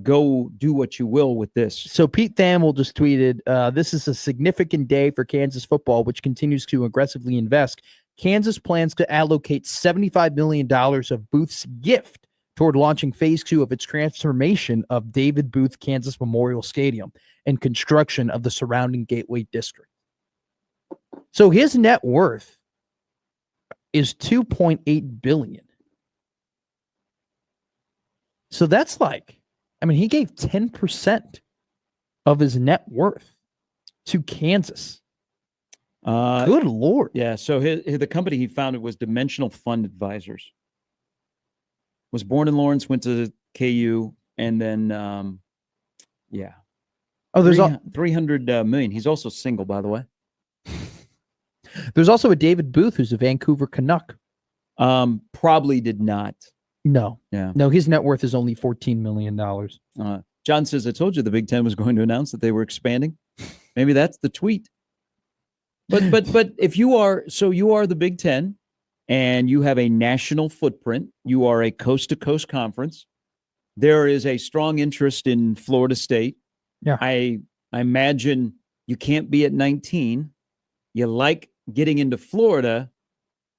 Go do what you will with this. So Pete Thamel just tweeted, this is a significant day for Kansas football, which continues to aggressively invest. Kansas plans to allocate $75 million of Booth's gift toward launching phase 2 of its transformation of David Booth Kansas Memorial Stadium and construction of the surrounding Gateway District. So his net worth is $2.8 billion. So that's he gave 10% of his net worth to Kansas. Good Lord. Yeah. So the company he founded was Dimensional Fund Advisors. Was born in Lawrence, went to KU, and then, there's $300 million. He's also single, by the way. There's also a David Booth who's a Vancouver Canuck. Probably did not. No. Yeah. No, his net worth is only $14 million. John says, I told you the Big Ten was going to announce that they were expanding. Maybe that's the tweet. But if you are the Big Ten and you have a national footprint, you are a coast-to-coast conference, there is a strong interest in Florida State. Yeah. I imagine you can't be at 19 You like getting into Florida.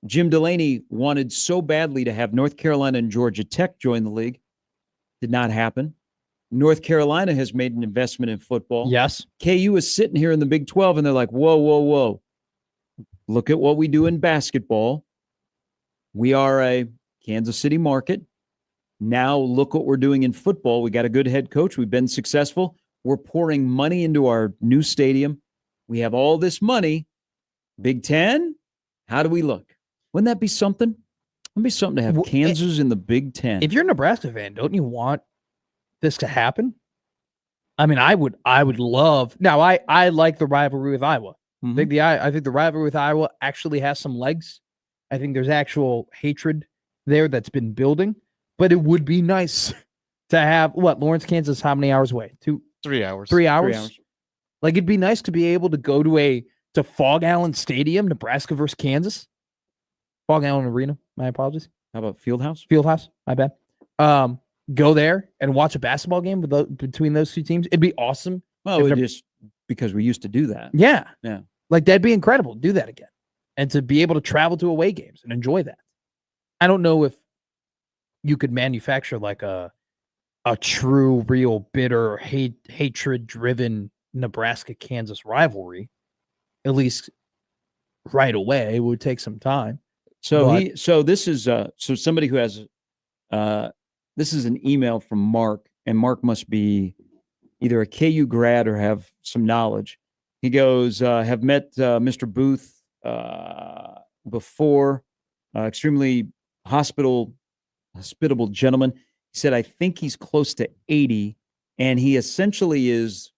Jim Delaney wanted so badly to have North Carolina and Georgia Tech join the league. Did not happen. North Carolina has made an investment in football. Yes. KU is sitting here in the Big 12, and they're like, whoa, whoa, whoa. Look at what we do in basketball. We are a Kansas City market. Now look what we're doing in football. We got a good head coach. We've been successful. We're pouring money into our new stadium. We have all this money. Big Ten, how do we look? Wouldn't that be something? Wouldn't be something to have Kansas in the Big Ten. If you're a Nebraska fan, don't you want this to happen? I mean, I would love. Now, I like the rivalry with Iowa. Mm-hmm. I think the rivalry with Iowa actually has some legs. I think there's actual hatred there that's been building. But it would be nice to have Lawrence, Kansas. How many hours away? 3 hours. 3 hours. 3 hours. Like, it'd be nice to be able to go to Fog Allen Stadium, Nebraska versus Kansas. Fog Allen Arena. My apologies. How about Fieldhouse? Fieldhouse. My bad. Go there and watch a basketball game between those two teams. It'd be awesome. Well, just because we used to do that. Yeah. Yeah. Like, that'd be incredible to do that again. And to be able to travel to away games and enjoy that. I don't know if you could manufacture like a true, real, bitter, hatred-driven Nebraska-Kansas rivalry. At least right away. It would take some time. So this is somebody who has this is an email from Mark, and Mark must be either a KU grad or have some knowledge. He goes, have met Mr. Booth before, extremely hospitable gentleman. He said, I think he's close to 80, and he essentially is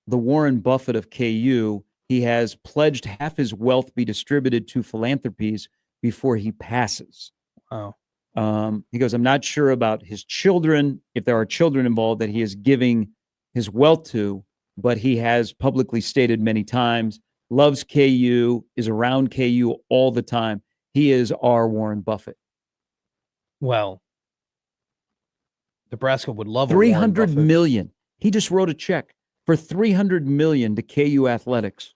the Warren Buffett of KU. He has pledged half his wealth be distributed to philanthropies before he passes. Oh. He goes, I'm not sure about his children, if there are children involved that he is giving his wealth to, but he has publicly stated many times, loves KU, is around KU all the time. He is our Warren Buffett. Well, Nebraska would love $300 million. He just wrote a check for $300 million to KU athletics.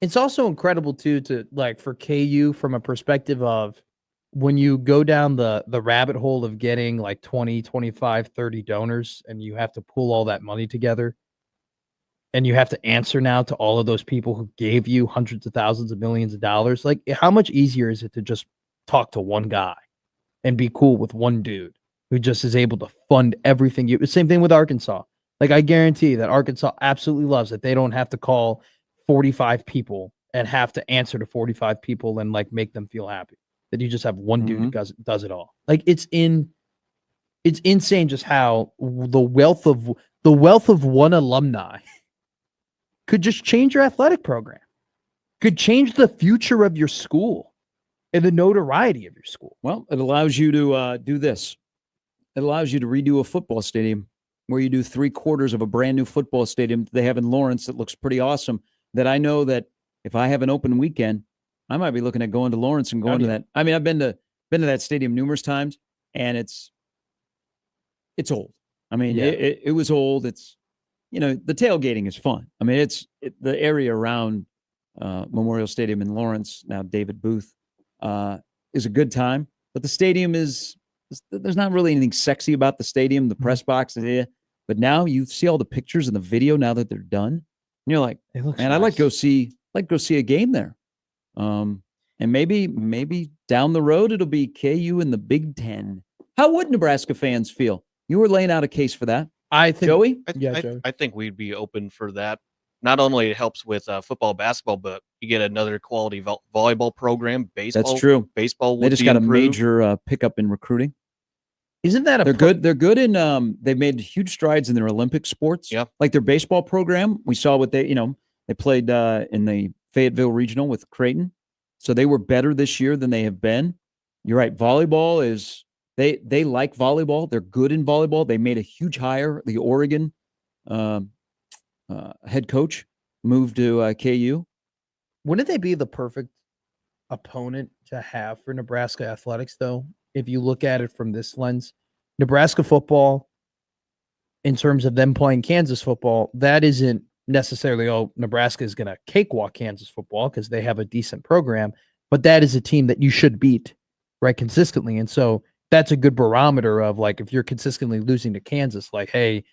It's also incredible too for KU from a perspective of when you go down the rabbit hole of getting like 20, 25, 30 donors and you have to pull all that money together and you have to answer now to all of those people who gave you hundreds of thousands of millions of dollars. Like, how much easier is it to just talk to one guy and be cool with one dude who just is able to fund everything? Same thing with Arkansas. Like, I guarantee that Arkansas absolutely loves that they don't have to call 45 people and have to answer to 45 people and like make them feel happy. That you just have one dude who does it all. Like, it's insane just how the wealth of one alumni could just change your athletic program, could change the future of your school and the notoriety of your school. Well, it allows you to do this. It allows you to redo a football stadium where you do 3/4 of a brand new football stadium they have in Lawrence that looks pretty awesome. That I know that if I have an open weekend, I might be looking at going to Lawrence and going to that. I mean, I've been to that stadium numerous times, and it's old. I mean, it was old. It's, the tailgating is fun. I mean, the area around Memorial Stadium in Lawrence, now David Booth, is a good time. But the stadium there's not really anything sexy about the stadium. The press box is here. But now you see all the pictures and the video now that they're done. And you're like, man, nice. I'd like to go see a game there. And maybe down the road it'll be KU in the Big Ten. How would Nebraska fans feel? You were laying out a case for that. I think, Joey? Joey. I think we'd be open for that. Not only it helps with football, basketball, but you get another quality volleyball program. Baseball. That's true. Baseball. They just got a major pickup in recruiting. Isn't that They're good. They're good in. They've made huge strides in their Olympic sports. Yeah. Like their baseball program. We saw what they played in the Fayetteville Regional with Creighton. So they were better this year than they have been. You're right. Volleyball is they like volleyball. They're good in volleyball. They made a huge hire. The Oregon head coach moved to KU. Wouldn't they be the perfect opponent to have for Nebraska athletics, though? If you look at it from this lens, Nebraska football, in terms of them playing Kansas football, that isn't necessarily, Nebraska is going to cakewalk Kansas football because they have a decent program, but that is a team that you should beat, right, consistently. And so that's a good barometer of like, if you're consistently losing to Kansas, like, hey,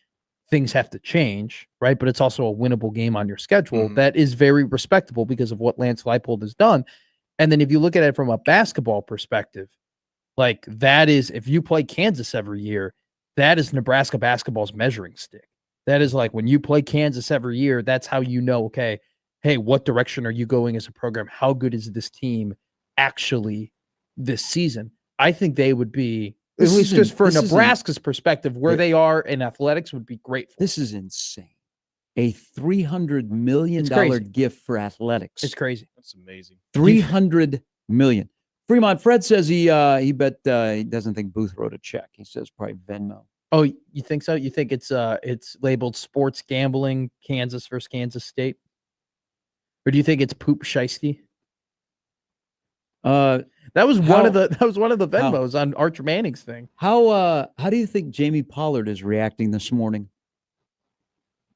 things have to change, right? But it's also a winnable game on your schedule. That is very respectable because of what Lance Leipold has done. And then if you look at it from a basketball perspective, like that is, if you play Kansas every year, that is Nebraska basketball's measuring stick. That is like when you play Kansas every year, that's how you know, okay, hey, what direction are you going as a program? How good is this team actually this season? I think they would be, at least just for Nebraska's perspective, where they are in athletics would be great. This is insane. A $300 million gift for athletics. It's crazy. That's amazing. $300 million. Fremont Fred says he bet he doesn't think Booth wrote a check. He says probably Venmo. Oh, you think so? You think it's labeled sports gambling, Kansas versus Kansas State? Or do you think it's poop shiesty? That was one of the Venmos on Archer Manning's thing. How do you think Jamie Pollard is reacting this morning?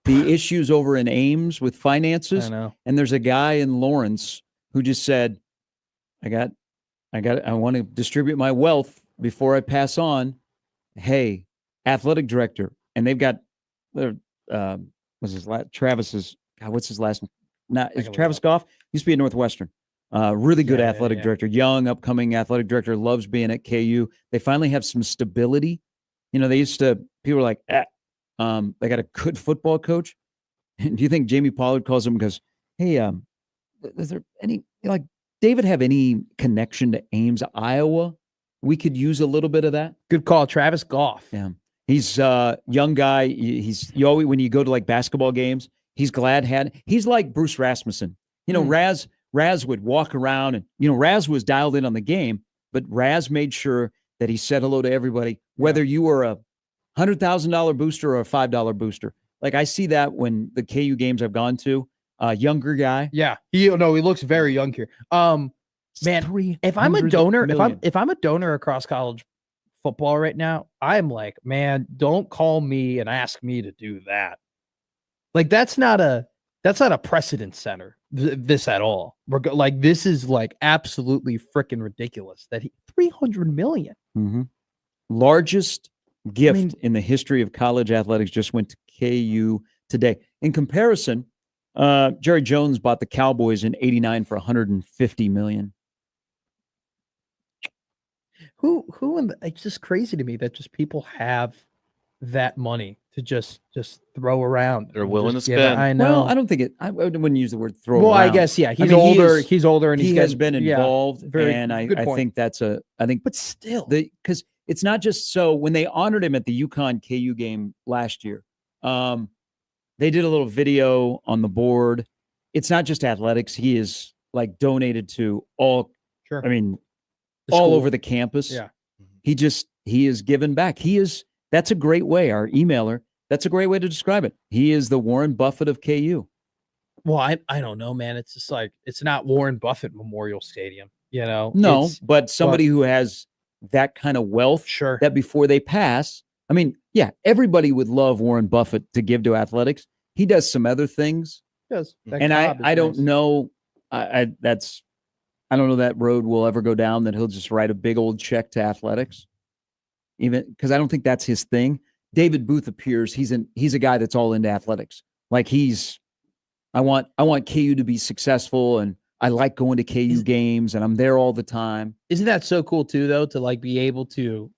The issues over in Ames with finances. I know. And there's a guy in Lawrence who just said, I want to distribute my wealth before I pass on. Hey, athletic director. And they've got what's his last Travis's God, what's his last name? Is Travis Goff? Used to be at Northwestern. Really good athletic director, young, upcoming athletic director, loves being at KU. They finally have some stability. You know, people were like, they got a good football coach. And do you think Jamie Pollard calls him and goes, hey, is there any, like, David have any connection to Ames, Iowa? We could use a little bit of that. Good call, Travis Goff. Yeah. He's a young guy. You always, when you go to like basketball games, he's like Bruce Rasmussen. You know, Raz would walk around and, you know, Raz was dialed in on the game, but Raz made sure that he said hello to everybody, whether you were a $100,000 booster or a $5 booster. Like I see that when the KU games I've gone to, younger guy. Yeah. He looks very young here. Man, if I'm a donor, if I'm a donor across college football right now, I'm like, man, don't call me and ask me to do that. Like that's not a precedent center. This at all. Like this is like absolutely freaking ridiculous that $300 million. Mm-hmm. Largest gift in the history of college athletics just went to KU today. In comparison, Jerry Jones bought the Cowboys in '89 for $150 million. It's just crazy to me that just people have that money to just throw around. They're willing to spend. I know. Well, I don't think I wouldn't use the word throw around. Well, I guess, yeah. He's older, and he has been involved. And I think but still, because it's not just so when they honored him at the UConn KU game last year, they did a little video on the board. It's not just athletics. He is like donated to all, all over the campus. Yeah. He is given back. That's a great way. Our emailer, that's a great way to describe it. He is the Warren Buffett of KU. Well, I don't know, man. It's just like, it's not Warren Buffett Memorial Stadium, you know? No, but somebody who has that kind of wealth, sure, that before they pass, everybody would love Warren Buffett to give to athletics. He does some other things. He does. And I don't know, I don't know that road will ever go down that he'll just write a big old check to athletics. Even because I don't think that's his thing. David Booth appears. He's a guy that's all into athletics. Like I want KU to be successful, and I like going to KU games, and I'm there all the time. Isn't that so cool too, though, to like be able to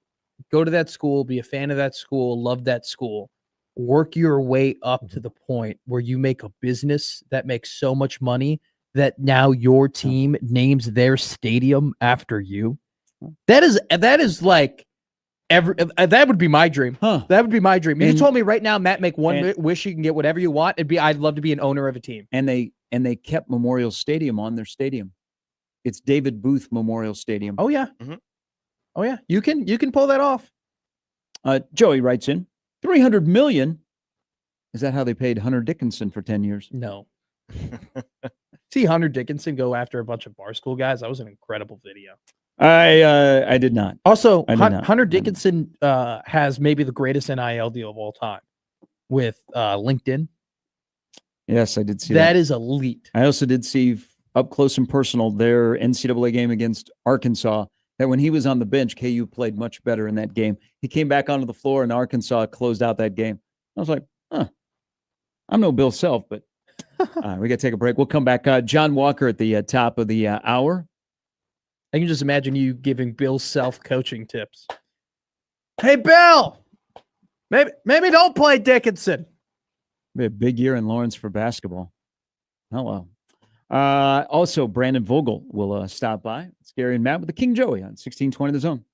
go to that school, be a fan of that school, love that school, work your way up to the point where you make a business that makes so much money that now your team names their stadium after you. That is like. That would be my dream. That would be my dream. You told me right now, Matt, make one wish, you can get whatever you want. I'd love to be an owner of a team. And they kept Memorial Stadium on their stadium. It's David Booth Memorial Stadium. Oh yeah. Mm-hmm. Oh yeah. You can pull that off. Joey writes in, $300 million. Is that how they paid Hunter Dickinson for 10 years? No. See Hunter Dickinson go after a bunch of bar school guys. That was an incredible video. I did not. Also, Hunter Dickinson has maybe the greatest NIL deal of all time with LinkedIn. Yes, I did see That is elite. I also did see up close and personal their NCAA game against Arkansas, that when he was on the bench, KU played much better in that game. He came back onto the floor, and Arkansas closed out that game. I was like, I'm no Bill Self, but we got to take a break. We'll come back. John Walker at the top of the hour. I can just imagine you giving Bill Self coaching tips. Hey, Bill, maybe don't play Dickinson. Be a big year in Lawrence for basketball. Hello. Also, Brandon Vogel will stop by. It's Gary and Matt with the King Joey on 1620 The Zone.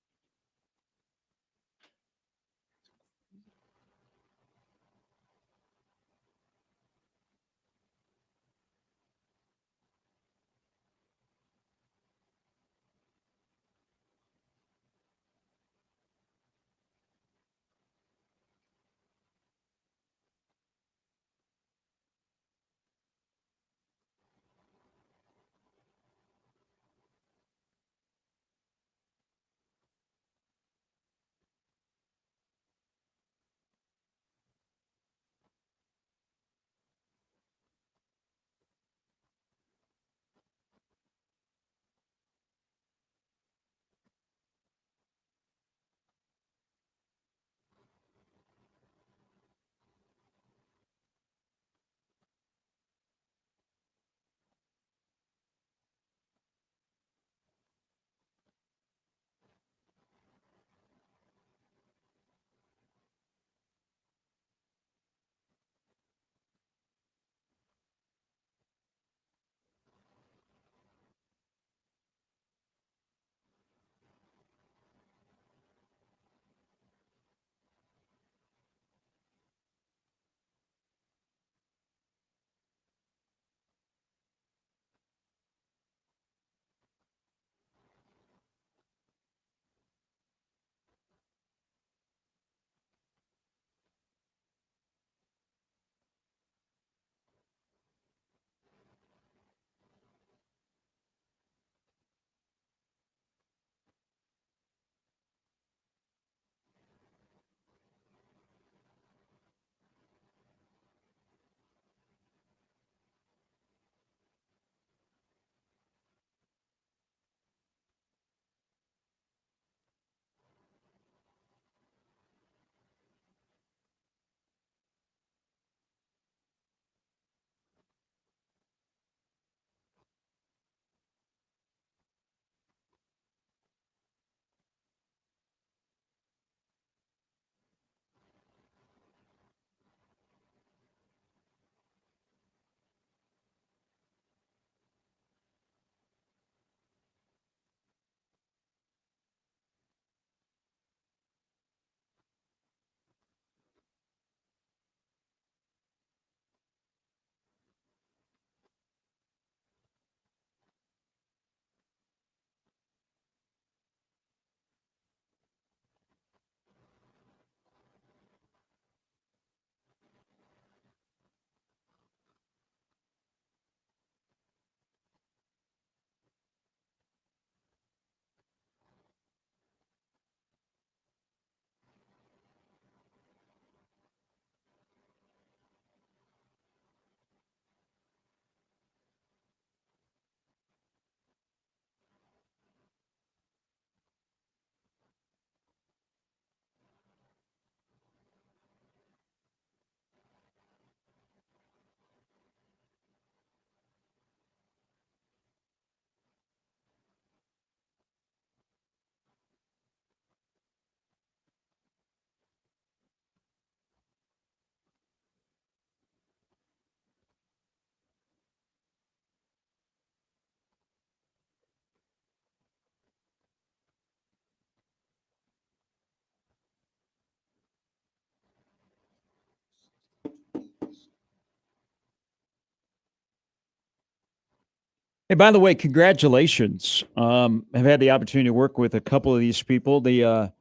Hey, by the way, congratulations. I've had the opportunity to work with a couple of these people. The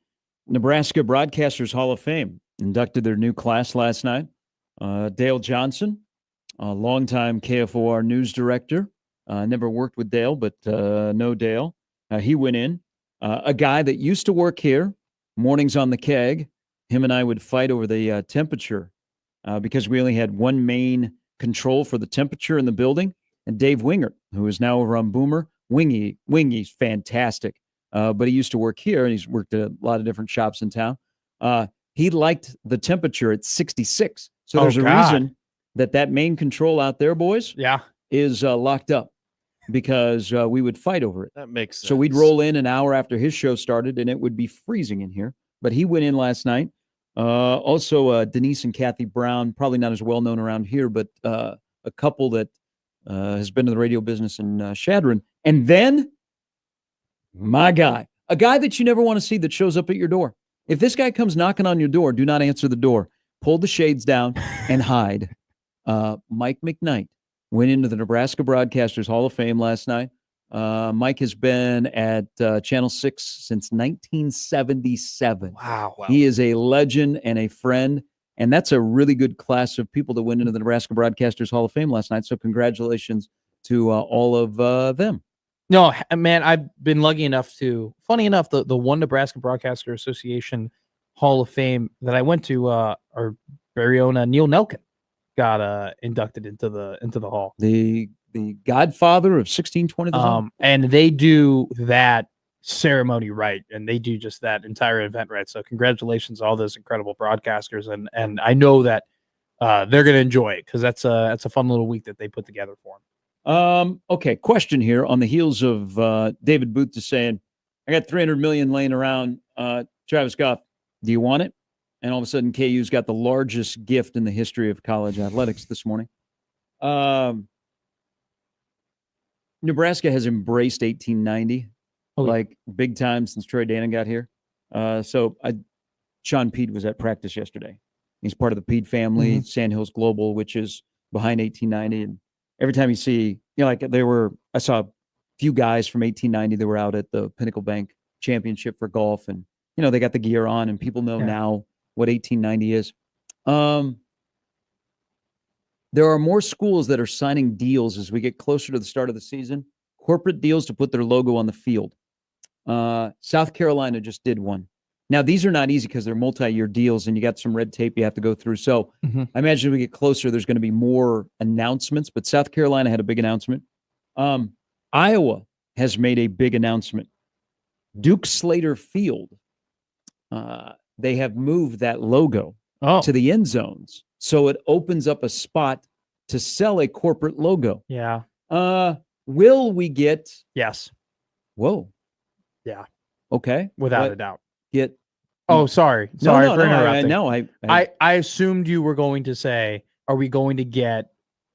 Nebraska Broadcasters Hall of Fame inducted their new class last night. Dale Johnson, a longtime KFOR news director. Never worked with Dale, but know Dale. He went in. A guy that used to work here, mornings on the keg. Him and I would fight over the temperature because we only had one main control for the temperature in the building, and Dave Wingert, who is now over on Boomer. Wingy's fantastic, but he used to work here, and he's worked at a lot of different shops in town. He liked the temperature at 66. So there's a reason that main control out there, boys, is locked up, because we would fight over it. That makes sense. So we'd roll in an hour after his show started, and it would be freezing in here. But he went in last night. Also, Denise and Kathy Brown, probably not as well known around here, but a couple that has been in the radio business in Shadron. And then, my guy, a guy that you never want to see that shows up at your door. If this guy comes knocking on your door, do not answer the door. Pull the shades down and hide. Mike McKnight went into the Nebraska Broadcasters Hall of Fame last night. Mike has been at Channel 6 since 1977. Wow. He is a legend and a friend, and that's a really good class of people that went into the Nebraska Broadcasters Hall of Fame last night, so congratulations to all of them. No, man, I've been lucky enough to, funny enough, the one Nebraska Broadcaster Association Hall of Fame that I went to, our very own Neil Nelkin got inducted into the hall. The godfather of 1620. And they do that ceremony right, and they do just that entire event right. So congratulations to all those incredible broadcasters, and I know that they're going to enjoy it, because that's a fun little week that they put together for them. Okay, question here on the heels of David Booth just saying, I got $300 million laying around. Travis Goff, do you want it? And all of a sudden, KU's got the largest gift in the history of college athletics this morning. Nebraska has embraced 1890 like big time since Troy Dana got here. Sean Pete was at practice yesterday. He's part of the Pete family, Sandhills Global, which is behind 1890. And every time you see, I saw a few guys from 1890 that were out at the Pinnacle Bank Championship for golf, and they got the gear on, and people know now what 1890 is. There are more schools that are signing deals as we get closer to the start of the season, corporate deals to put their logo on the field. South Carolina just did one. Now, these are not easy because they're multi-year deals, and you got some red tape you have to go through. So I imagine as we get closer, there's going to be more announcements, but South Carolina had a big announcement. Iowa has made a big announcement. Duke Slater Field, they have moved that logo to the end zones. So it opens up a spot to sell a corporate logo. Yeah. Will we get? Yes. Whoa. Yeah. Okay. Without a doubt. Sorry for interrupting. No, I assumed you were going to say, are we going to get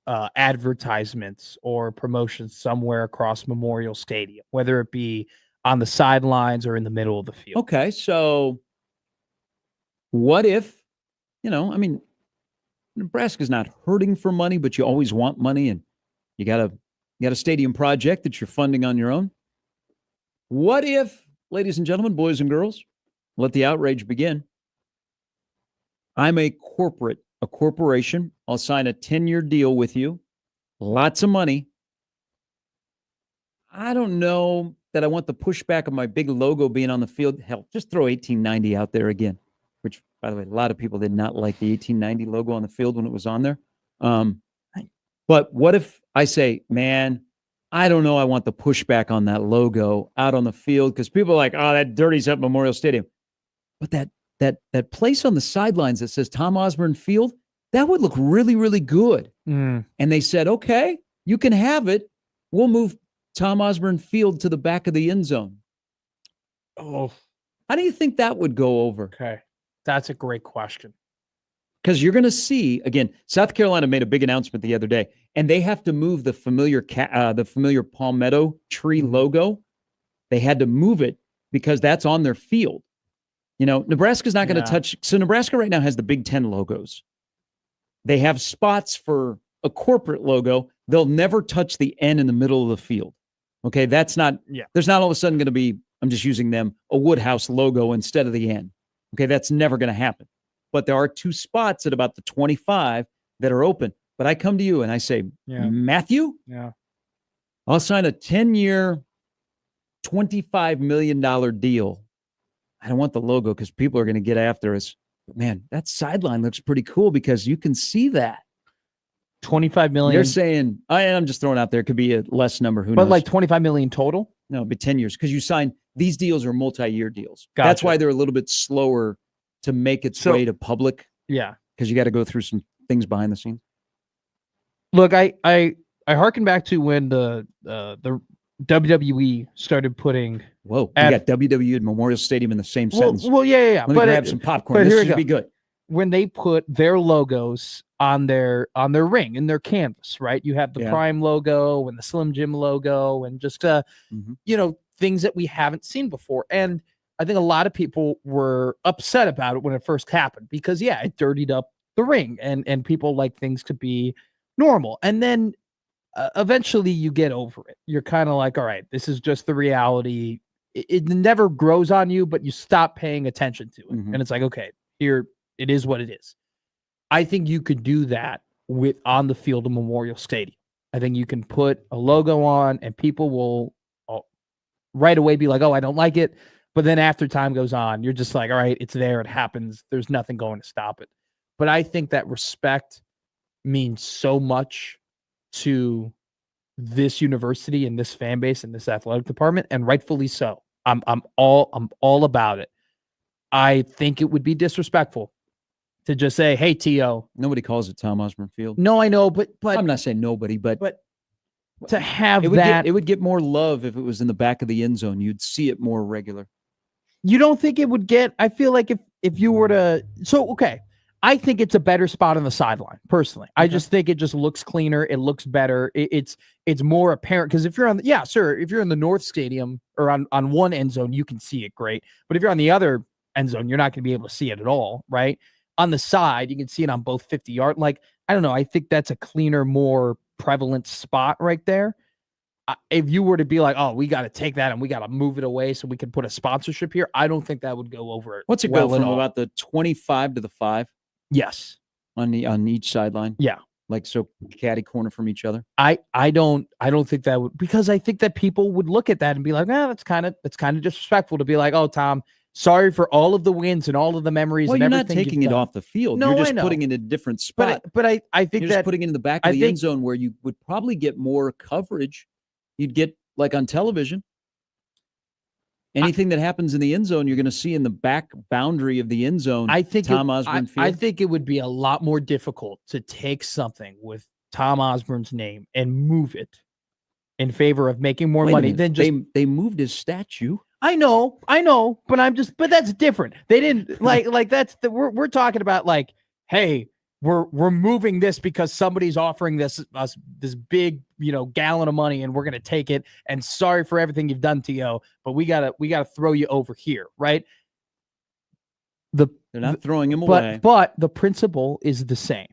advertisements or promotions somewhere across Memorial Stadium, whether it be on the sidelines or in the middle of the field? Okay. So what if, Nebraska's not hurting for money, but you always want money, and you got a stadium project that you're funding on your own. What if, ladies and gentlemen, boys and girls, let the outrage begin. I'm a corporation. I'll sign a 10-year deal with you. Lots of money. I don't know that I want the pushback of my big logo being on the field. Hell, just throw 1890 out there again, which, by the way, a lot of people did not like the 1890 logo on the field when it was on there. But what if I say, man, I don't know, I want the pushback on that logo out on the field, because people are like, oh, that dirties up Memorial Stadium. But that place on the sidelines that says Tom Osborne Field, that would look really, really good. And they said, okay, you can have it. We'll move Tom Osborne Field to the back of the end zone. Oh, how do you think that would go over? Okay. That's a great question. Because you're going to see, again, South Carolina made a big announcement the other day, and they have to move the familiar palmetto tree logo. They had to move it because that's on their field. Nebraska's not going to touch. So Nebraska right now has the Big Ten logos. They have spots for a corporate logo. They'll never touch the N in the middle of the field. Okay, that's not. Yeah. There's not all of a sudden going to be, I'm just using them, a Woodhouse logo instead of the N. Okay, that's never going to happen. But there are two spots at about the 25 that are open. But I come to you and I say, Matthew, I'll sign a 10-year, $25 million deal. I don't want the logo because people are going to get after us. But man, that sideline looks pretty cool because you can see that. $25 million. You're saying, I'm just throwing out there, it could be a less number. Who knows? But like $25 million total? No, it'd be 10 years because you sign these deals are multi-year deals. Gotcha. That's why they're a little bit slower to make its way to public. Yeah. Because you got to go through some things behind the scenes. Look, I harken back to when the WWE started putting. Whoa, you got WWE and Memorial Stadium in the same sentence. Well, yeah. Let me grab some popcorn. This should be good. When they put their logos on their ring in their canvas, right? You have the Prime logo and the Slim Jim logo and just things that we haven't seen before. And I think a lot of people were upset about it when it first happened because it dirtied up the ring and people like things to be normal. And then eventually you get over it. You're kind of like, all right, this is just the reality. It never grows on you, but you stop paying attention to it. And it's like, okay, here it is what it is. I think you could do that on the field of Memorial Stadium. I think you can put a logo on and people will right away be like, oh, I don't like it. But then after time goes on, you're just like, all right, it's there. It happens. There's nothing going to stop it. But I think that respect means so much to this university and this fan base and this athletic department, and rightfully so. I'm all about it. I think it would be disrespectful to just say, "Hey, T.O." Nobody calls it Tom Osborne Field. No, I know, but I'm not saying nobody, but to have it would get more love if it was in the back of the end zone. You'd see it more regular. You don't think it would get? I feel like if you were to, I think it's a better spot on the sideline. Personally, I just think it just looks cleaner. It looks better. It's more apparent because if you're on if you're in the North Stadium or on one end zone, you can see it great. But if you're on the other end zone, you're not going to be able to see it at all, right? On the side, you can see it on both 50-yard. Like, I don't know. I think that's a cleaner, more prevalent spot right there. If you were to be like, oh, we got to take that and we got to move it away so we can put a sponsorship here, I don't think that would go over. What's it go from about the 25 to the 5? Yes. On each sideline? Yeah. Like so catty corner from each other? I don't think that would, because I think that people would look at that and be like, that's kind of disrespectful to be like, oh, Tom, sorry for all of the wins and all of the memories. Well, and you're everything not taking it off the field. No, you're just putting it in a different spot. But I think you're just putting it in the back of the end zone where you would probably get more coverage. You'd get like on television. Anything that happens in the end zone, you're going to see in the back boundary of the end zone. I think Tom Osborne Field. I think it would be a lot more difficult to take something with Tom Osborne's name and move it in favor of making more money than just they moved his statue. I know, but that's different. They didn't like that's we're talking about like, hey, we're moving this because somebody's offering us this big, gallon of money and we're going to take it. And sorry for everything you've done, T.O., but we got to throw you over here, right? They're not throwing him away. But the principle is the same.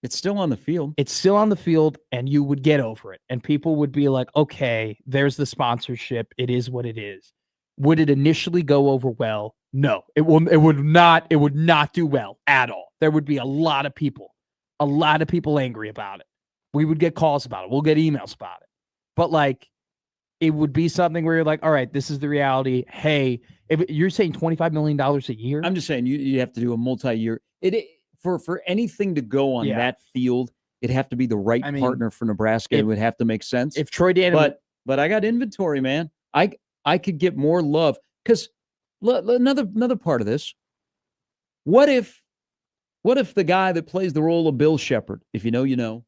It's still on the field. It's still on the field, and you would get over it. And people would be like, okay, there's the sponsorship. It is what it is. Would it initially go over well? No, it would not do well at all. There would be a lot of people angry about it. We would get calls about it. We'll get emails about it. But like, it would be something where you're like, all right, this is the reality. Hey, if you're saying $25 million a year, I'm just saying you have to do a multi-year. For anything to go on that field, it'd have to be the right partner for Nebraska. It would have to make sense. If Troy Dan, but I got inventory, man. I could get more love because another part of this. What if the guy that plays the role of Bill Shepard, if you know,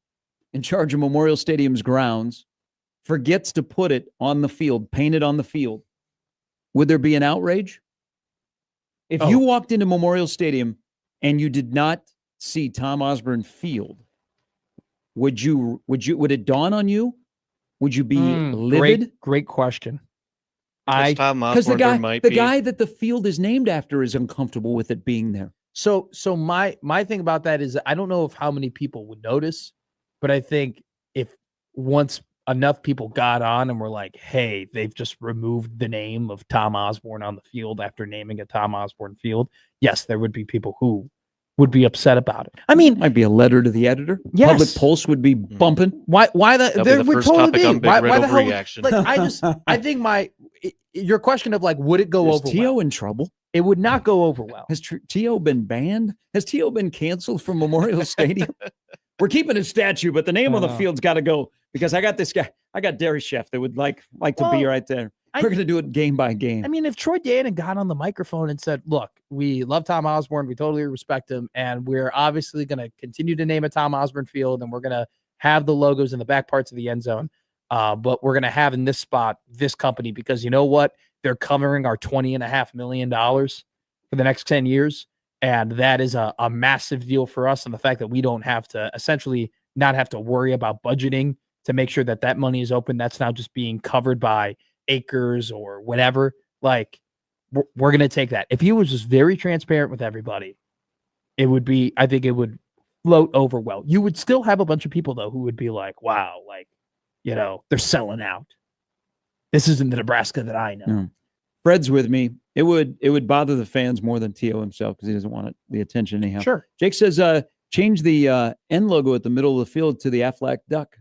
in charge of Memorial Stadium's grounds, forgets to put it on the field, paint it on the field? Would there be an outrage? If you walked into Memorial Stadium and you did not see Tom Osborne Field, would it dawn on you? Would you be livid? Great question. Because the guy that the field is named after is uncomfortable with it being there. So my thing about that is I don't know if how many people would notice, but I think if once enough people got on and were like, hey, they've just removed the name of Tom Osborne on the field after naming it Tom Osborne Field, yes, there would be people who would be upset about it. I mean, might be a letter to the editor. Yes. Public Pulse would be bumping. Why the we're first totally topic on Big why Red the hell Overreaction. like I think your question of like, would it go over T.O. well? in trouble? It would not go over well. Has T.O. been banned? Has T.O. been canceled from Memorial Stadium? We're keeping his statue, but the name on the know. field's got to go because I got this guy. I got Dairy Chef that would like to be right there. We're going to do it game by game. I mean, if Troy Dannon got on the microphone and said, look, we love Tom Osborne. We totally respect him. And we're obviously going to continue to name it Tom Osborne Field. And we're going to have the logos in the back parts of the end zone. But we're going to have in this spot, this company, because you know what? They're covering our $20.5 million for the next 10 years. And that is a massive deal for us. And the fact that we don't have to essentially not have to worry about budgeting to make sure that that money is open. That's now just being covered by acres or whatever. Like, we're going to take that. If he was just very transparent with everybody, it would be, I think it would float over well. You would still have a bunch of people, though, who would be like, wow, like, you know, they're selling out. This isn't the Nebraska that I know. Mm. Fred's with me. It would bother the fans more than T.O. himself because he doesn't want the attention anyhow. Sure. Jake says, change the N logo at the middle of the field to the Aflac duck.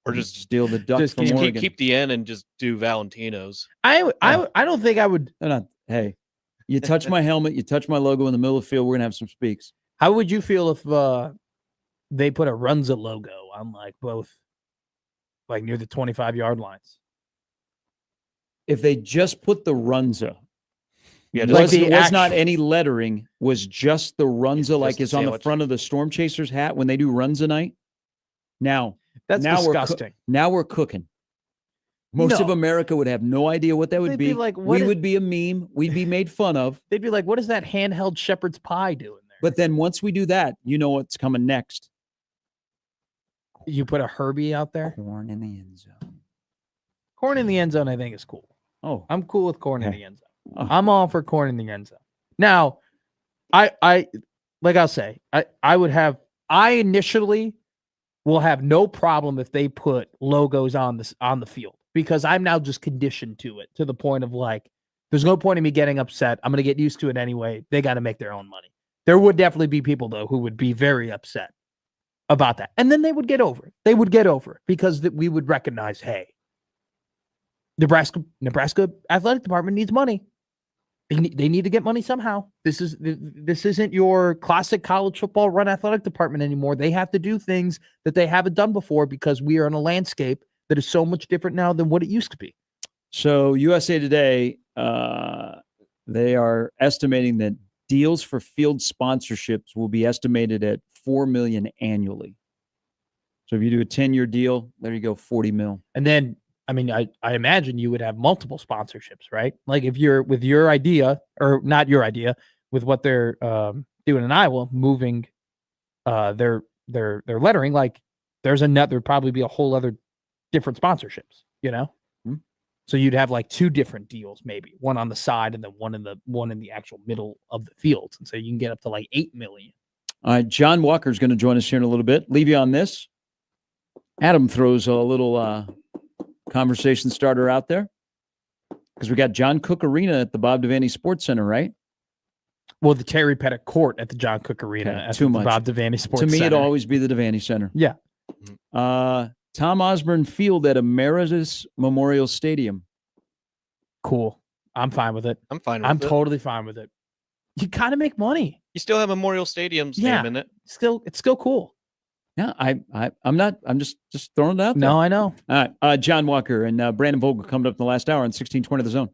Or just steal the duck just from Oregon. keep the N and just do Valentino's. I don't think I would. They're not. Hey, you touch my helmet, you touch my logo in the middle of the field, we're going to have some speaks. How would you feel if they put a Runza logo on like both, like near the 25-yard lines? If they just put the Runza, yeah, was not any lettering, was just the Runza, like it's on the front of the Storm Chasers hat when they do Runza night. Now disgusting. Now we're cooking. Most of America would have no idea what that would be. Like, we would be a meme. We'd be made fun of. They'd be like, what is that handheld shepherd's pie doing there? But then once we do that, you know what's coming next. You put a Herbie out there? Corn in the end zone. Corn in the end zone, I think, is cool. Oh. I'm cool with corn in the end zone. Oh. I'm all for corn in the end zone. Now, I initially will have no problem if they put logos on the field, because I'm now just conditioned to it, to the point of like, there's no point in me getting upset. I'm going to get used to it anyway. They got to make their own money. There would definitely be people, though, who would be very upset about that. And then they would get over it. They would get over it because we would recognize, hey, Nebraska athletic department needs money. They need to get money somehow. This isn't your classic college football run athletic department anymore. They have to do things that they haven't done before because we are in a landscape that is so much different now than what it used to be. So USA Today, they are estimating that deals for field sponsorships will be estimated at $4 million annually. So if you do a 10-year deal, there you go, $40 million. And then, I mean, I imagine you would have multiple sponsorships, right? Like if you're with your idea, or not your idea, with what they're doing in Iowa, moving their lettering, like there'd probably be a whole other different sponsorships, you know? Mm-hmm. So you'd have like two different deals, maybe one on the side and then one in the actual middle of the field. And so you can get up to like $8 million. All right, John Walker is going to join us here in a little bit. Leave you on this. Adam throws a little conversation starter out there because we got John Cook Arena at the Bob Devaney Sports Center, right? Well, the Terry Pettit Court at the John Cook Arena at the Bob Devaney Sports Center. To me, it'd always be the Devaney Center. Yeah. Tom Osborne Field at Emeritus Memorial Stadium. Cool. I'm fine with it. I'm totally fine with it. You kind of make money. You still have Memorial Stadium's name in it. It's still cool. Yeah, I'm not. I'm just throwing it out there. No, I know. All right, John Walker and Brandon Vogel coming up in the last hour on 1620 The Zone.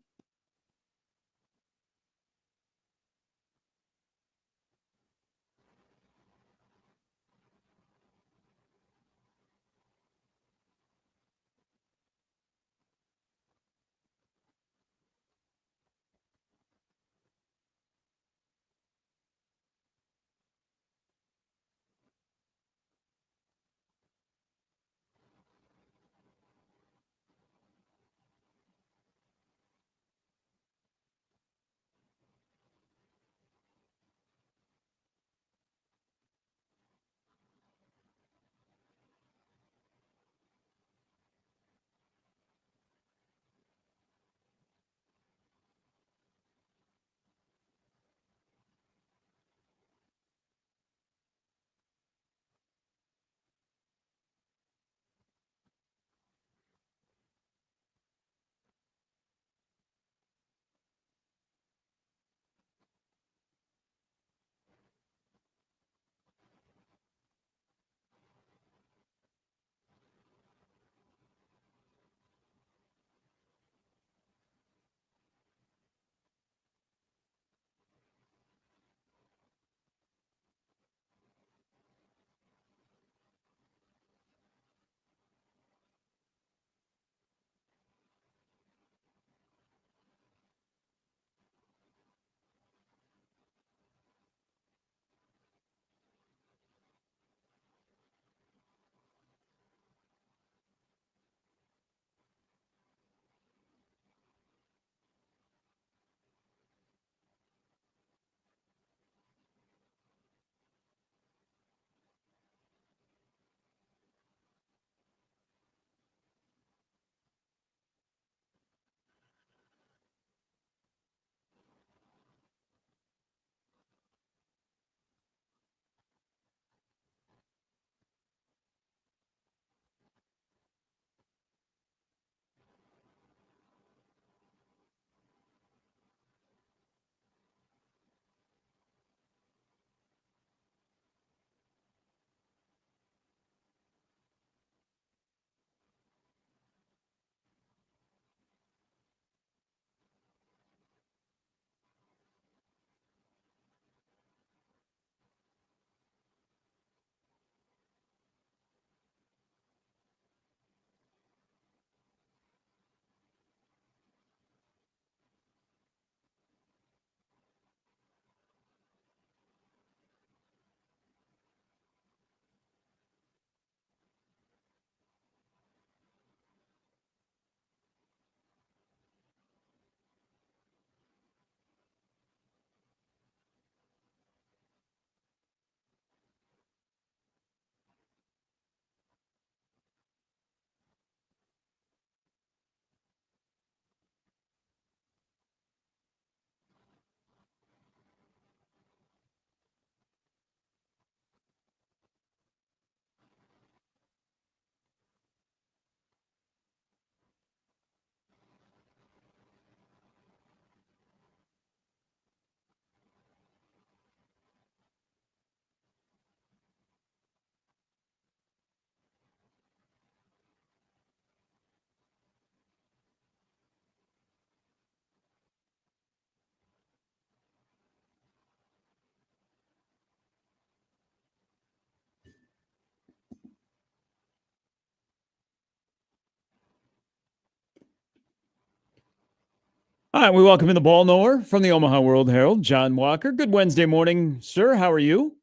All right, we welcome in the ball knower from the Omaha World Herald, John Walker. Good Wednesday morning, sir. How are you?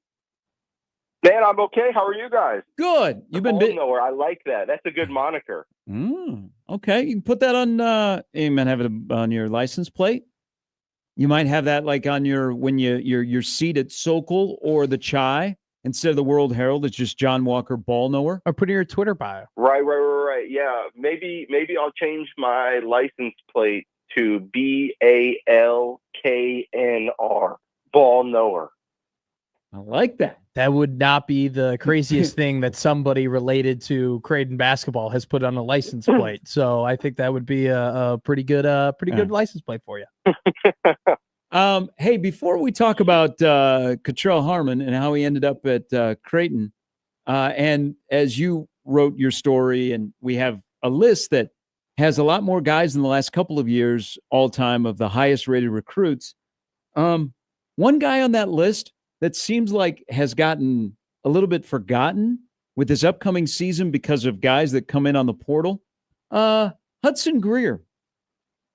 Man, I'm okay. How are you guys? Good. You've been ball knower. I like that. That's a good moniker. Okay, you can put that on. You might have it on your license plate. You might have that like on your your seat at Sokol or the Chai. Instead of the World Herald, it's just John Walker ball knower. Or put in your Twitter bio. Right. Yeah, maybe I'll change my license plate to BALKNR, ball knower. I like that. That would not be the craziest thing that somebody related to Creighton basketball has put on a license plate. So I think that would be a pretty good license plate for you. Hey, before we talk about Cottrell Harmon and how he ended up at Creighton, and as you wrote your story, and we have a list that has a lot more guys in the last couple of years all time of the highest rated recruits. One guy on that list that seems like has gotten a little bit forgotten with this upcoming season because of guys that come in on the portal, Hudson Greer,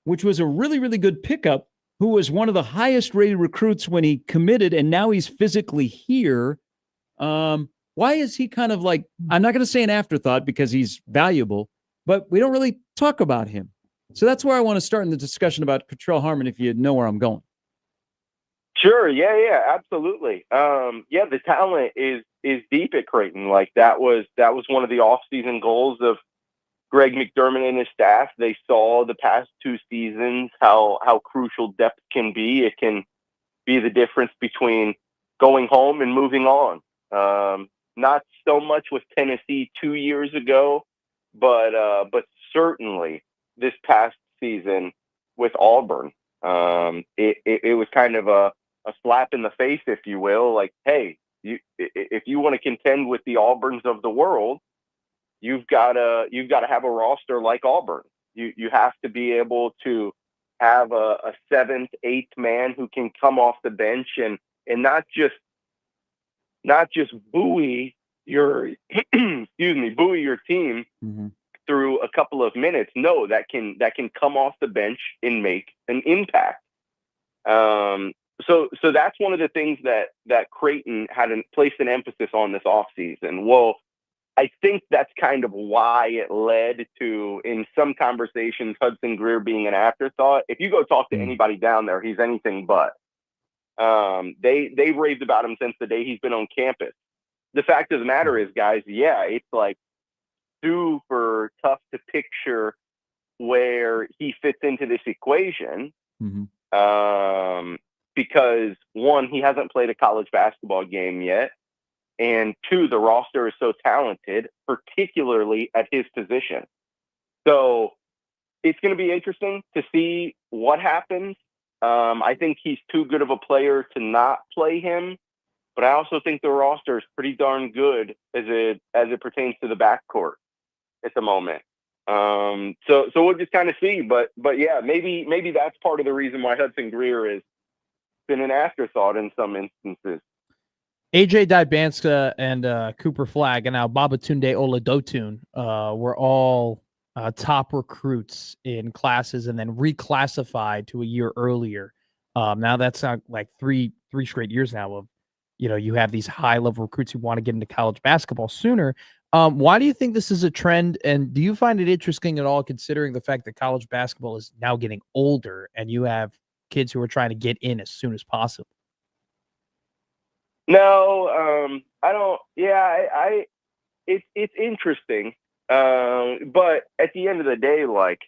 which was a really, really good pickup, who was one of the highest rated recruits when he committed, and now he's physically here. Why is he kind of like, I'm not going to say an afterthought because he's valuable, but we don't really talk about him. So that's where I want to start in the discussion about Cottrell Harmon, if you know where I'm going. Sure. Yeah, absolutely. The talent is deep at Creighton. Like that was one of the off-season goals of Greg McDermott and his staff. They saw the past 2 seasons how crucial depth can be. It can be the difference between going home and moving on. Not so much with Tennessee 2 years ago, but certainly this past season with Auburn. It was kind of a slap in the face, if you will. Like, hey, if you want to contend with the Auburns of the world, you've got to have a roster like Auburn. You have to be able to have a 7th, 8th man who can come off the bench and not just buoy your buoy your team through a couple of minutes. No, that can come off the bench and make an impact. So that's one of the things that Creighton had placed an emphasis on this offseason. Well, I think that's kind of why it led to, in some conversations, Hudson Greer being an afterthought. If you go talk to anybody down there, he's anything but. They've raved about him since the day he's been on campus. The fact of the matter is, guys, it's like super tough to picture where he fits into this equation. Because 1, he hasn't played a college basketball game yet. And 2, the roster is so talented, particularly at his position. So it's going to be interesting to see what happens. I think he's too good of a player to not play him, but I also think the roster is pretty darn good as it pertains to the backcourt at the moment. So we'll just kind of see. But yeah, maybe that's part of the reason why Hudson Greer has been an afterthought in some instances. AJ Dybanska and Cooper Flagg and now Babatunde Oladotun were all top recruits in classes and then reclassified to a year earlier. Now that's not like three straight years now of, you have these high level recruits who want to get into college basketball sooner. Why do you think this is a trend? And do you find it interesting at all, considering the fact that college basketball is now getting older and you have kids who are trying to get in as soon as possible? No, I don't. Yeah, it's interesting. But at the end of the day, like,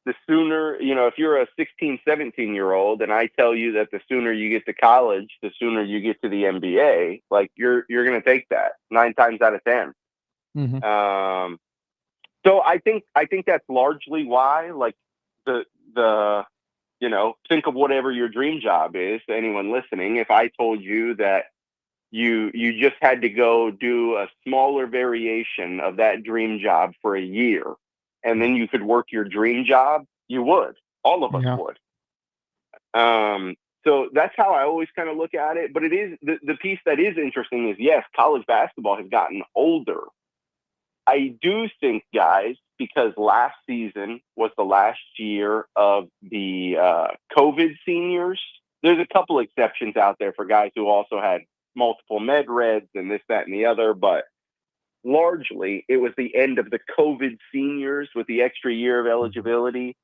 the sooner, if you're a 16, 17-year-old and I tell you that the sooner you get to college, the sooner you get to the NBA, like you're going to take that 9 times out of 10. So I think that's largely why, like, the think of whatever your dream job is, to anyone listening. If I told you that you just had to go do a smaller variation of that dream job for a year, and then you could work your dream job, you would. All of us would. So that's how I always kind of look at it. But it is the piece that is interesting is, yes, college basketball has gotten older. I do think, guys, because last season was the last year of the COVID seniors. There's a couple exceptions out there for guys who also had multiple med reds and this, that, and the other, but largely it was the end of the COVID seniors with the extra year of eligibility.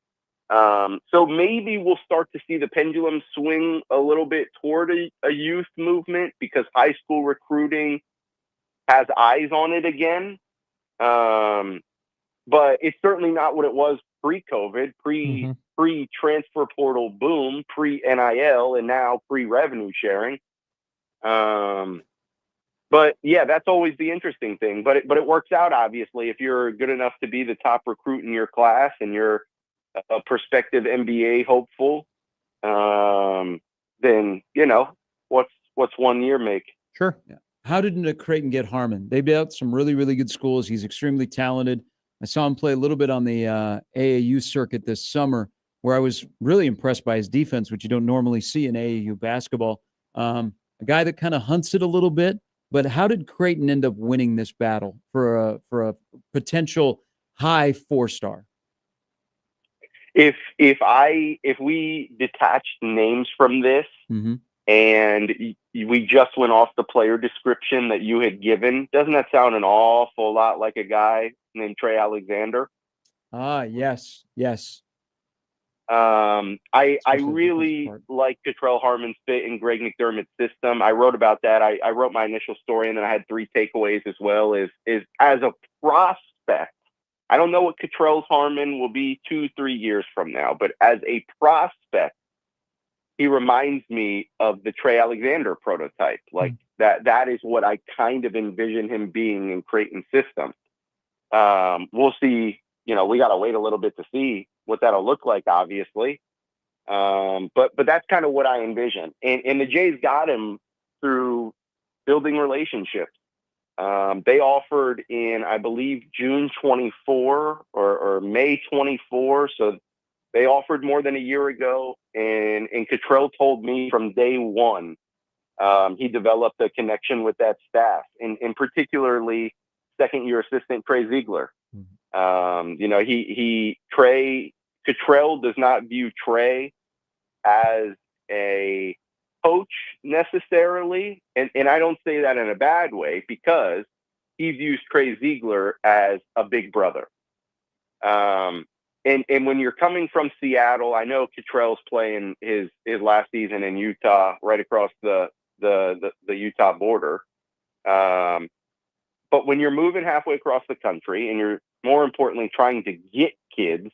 So maybe we'll start to see the pendulum swing a little bit toward a youth movement because high school recruiting has eyes on it again. But it's certainly not what it was pre-COVID, pre-transfer portal boom, pre-NIL, and now pre-revenue sharing. But yeah, that's always the interesting thing. But it works out, obviously, if you're good enough to be the top recruit in your class and you're a prospective NBA hopeful, then what's 1 year make? Sure. Yeah. How did Creighton get Harmon? They beat out some really, really good schools. He's extremely talented. I saw him play a little bit on the AAU circuit this summer, where I was really impressed by his defense, which you don't normally see in AAU basketball. A guy that kind of hunts it a little bit. But how did Creighton end up winning this battle for a potential high 4-star? If we detached names from this and we just went off the player description that you had given, doesn't that sound an awful lot like a guy named Trey Alexander? Yes. I really like Cottrell Harmon's fit in Greg McDermott's system. I wrote about that. I wrote my initial story, and then I had 3 takeaways as well. Is as a prospect, I don't know what Cottrell Harmon will be 2-3 years from now, but as a prospect, he reminds me of the Trey Alexander prototype. Like that is what I kind of envision him being in Creighton's system. We'll see. We got to wait a little bit to see what that'll look like, obviously. But that's kind of what I envision. And the Jays got him through building relationships. They offered in, I believe, June 24 or May 24. So they offered more than a year ago. And Cottrell told me from day one, he developed a connection with that staff, and particularly second-year assistant Trey Ziegler. Cottrell does not view Trey as a coach necessarily, and I don't say that in a bad way, because he views Trey Ziegler as a big brother. And when you're coming from Seattle, I know Cottrell's playing his last season in Utah, right across the Utah border. But when you're moving halfway across the country, and you're more importantly trying to get kids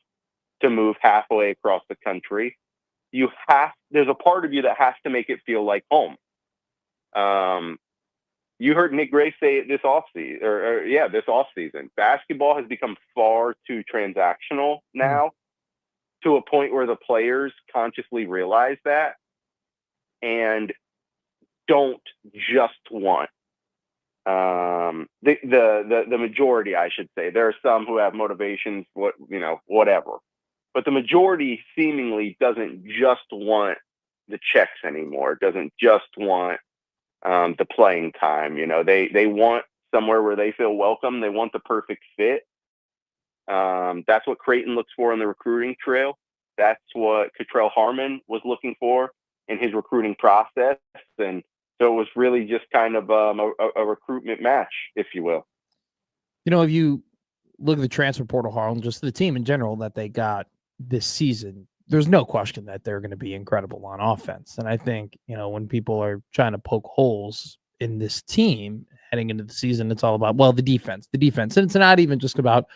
to move halfway across the country, there's a part of you that has to make it feel like home. You heard Nick Gray say it this offseason. Basketball has become far too transactional now, to a point where the players consciously realize that and don't just want the majority, I should say. There are some who have motivations, whatever. But the majority seemingly doesn't just want the checks anymore, doesn't just want the playing time. They want somewhere where they feel welcome. They want the perfect fit. That's what Creighton looks for on the recruiting trail. That's what Cottrell Harmon was looking for in his recruiting process. And so it was really just kind of a recruitment match, if you will. If you look at the transfer portal, Harlan, just the team in general that they got this season, there's no question that they're going to be incredible on offense. And I think, when people are trying to poke holes in this team heading into the season, it's all about, the defense. And it's not even just about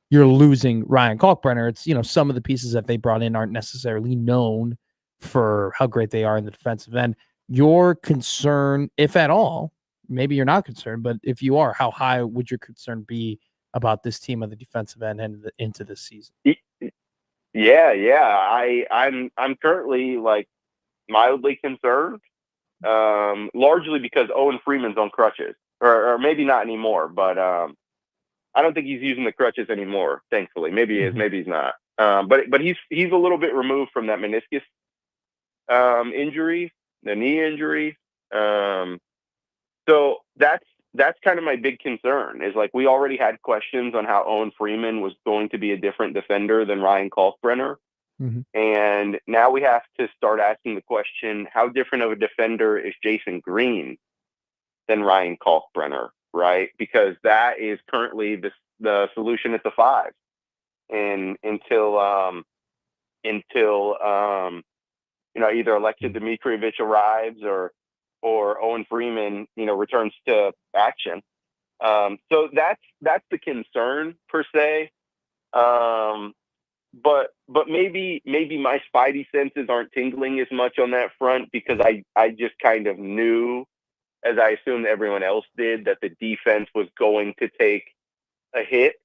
you're losing Ryan Kalkbrenner. It's, some of the pieces that they brought in aren't necessarily known for how great they are in the defensive end. Your concern, if at all, maybe you're not concerned, but if you are, how high would your concern be about this team on the defensive end and into this season? Yeah. I'm currently mildly concerned, largely because Owen Freeman's on crutches, or maybe not anymore, but I don't think he's using the crutches anymore. Thankfully, maybe he is, maybe he's not. But he's a little bit removed from that meniscus injury, the knee injury. So that's kind of my big concern is like we already had questions on how Owen Freeman was going to be a different defender than Ryan Kalkbrenner. Mm-hmm. And now we have to start asking the question, how different of a defender is Jason Green than Ryan Kalkbrenner, right? Because that is currently the solution at the 5. And until either Alexa Dimitrievich arrives or Owen Freeman, returns to action. So that's the concern per se. But maybe my spidey senses aren't tingling as much on that front because I just kind of knew, as I assumed everyone else did, that the defense was going to take a hit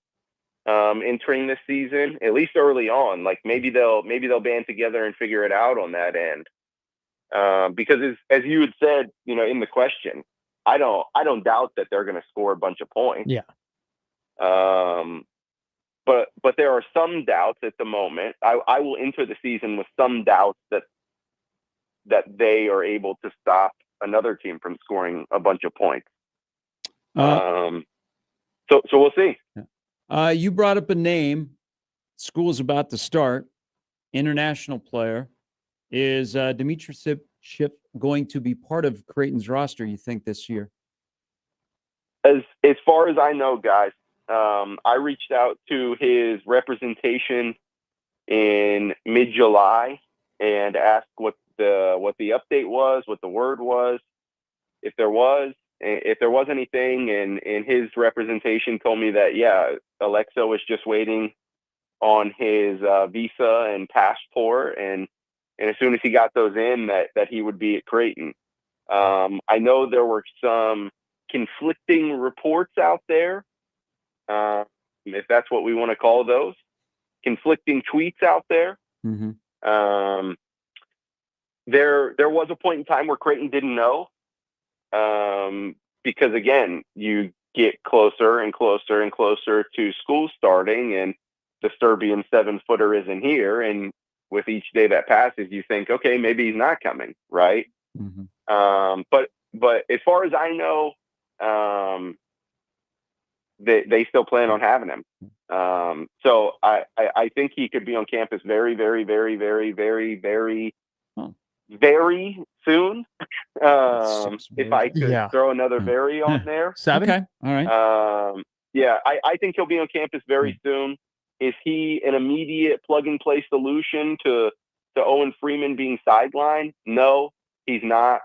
entering this season, at least early on. Like maybe they'll band together and figure it out on that end. Because as you had said, in the question, I don't doubt that they're going to score a bunch of points. Yeah. But there are some doubts at the moment. I will enter the season with some doubts that they are able to stop another team from scoring a bunch of points. So we'll see. You brought up a name. School's about to start. International player. Is Dimitrievich going to be part of Creighton's roster, you think, this year? As far as I know, guys, I reached out to his representation in mid-July and asked what the update was, what the word was, if there was anything, and his representation told me that Alexa was just waiting on his visa and passport, and as soon as he got those in, that he would be at Creighton. I know there were some conflicting reports out there, if that's what we want to call those, conflicting tweets out there. Mm-hmm. There was a point in time where Creighton didn't know, because again, you get closer and closer and closer to school starting, and the Serbian 7-footer isn't here, and with each day that passes, you think, okay, maybe he's not coming, right? Mm-hmm. But as far as I know, they still plan on having him. So I think he could be on campus very, very, very, very, very, very, very soon. If I could throw another very on there. 7? Okay. All right. I think he'll be on campus very soon. Is he an immediate plug-and-play solution to Owen Freeman being sidelined? No, he's not.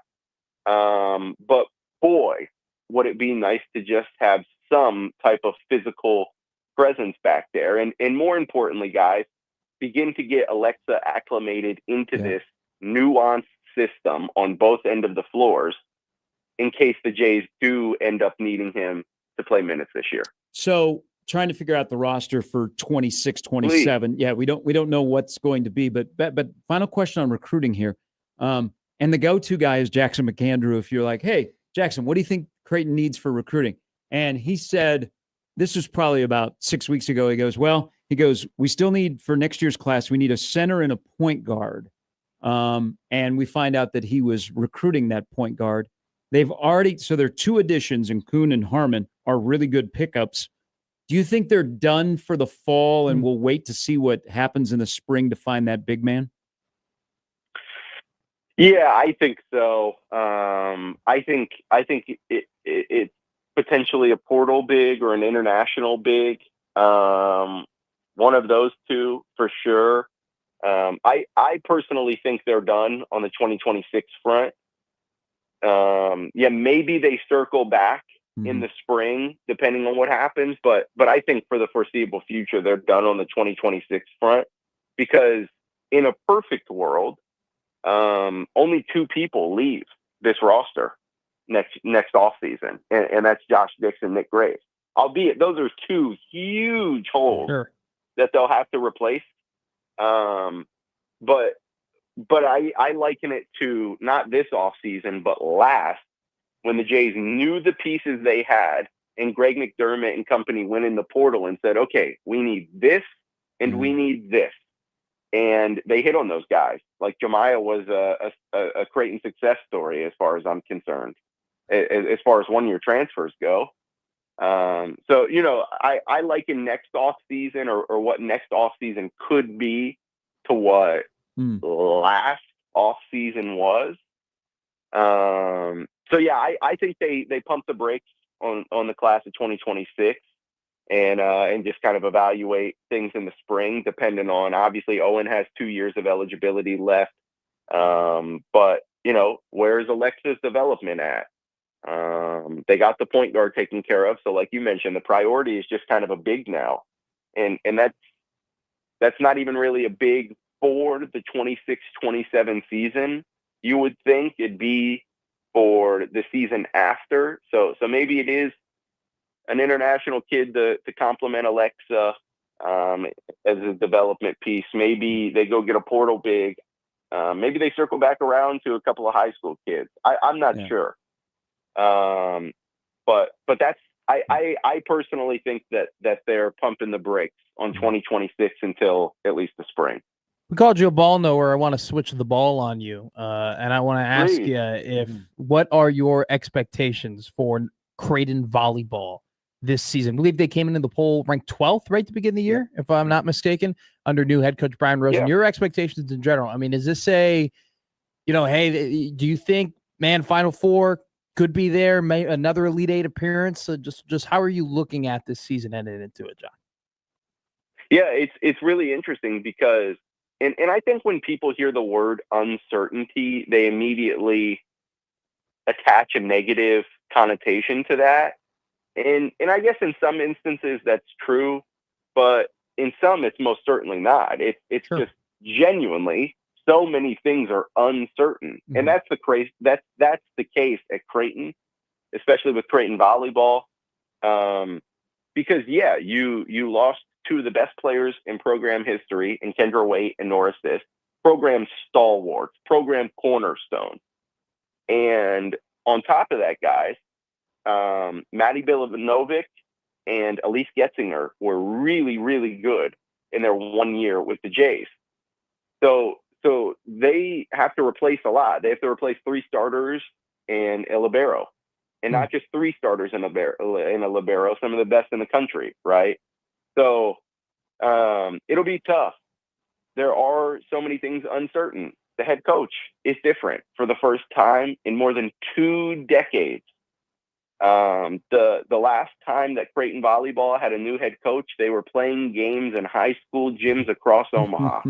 But boy, would it be nice to just have some type of physical presence back there. And more importantly, guys, begin to get Alexa acclimated into this nuanced system on both ends of the floors in case the Jays do end up needing him to play minutes this year. So trying to figure out the roster for 26, 27. Please. Yeah, we don't know what's going to be, but final question on recruiting here. And the go-to guy is Jackson McAndrew. If you're like, hey, Jackson, what do you think Creighton needs for recruiting? And he said, this was probably about 6 weeks ago. He goes, we still need, for next year's class, we need a center and a point guard. And we find out that he was recruiting that point guard. So there are 2 additions, and Kuhn and Harmon are really good pickups. Do you think they're done for the fall and we'll wait to see what happens in the spring to find that big man? Yeah, I think so. I think it's potentially a portal big or an international big. One of those 2 for sure. I personally think they're done on the 2026 front. Maybe they circle back in the spring, depending on what happens. But I think for the foreseeable future, they're done on the 2026 front, because in a perfect world, only 2 people leave this roster next offseason, and that's Josh Dix and Nick Graves. Albeit those are 2 huge holes that they'll have to replace. But I liken it to not this offseason, but last, when the Jays knew the pieces they had, and Greg McDermott and company went in the portal and said, okay, we need this and we need this. And they hit on those guys. Like Jemiah was a Creighton success story as far as I'm concerned. as far as 1-year transfers go. So, I liken next off season or what next off season could be to what last off season was. So yeah, I think they pump the brakes on the class of 2026 and just kind of evaluate things in the spring, depending on, obviously Owen has 2 years of eligibility left. But where's Alexa's development at? They got the point guard taken care of. So like you mentioned, the priority is just kind of a big now. And that's not even really a big for the 26-27 season. You would think it'd be for the season after. So maybe it is an international kid to complement Alexa as a development piece. Maybe they go get a portal big. Maybe they circle back around to a couple of high school kids. I'm not sure. But that's I personally think that they're pumping the brakes on 2026 until at least the spring. We called you a ball knower. I want to switch the ball on you, and I want to ask you what are your expectations for Creighton volleyball this season? I believe they came into the poll ranked 12th right at the beginning of the year, if I'm not mistaken, under new head coach Brian Rosen. Yeah. Your expectations in general. I mean, is this hey, do you think, Final Four could be there, another Elite Eight appearance? So just how are you looking at this season heading into it, John? Yeah, it's really interesting because, and I think when people hear the word uncertainty, they immediately attach a negative connotation to that. And I guess in some instances that's true, but in some it's most certainly not. It's just genuinely so many things are uncertain. Mm-hmm. And that's the case at Creighton, especially with Creighton volleyball. Because you lost two of the best players in program history in Kendra Waite and Nora Sis, program stalwarts, program cornerstone. And on top of that, guys, Maddie Bilovanovic and Elise Getzinger were really, really good in their 1 year with the Jays. So they have to replace a lot. They have to replace 3 starters and a libero, and not just 3 starters and a libero, some of the best in the country, right? So it'll be tough. There are so many things uncertain. The head coach is different for the first time in more than 2 decades. The last time that Creighton volleyball had a new head coach, they were playing games in high school gyms across Omaha.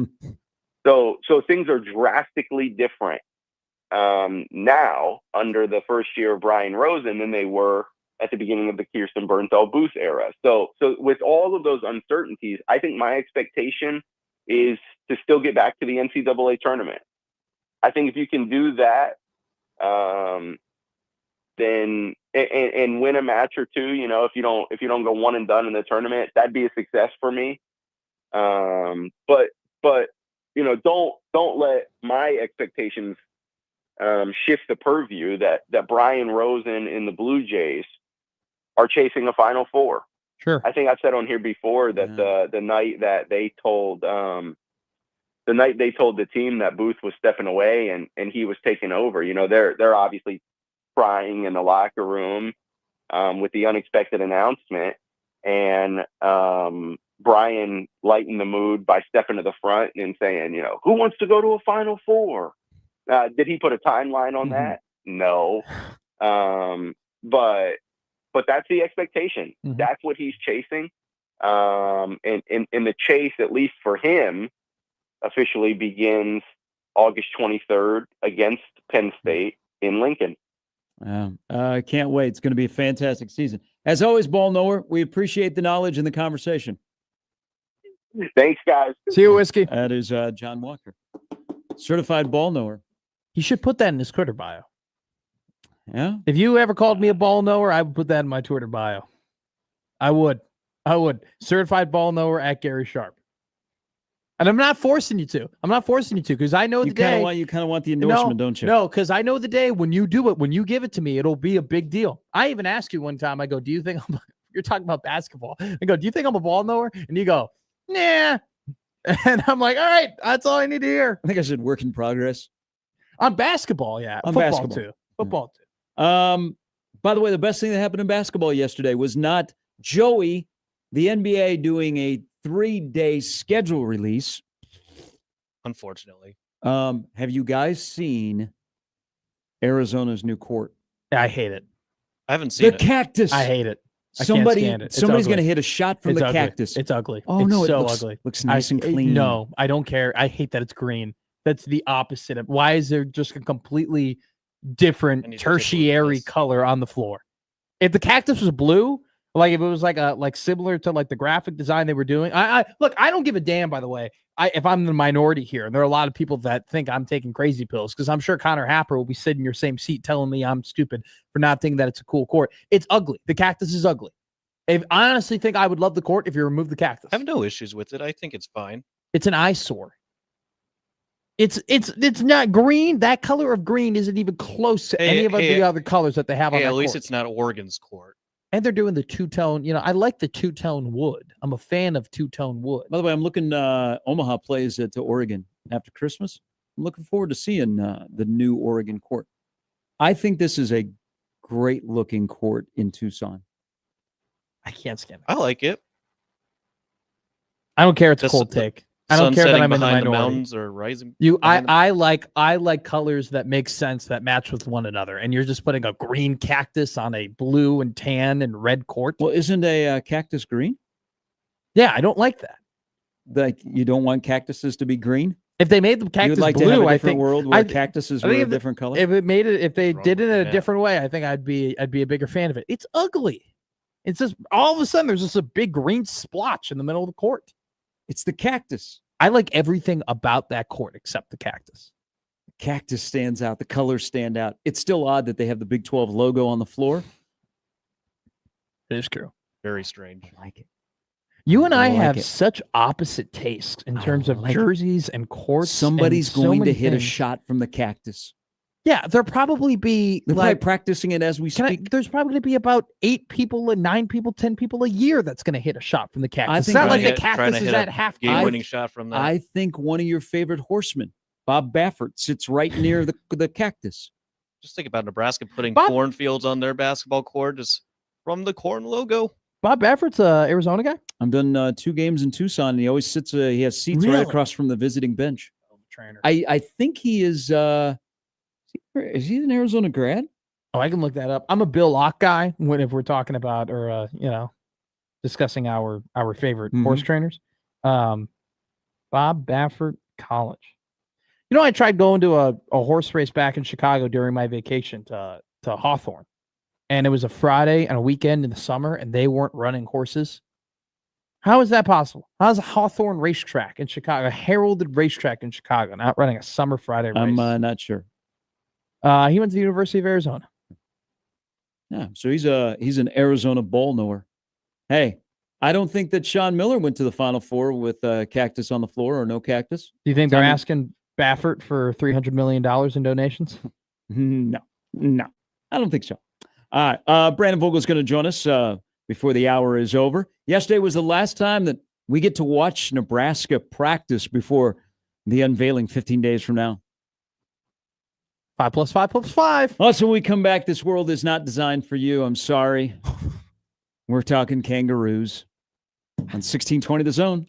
So things are drastically different now under the first year of Brian Rosen than they were at the beginning of the Kirsten Bernthal Booth era. So with all of those uncertainties, I think my expectation is to still get back to the NCAA tournament. I think if you can do that, then and win a match or two, if you don't go one and done in the tournament, that'd be a success for me. But don't let my expectations shift the purview that Brian Rosen and the Blue Jays are chasing a Final Four. Sure. I think I've said on here before that the night that they told the team that Booth was stepping away and he was taking over, they're obviously crying in the locker room with the unexpected announcement, and Brian lightened the mood by stepping to the front and saying, who wants to go to a Final Four? Did he put a timeline on that? No. But that's the expectation. Mm-hmm. That's what he's chasing. And the chase, at least for him, officially begins August 23rd against Penn State in Lincoln. I can't wait. It's going to be a fantastic season. As always, Ball Knower, we appreciate the knowledge and the conversation. Thanks, guys. See you, Whiskey. That is John Walker, certified Ball Knower. He should put that in his Twitter bio. Yeah. If you ever called me a ball knower, I would put that in my Twitter bio. I would. Certified ball knower at Gary Sharp. And I'm not forcing you to. Because I know the day. You kind of want the endorsement, don't you? No, because I know the day when you do it, when you give it to me, it'll be a big deal. I even asked you one time, I go, do you think you're talking about basketball? I go, do you think I'm a ball knower? And you go, nah. And I'm like, all right, that's all I need to hear. I think I said work in progress. On basketball, yeah. On Football basketball. too. Football too. By the way, the best thing that happened in basketball yesterday was not Joey, the NBA doing a 3-day schedule release. Unfortunately. Have you guys seen Arizona's new court? I hate it. I haven't seen The it. cactus. I hate it. I can't stand it. It's Somebody's ugly. going to hit a shot from It's the ugly. cactus. It's ugly. Oh, it's no, it so looks, ugly. looks nice and clean. No, I don't care. I hate that it's green. That's the opposite of why is there just a completely different tertiary color on the floor? If the cactus was blue, like if it was like similar to like the graphic design they were doing, I look, I don't give a damn, by the way. If I'm the minority here, and there are a lot of people that think I'm taking crazy pills, because I'm sure Connor Happer will be sitting in your same seat telling me I'm stupid for not thinking that it's a cool court. It's ugly. The cactus is ugly. I honestly think I would love the court if you remove the cactus. I have no issues with it. I think it's fine. It's an eyesore. It's not green. That color of green isn't even close to any of the other colors that they have on that at least court. it's not Oregon's court. And they're doing the two-tone. I like the two-tone wood. I'm a fan of two-tone wood. By the way, I'm looking. Omaha plays to Oregon after Christmas. I'm looking forward to seeing the new Oregon court. I think this is a great-looking court in Tucson. I can't stand it. I like it. I don't care. It's a cold take. I don't care that I'm in the minority. The mountains or rising. I like colors that make sense, that match with one another. And you're just putting a green cactus on a blue and tan and red court. Well, isn't a cactus green? Yeah, I don't like that. Like you don't want cactuses to be green? If they made the cactus like blue, to have a I different think world where cactuses were a different color. If they did it in a different way, I think I'd be a bigger fan of it. It's ugly. It's just all of a sudden there's just a big green splotch in the middle of the court. It's the cactus. I like everything about that court except the cactus. The cactus stands out. The colors stand out. It's still odd that they have the Big 12 logo on the floor. It is true. Very strange. I like it. You and I have such opposite tastes in terms of jerseys and courts. Somebody's going to hit things. a shot from the cactus. Yeah, there'll probably be They're probably practicing it as we speak. There's probably be about 8 people, 9 people, 10 people a year that's going to hit a shot from the cactus. It's not like the cactus is at half game-winning shot from that. I think one of your favorite horsemen, Bob Baffert, sits right near the cactus. Just think about Nebraska putting cornfields on their basketball court just from the corn logo. Bob Baffert's an Arizona guy? I've done 2 games in Tucson, and he always sits. He has seats right across from the visiting bench. Trainer. I think he is. Is he an Arizona grad? Oh, I can look that up. I'm a Bill Locke guy if we're talking about discussing our favorite horse trainers. Bob Baffert College. I tried going to a horse race back in Chicago during my vacation to Hawthorne. And it was a Friday and a weekend in the summer, and they weren't running horses. How is that possible? How's a Hawthorne racetrack in Chicago, a heralded racetrack in Chicago, not running a summer Friday race? I'm not sure. He went to the University of Arizona. Yeah, so he's an Arizona ball knower. Hey, I don't think that Sean Miller went to the Final Four with cactus on the floor or no cactus. Do you think they're asking Baffert for $300 million in donations? No, I don't think so. All right, Brandon Vogel's going to join us before the hour is over. Yesterday was the last time that we get to watch Nebraska practice before the unveiling 15 days from now. 5 + 5 + 5. Also, when we come back, this world is not designed for you. I'm sorry. We're talking kangaroos on 1620 The Zone.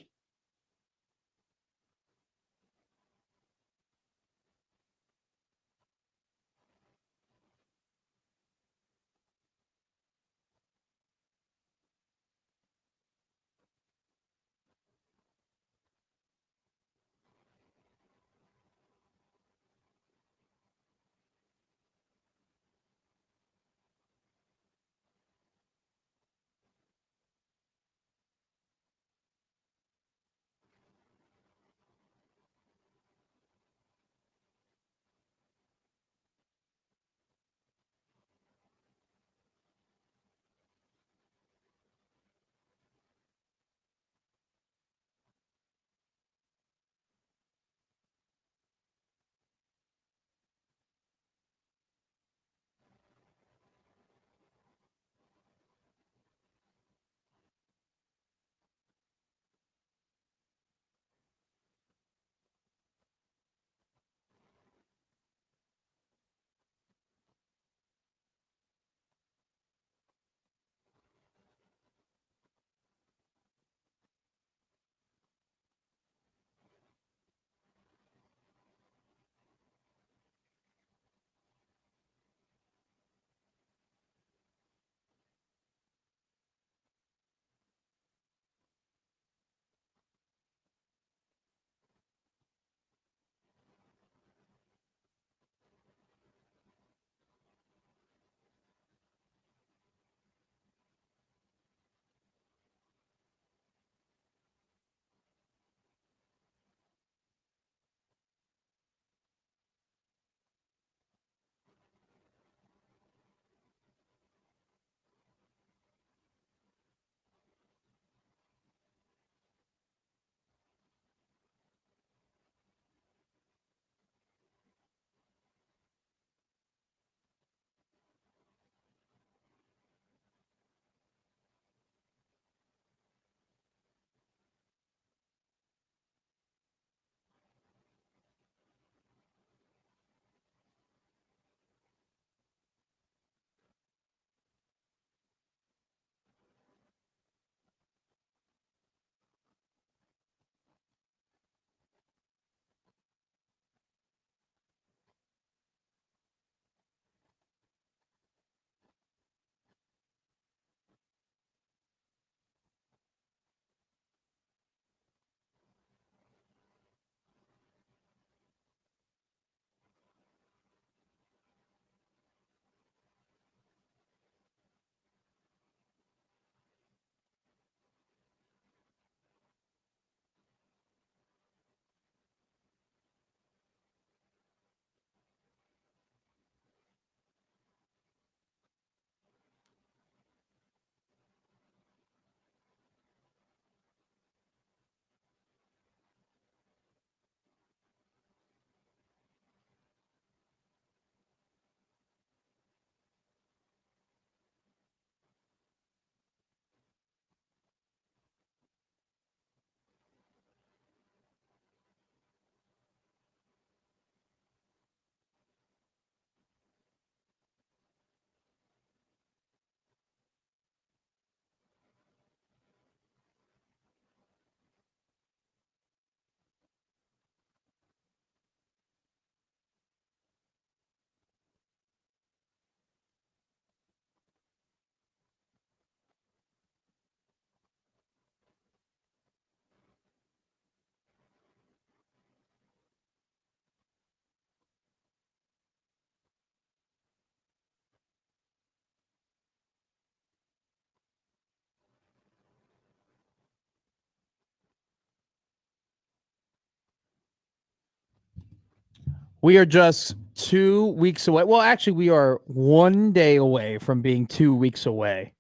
We are just 2 weeks away. Well, actually, we are 1 day away from being 2 weeks away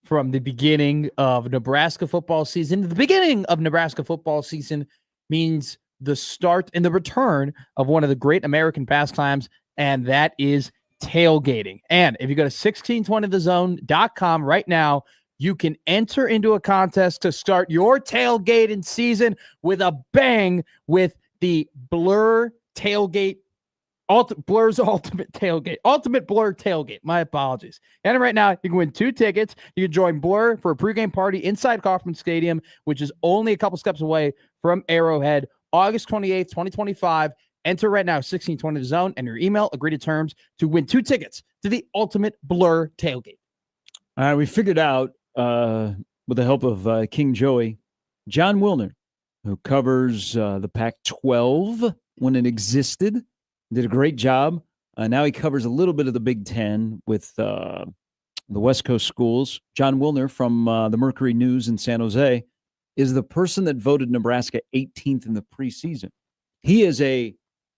from the beginning of Nebraska football season. The beginning of Nebraska football season means the start and the return of one of the great American pastimes, and that is tailgating. And if you go to 1620thezone.com right now, you can enter into a contest to start your tailgating season with a bang with the Blur tailgate. Blur's ultimate tailgate. Ultimate Blur tailgate. My apologies. And right now, you can win 2 tickets. You can join Blur for a pregame party inside Kauffman Stadium, which is only a couple steps away from Arrowhead, August 28th, 2025. Enter right now, 1620 The Zone, and your email, agree to terms to win 2 tickets to the Ultimate Blur tailgate. All right, we figured out, with the help of King Joey, John Wilner, who covers the Pac-12 when it existed, did a great job. Now he covers a little bit of the Big Ten with the West Coast schools. John Wilner from the Mercury News in San Jose is the person that voted Nebraska 18th in the preseason. He is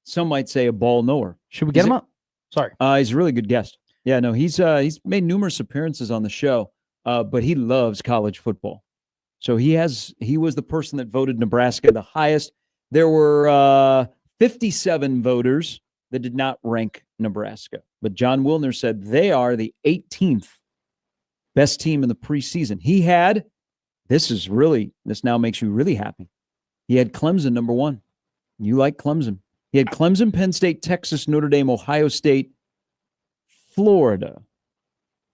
some might say, a ball knower. Should we get him up? Sorry. He's a really good guest. Yeah, no, he's made numerous appearances on the show, but he loves college football. So he was the person that voted Nebraska the highest. There were 57 voters that did not rank Nebraska. But John Wilner said they are the 18th best team in the preseason. This now makes you really happy. He had Clemson number 1. You like Clemson. He had Clemson, Penn State, Texas, Notre Dame, Ohio State, Florida,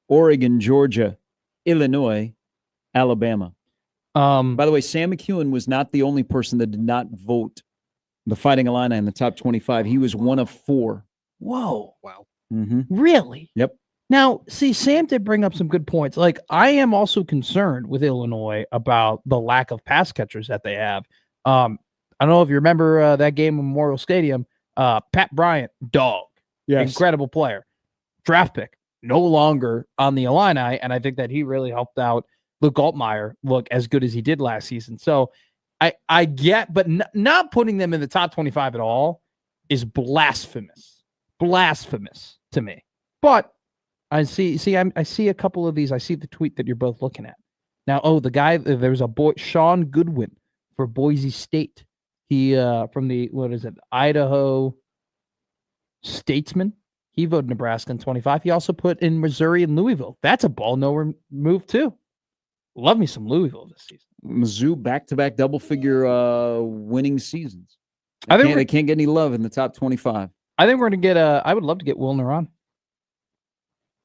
Oregon, Georgia, Illinois, Alabama. By the way, Sam McEwen was not the only person that did not vote the Fighting Illini in the top 25. He was one of 4. Whoa. Wow. Mm-hmm. Really? Yep. Now, see, Sam did bring up some good points. Like, I am also concerned with Illinois about the lack of pass catchers that they have. I don't know if you remember that game in Memorial Stadium. Pat Bryant, dog. Yes. Incredible player. Draft pick. No longer on the Illini, and I think that he really helped out Luke Altmaier look as good as he did last season. So I get, but not putting them in the top 25 at all is blasphemous. Blasphemous to me. But I see a couple of these. I see the tweet that you're both looking at. Now, the guy, there's a boy, Sean Goodwin for Boise State. He from the Idaho Statesman. He voted Nebraska in 25. He also put in Missouri and Louisville. That's a ball knower move too. Love me some Louisville this season. Mizzou back-to-back double-figure winning seasons. They can't get any love in the top 25. I think we're going to get I would love to get Wilner on.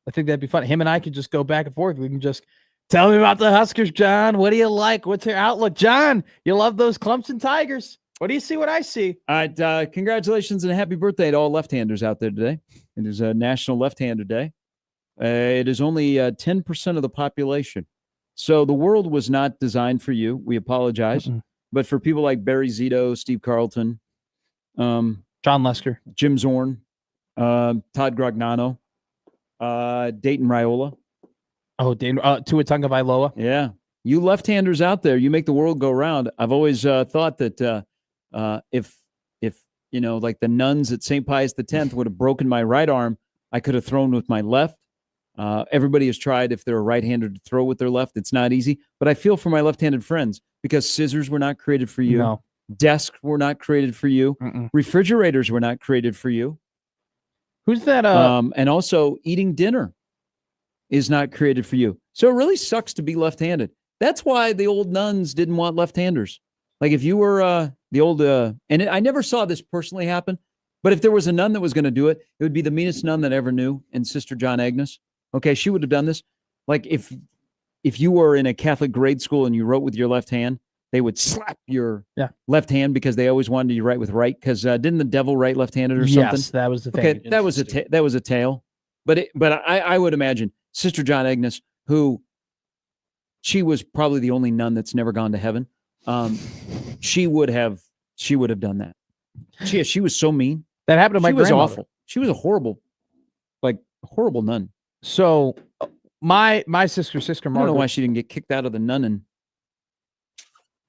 I think that'd be fun. Him and I could just go back and forth. We can just tell me about the Huskers, John. What do you like? What's your outlook? John, you love those Clemson Tigers. What do you see? What I see? All right. Congratulations and happy birthday to all left-handers out there today. It is a National Left-Hander Day. It is only 10% of the population. So the world was not designed for you. We apologize. Mm-mm. But for people like Barry Zito, Steve Carlton, John Lester, Jim Zorn, Todd Grognano, Dayton Raiola. Oh, Dayton, Tua Tagovailoa. Yeah. You left-handers out there, you make the world go round. I've always thought that if like the nuns at St. Pius X would have broken my right arm, I could have thrown with my left. Everybody has tried, if they're a right-hander, to throw with their left. It's not easy. But I feel for my left-handed friends because scissors were not created for you. No. Desks were not created for you. Mm-mm. Refrigerators were not created for you. Who's that? And also, eating dinner is not created for you. So it really sucks to be left-handed. That's why the old nuns didn't want left-handers. Like if you were the old, I never saw this personally happen, but if there was a nun that was going to do it, it would be the meanest nun that I ever knew, and Sister John Agnes. Okay, she would have done this. Like if you were in a Catholic grade school and you wrote with your left hand, they would slap your left hand because they always wanted you to write with right. Because didn't the devil write left-handed or something? Yes, that was the thing. Okay, that was a tale. But I would imagine Sister John Agnes, who she was probably the only nun that's never gone to heaven. She would have done that. She was so mean. That happened to my grandmother. She was awful. She was a horrible nun. So my sister Margaret. I don't know why she didn't get kicked out of the nunnin.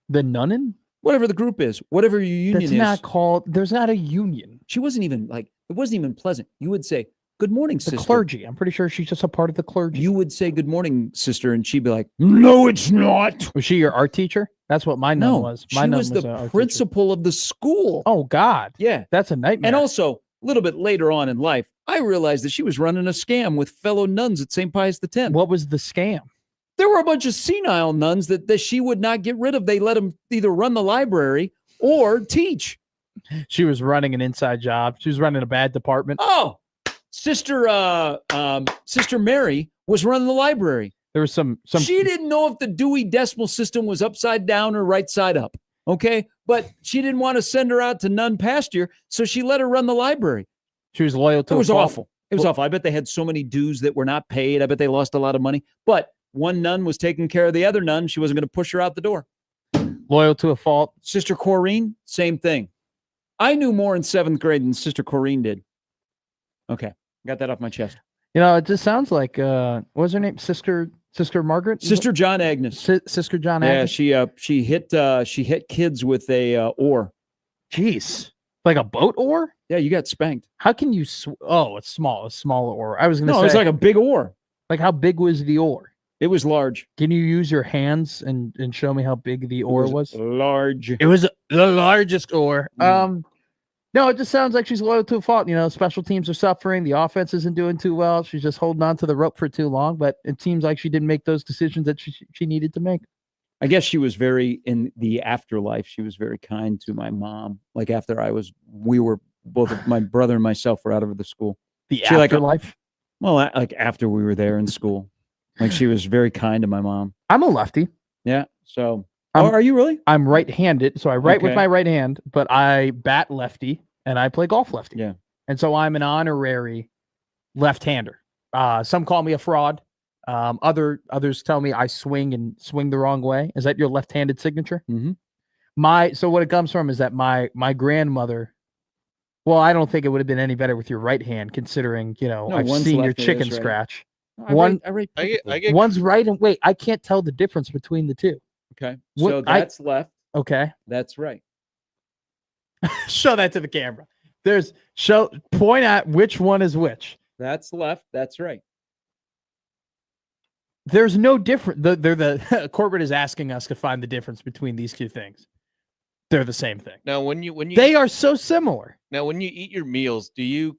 The nunnin? whatever the group is, whatever your union That's is. not called. There's not a union. She wasn't even like, it wasn't even pleasant. You would say, good morning, The sister. clergy. I'm pretty sure she's just a part of the clergy. You would say, good morning, sister. And she'd be like, no, it's not. Was she your art teacher? That's what my nun was. My she nun was the an art principal of the school. teacher. Oh, God. Yeah. That's a nightmare. And also, a little bit later on in life, I realized that she was running a scam with fellow nuns at St. Pius X. What was the scam? There were a bunch of senile nuns that she would not get rid of. They let them either run the library or teach. She was running an inside job. She was running a bad department. Oh, Sister Mary was running the library. There was some. She didn't know if the Dewey Decimal System was upside down or right side up. Okay, but she didn't want to send her out to nun pasture, so she let her run the library. She was loyal to. It was awful. It was awful. I bet they had so many dues that were not paid. I bet they lost a lot of money. But one nun was taking care of the other nun. She wasn't going to push her out the door. Loyal to a fault. Sister Corrine, same thing. I knew more in 7th grade than Sister Corrine did. Okay, got that off my chest. You know, it just sounds like what was her name? Sister Margaret? Sister John Agnes. Sister John Agnes. Yeah, she hit kids with a oar. Jeez. Like a boat oar? Yeah, you got spanked. How can you a small oar. I was going to say. No, it was like a big oar. Like how big was the oar? It was large. Can you use your hands and show me how big the oar was? Large. It was the largest oar. No, it just sounds like she's loyal to a fault. You know, special teams are suffering. The offense isn't doing too well. She's just holding on to the rope for too long. But it seems like she didn't make those decisions that she needed to make. I guess she was in the afterlife. She was very kind to my mom. Like after we were both, my brother and myself were out of the school. The afterlife? Like after we were there in school. Like she was very kind to my mom. I'm a lefty. Yeah. So, are you really? I'm right-handed. So I write with my right hand, but I bat lefty and I play golf lefty. Yeah. And so I'm an honorary left-hander. Some call me a fraud. Others tell me I swing the wrong way. Is that your left-handed signature? Mm-hmm. So what it comes from is that my grandmother. Well, I don't think it would have been any better with your right hand, considering I've seen your chicken scratch. One's right and wait, I can't tell the difference between the two. Okay, so that's left. Okay, that's right. Show that to the camera. Point at which one is which. That's left. That's right. There's no difference. The Corbett is asking us to find the difference between these two things. They're the same thing. Now, when you they are so similar. Now, when you eat your meals, do you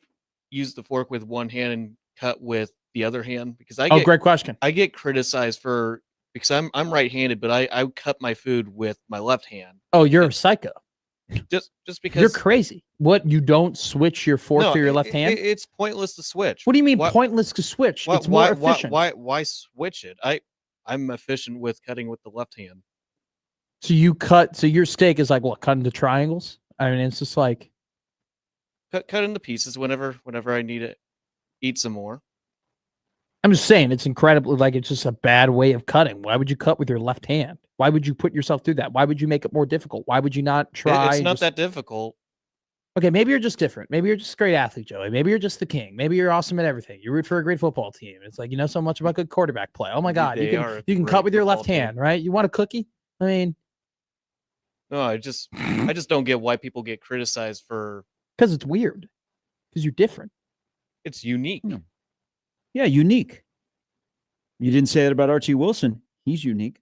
use the fork with one hand and cut with the other hand? Because great question. I get criticized because I'm right-handed, but I cut my food with my left hand. Oh, you're a psycho. Just because you're crazy. What, you don't switch your fork to your left hand? It's pointless to switch. What do you mean pointless to switch? It's more efficient. Why switch it? I'm efficient with cutting with the left hand. So your steak is like what, cut into triangles? I mean, it's just like cut into pieces whenever I need to eat some more. I'm just saying it's incredibly it's just a bad way of cutting. Why would you cut with your left hand? Why would you put yourself through that? Why would you make it more difficult? Why would you not try? It's not that difficult. Okay, maybe you're just different. Maybe you're just a great athlete, Joey. Maybe you're just the king. Maybe you're awesome at everything. You root for a great football team. It's like you know so much about good quarterback play. Oh my God, you can cut with your left hand, right? You want a cookie? I mean, no, I just don't get why people get criticized for because it's weird. Because you're different. It's unique. Yeah, unique. You didn't say that about Archie Wilson. He's unique.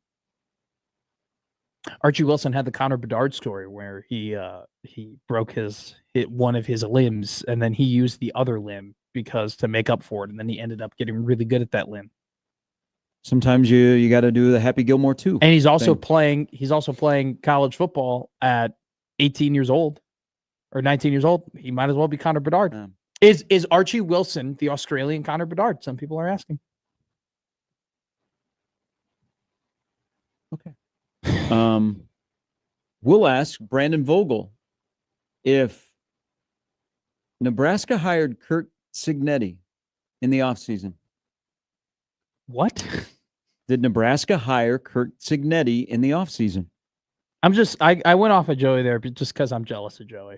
Archie Wilson had the Connor Bedard story where he broke one of his limbs and then he used the other limb to make up for it, and then he ended up getting really good at that limb. Sometimes you got to do the Happy Gilmore too. And he's also playing college football at 18 years old or 19 years old. He might as well be Connor Bedard. Yeah. Is Archie Wilson the Australian Connor Bedard? Some people are asking. Okay. We'll ask Brandon Vogel if Nebraska hired Kurt Cignetti in the offseason. What? Did Nebraska hire Kurt Cignetti in the offseason? I went off of Joey there just because I'm jealous of Joey.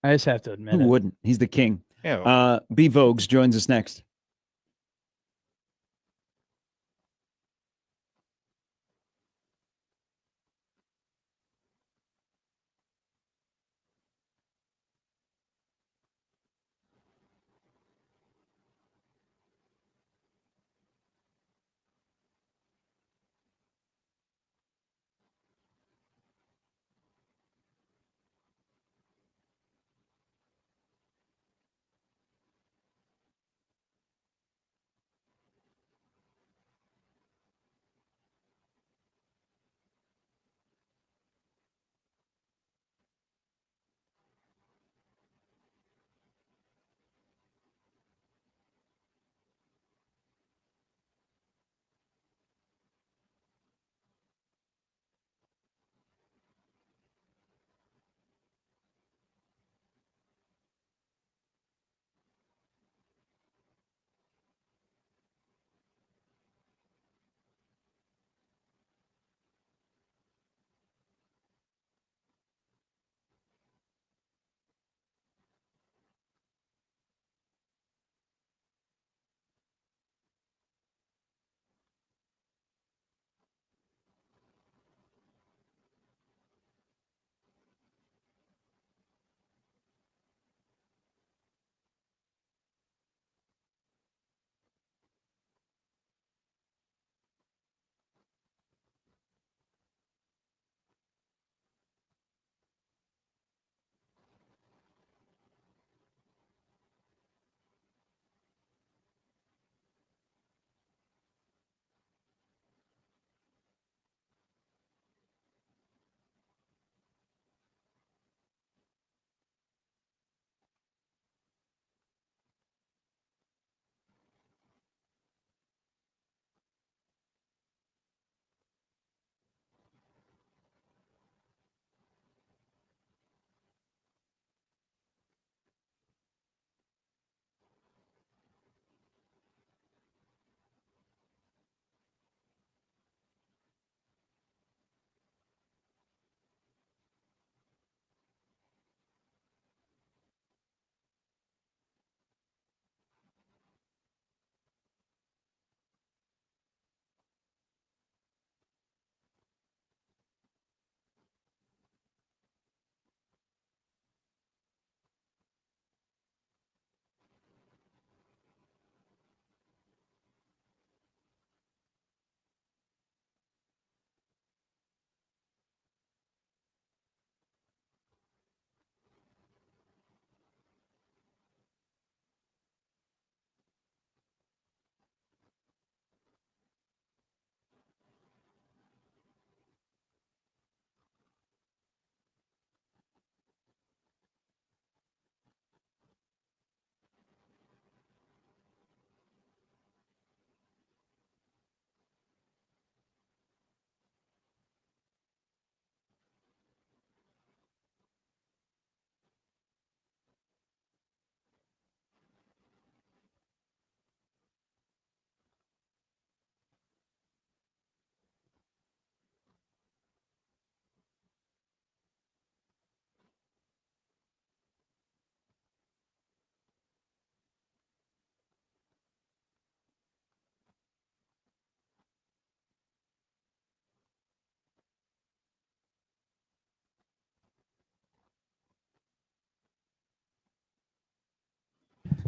I just have to admit Who wouldn't? He's the king. Yeah. B. Vogues joins us next.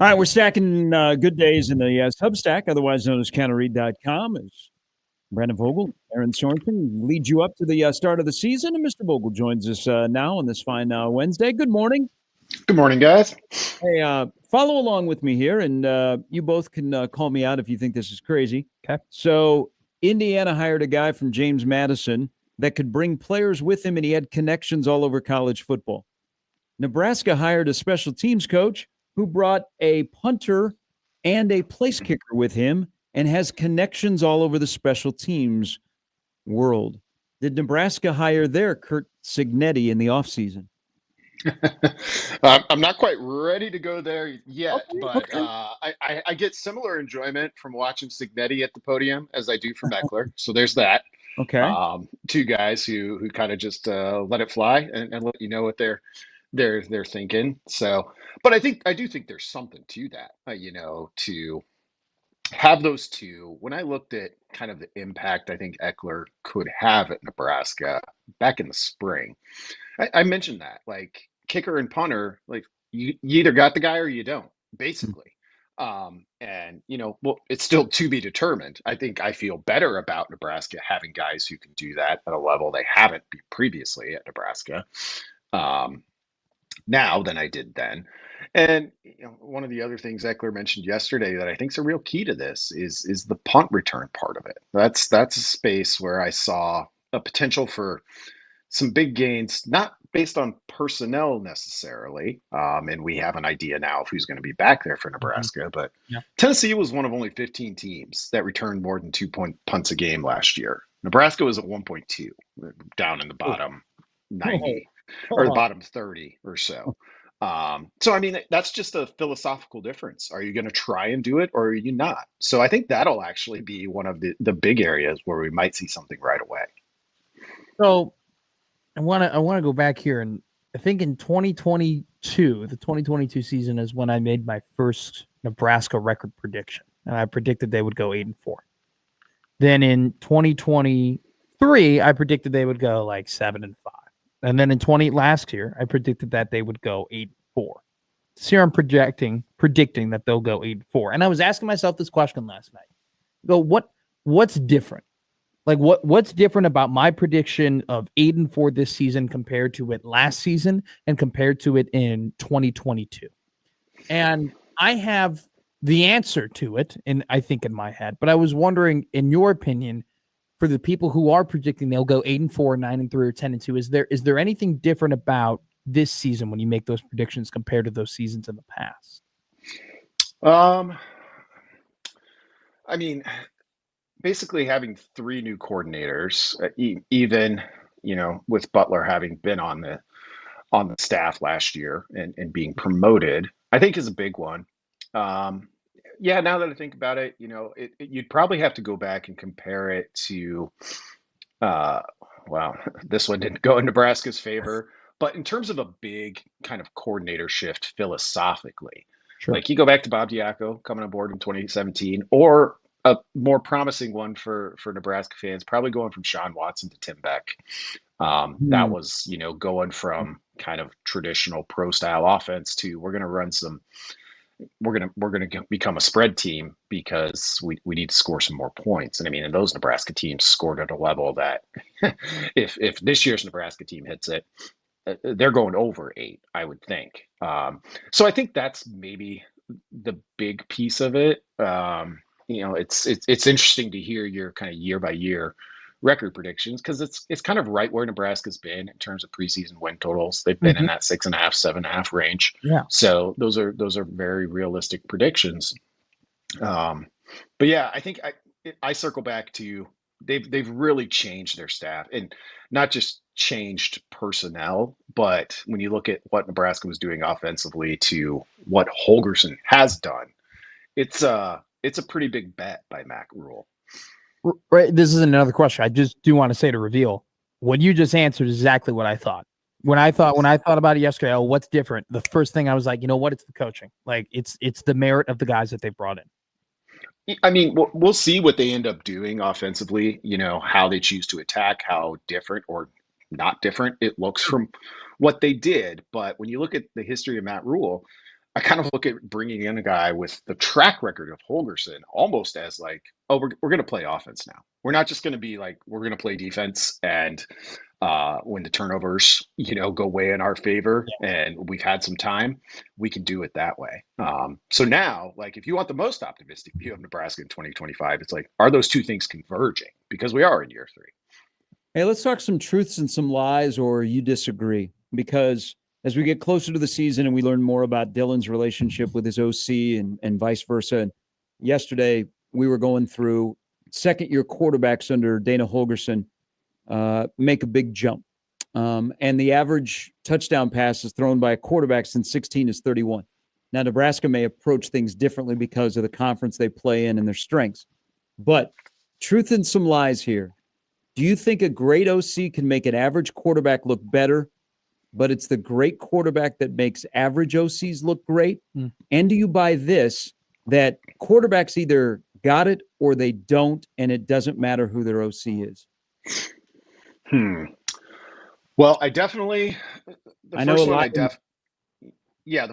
All right, we're stacking good days in the Substack, otherwise known as counterread.com. As Brandon Vogel, Aaron Sorensen lead you up to the start of the season, and Mr. Vogel joins us now on this fine Wednesday. Good morning. Good morning, guys. Hey, follow along with me here, and you both can call me out if you think this is crazy. Okay. So Indiana hired a guy from James Madison that could bring players with him, and he had connections all over college football. Nebraska hired a special teams coach who brought a punter and a place kicker with him and has connections all over the special teams world. Did Nebraska hire their Kurt Signetti in the offseason? I'm not quite ready to go there yet, Okay, but I get similar enjoyment from watching Signetti at the podium as I do from Eckler. So there's that. Okay. Two guys who kind of just let it fly and let you know what they're thinking. So, but I do think there's something to that, to have those two. When I looked at kind of the impact I think Eckler could have at Nebraska back in the spring, I mentioned that, like, kicker and punter, like, you either got the guy or you don't, basically. And well, it's still to be determined. I think I feel better about Nebraska having guys who can do that at a level they haven't previously at Nebraska. Now than I did then. And one of the other things Eckler mentioned yesterday that I think is a real key to this is the punt return part of it. That's a space where I saw a potential for some big gains, not based on personnel necessarily. And we have an idea now of who's going to be back there for Nebraska. But Yeah. Tennessee was one of only 15 teams that returned more than 2-point punts a game last year. Nebraska was at 1.2, down in the bottom 90 or the bottom 30 or so. So, I mean, that's just a philosophical difference. Are you going to try and do it, or are you not? So I think that'll actually be one of the big areas where we might see something right away. So I want to go back here, and I think in 2022, the 2022 season is when I made my first Nebraska record prediction, and I predicted they would go 8-4. Then in 2023, I predicted they would go like 7-5, and then in last year, I predicted that they would go 8-4. This year, I'm predicting that they'll go 8-4, and I was asking myself this question last night: go what's different? Like what's different about my prediction of 8-4 this season compared to it last season and compared to it in 2022? And I have the answer to it, and I think in my head, but I was wondering, in your opinion, for the people who are predicting they'll go 8-4, 9-3, or 10-2, is there anything different about this season when you make those predictions compared to those seasons in the past? I mean, basically having three new coordinators, even with Butler having been on the staff last year and being promoted, I think is a big one. Yeah, now that I think about it, you'd probably have to go back and compare it to, well, this one didn't go in Nebraska's favor, but in terms of a big kind of coordinator shift philosophically, Sure. like you go back to Bob Diaco coming on board in 2017, or a more promising one for Nebraska fans, probably going from Sean Watson to Tim Beck. That was, going from kind of traditional pro style offense to we're going to run some. We're gonna become a spread team because we need to score some more points. And I mean, and those Nebraska teams scored at a level that if this year's Nebraska team hits it, they're going over 8, I would think. So I think that's maybe the big piece of it. It's interesting to hear your kind of year by year record predictions, because it's kind of right where Nebraska's been in terms of preseason win totals. They've been in that 6.5, 7.5 range. Yeah. So those are very realistic predictions. But yeah, I think I circle back to they've really changed their staff, and not just changed personnel, but when you look at what Nebraska was doing offensively to what Holgorsen has done, it's a pretty big bet by Mac Rule. Right. This is another question. I just do want to say to reveal what you just answered is exactly what I thought. When I thought about it yesterday, what's different? The first thing I was like, you know what? It's the coaching. Like it's the merit of the guys that they brought in. I mean, we'll see what they end up doing offensively, how they choose to attack, how different or not different it looks from what they did. But when you look at the history of Matt Rule, I kind of look at bringing in a guy with the track record of Holgerson almost as like, oh, we're going to play offense now. We're not just going to be like, we're going to play defense and when the turnovers, go way in our favor and we've had some time, we can do it that way. So now, like, if you want the most optimistic view of Nebraska in 2025, it's like, are those two things converging? Because we are in year 3. Hey, let's talk some truths and some lies, or you disagree. Because as we get closer to the season and we learn more about Dylan's relationship with his OC and vice versa, and yesterday we were going through second-year quarterbacks under Dana Holgerson make a big jump. And the average touchdown passes thrown by a quarterback since 16 is 31. Now, Nebraska may approach things differently because of the conference they play in and their strengths. But truth and some lies here. Do you think a great OC can make an average quarterback look better, but it's the great quarterback that makes average OCs look great? And do you buy this, that quarterbacks either got it or they don't, and it doesn't matter who their OC is? Well, I definitely, the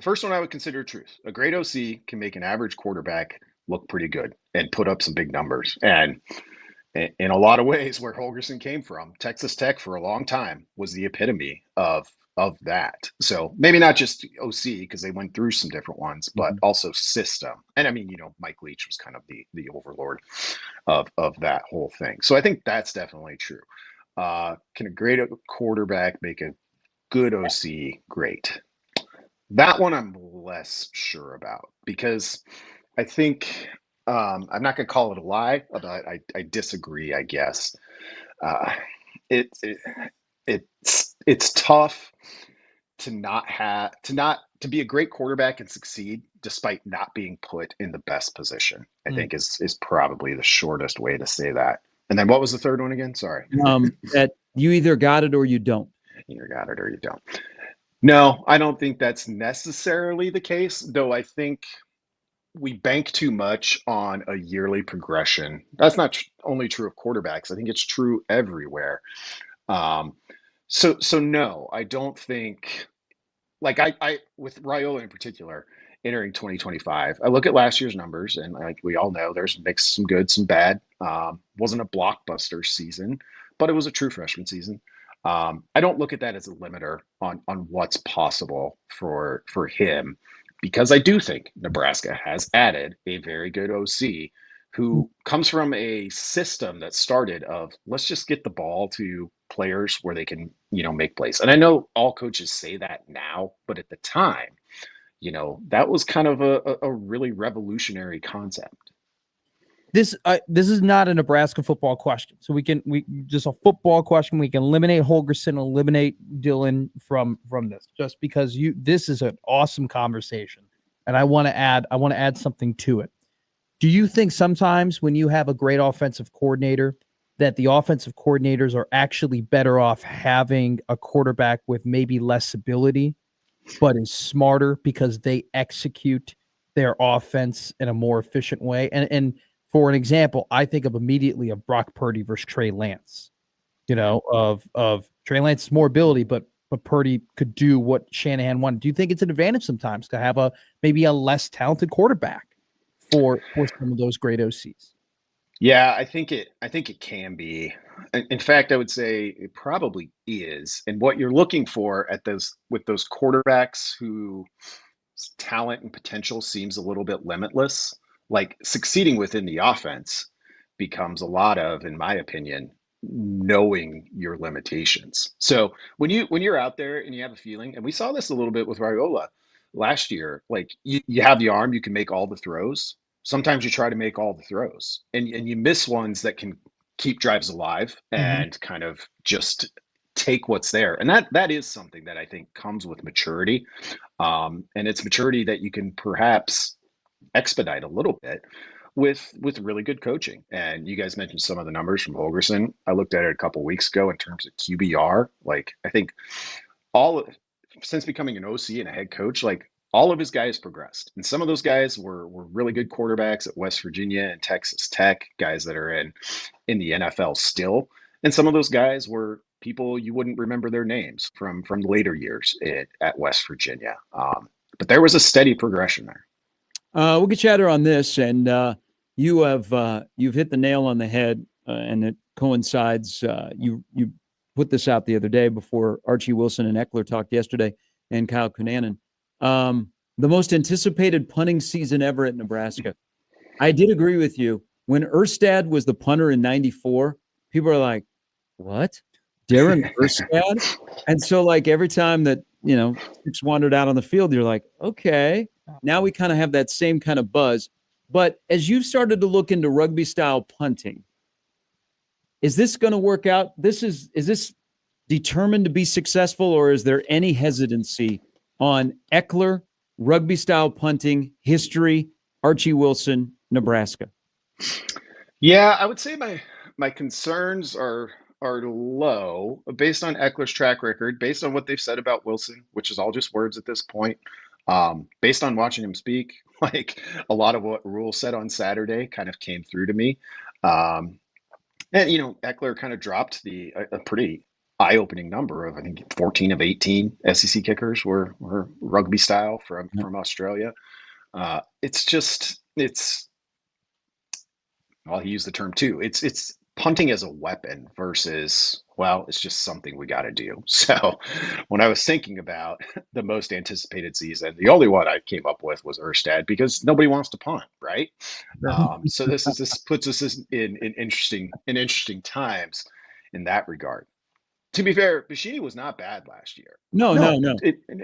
first one I would consider truth. A great OC can make an average quarterback look pretty good and put up some big numbers. And in a lot of ways, where Holgerson came from, Texas Tech for a long time was the epitome of that. So maybe not just OC, because they went through some different ones, but also system. And I mean, Mike Leach was kind of the overlord of that whole thing. So I think that's definitely true. Can a great quarterback make a good OC great? That one I'm less sure about, because I think I'm not going to call it a lie, but I disagree, I guess. It's tough to be a great quarterback and succeed despite not being put in the best position, I think is probably the shortest way to say that. And then what was the third one again? Sorry. That you either got it or you don't. Either got it or you don't. No, I don't think that's necessarily the case, though I think we bank too much on a yearly progression. That's not only true of quarterbacks. I think it's true everywhere. So no, I don't think, like I with Raiola in particular, entering 2025, I look at last year's numbers and like we all know, there's mixed, some good, some bad. Wasn't a blockbuster season, but it was a true freshman season. I don't look at that as a limiter on what's possible for him, because I do think Nebraska has added a very good OC who comes from a system that started of, let's just get the ball to players where they can, make plays. And I know all coaches say that now, but at the time, that was kind of a really revolutionary concept. This is not a Nebraska football question, so we just a football question. We can eliminate Holgerson, eliminate Dylan from this, just because this is an awesome conversation, and I want to add something to it. Do you think sometimes when you have a great offensive coordinator, that the offensive coordinators are actually better off having a quarterback with maybe less ability, but is smarter because they execute their offense in a more efficient way? And for an example, I think of immediately of Brock Purdy versus Trey Lance. Of Trey Lance's more ability, but Purdy could do what Shanahan wanted. Do you think it's an advantage sometimes to have maybe a less talented quarterback for some of those great OCs? Yeah, I think it can be. In fact, I would say it probably is. And what you're looking for with those quarterbacks whose talent and potential seems a little bit limitless, like succeeding within the offense becomes a lot of, in my opinion, knowing your limitations. So when you're out there and you have a feeling, and we saw this a little bit with Raiola last year, like you have the arm, you can make all the throws. Sometimes you try to make all the throws and you miss ones that can keep drives alive and kind of just take what's there. And that is something that I think comes with maturity. And it's maturity that you can perhaps expedite a little bit with really good coaching. And you guys mentioned some of the numbers from Holgerson. I looked at it a couple of weeks ago in terms of QBR. Like, I think since becoming an OC and a head coach, like all of his guys progressed. And some of those guys were really good quarterbacks at West Virginia and Texas Tech, guys that are in the NFL still. And some of those guys were people you wouldn't remember their names from later years at West Virginia. But there was a steady progression there. We'll get you out here on this, and you've hit the nail on the head, and it coincides. You put this out the other day before Archie Wilson and Eckler talked yesterday, and Kyle Cunanan. The most anticipated punting season ever at Nebraska. I did agree with you. When Erstad was the punter in '94, people are like, "What? Darren Erstad?" And so, like, every time that six wandered out on the field, you're like, "Okay." Now we kind of have that same kind of buzz. But as you've started to look into rugby style punting, is this going to work out? Is this determined to be successful, or is there any hesitancy on Eckler, rugby style punting, history, Archie Wilson, Nebraska? Yeah, I would say my concerns are low based on Eckler's track record, based on what they've said about Wilson, which is all just words at this point. Based on watching him speak, like a lot of what Rule said on Saturday kind of came through to me. And Eckler kind of dropped a pretty eye-opening number of, I think, 14 of 18 SEC kickers were rugby style from Australia. Well, he used the term too. It's punting as a weapon versus, well, it's just something we got to do. So when I was thinking about the most anticipated season, the only one I came up with was Erstad, because nobody wants to punt, right? So this puts us in interesting times in that regard. To be fair, Bashidi was not bad last year. No.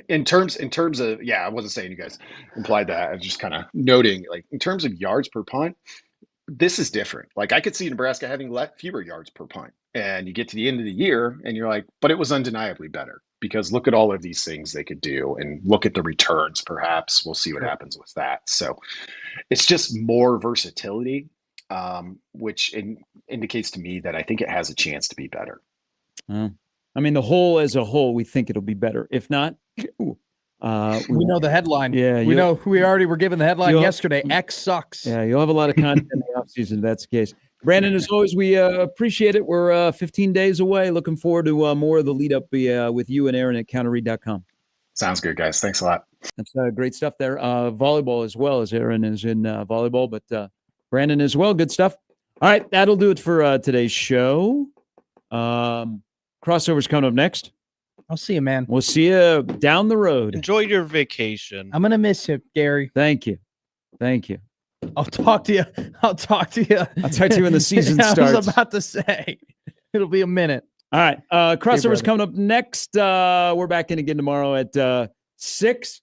In terms of, yeah, I wasn't saying you guys implied that. I was just kind of noting, like, in terms of yards per punt, this is different. Like, I could see Nebraska having fewer yards per punt, and you get to the end of the year and you're like, but it was undeniably better, because look at all of these things they could do, and look at the returns. Perhaps we'll see what happens with that. So it's just more versatility, which indicates to me that I think it has a chance to be better. I mean, the whole as a whole, we think it'll be better. If not, we know the headline. Yeah, we know we already were given the headline yesterday. X sucks. Yeah, you'll have a lot of content in the offseason if that's the case. Brandon, as always, we appreciate it. We're 15 days away. Looking forward to more of the lead up with you and Aaron at counterread.com. Sounds good, guys. Thanks a lot. That's great stuff there. Volleyball as well, as Aaron is in volleyball, but Brandon as well. Good stuff. All right, that'll do it for today's show. Crossover's coming up next. I'll see you, man. We'll see you down the road. Enjoy your vacation. I'm going to miss you, Gary. Thank you. I'll talk to you. I'll talk to you when the season starts. I was about to say, it'll be a minute. All right. Crossover's coming up next. We're back in again tomorrow at 6.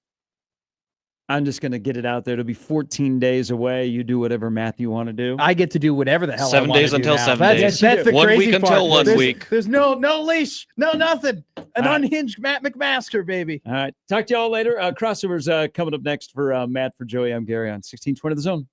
I'm just going to get it out there. It'll be 14 days away. You do whatever math you want to do. I get to do whatever the hell 7 I want days to do until now. 7 days. That's the 1 crazy week part. until 1 week. There's no leash, no nothing. An unhinged Matt McMaster, baby. All right. Talk to y'all later. Crossovers coming up next for Matt, for Joey. I'm Gary on 1620 The Zone.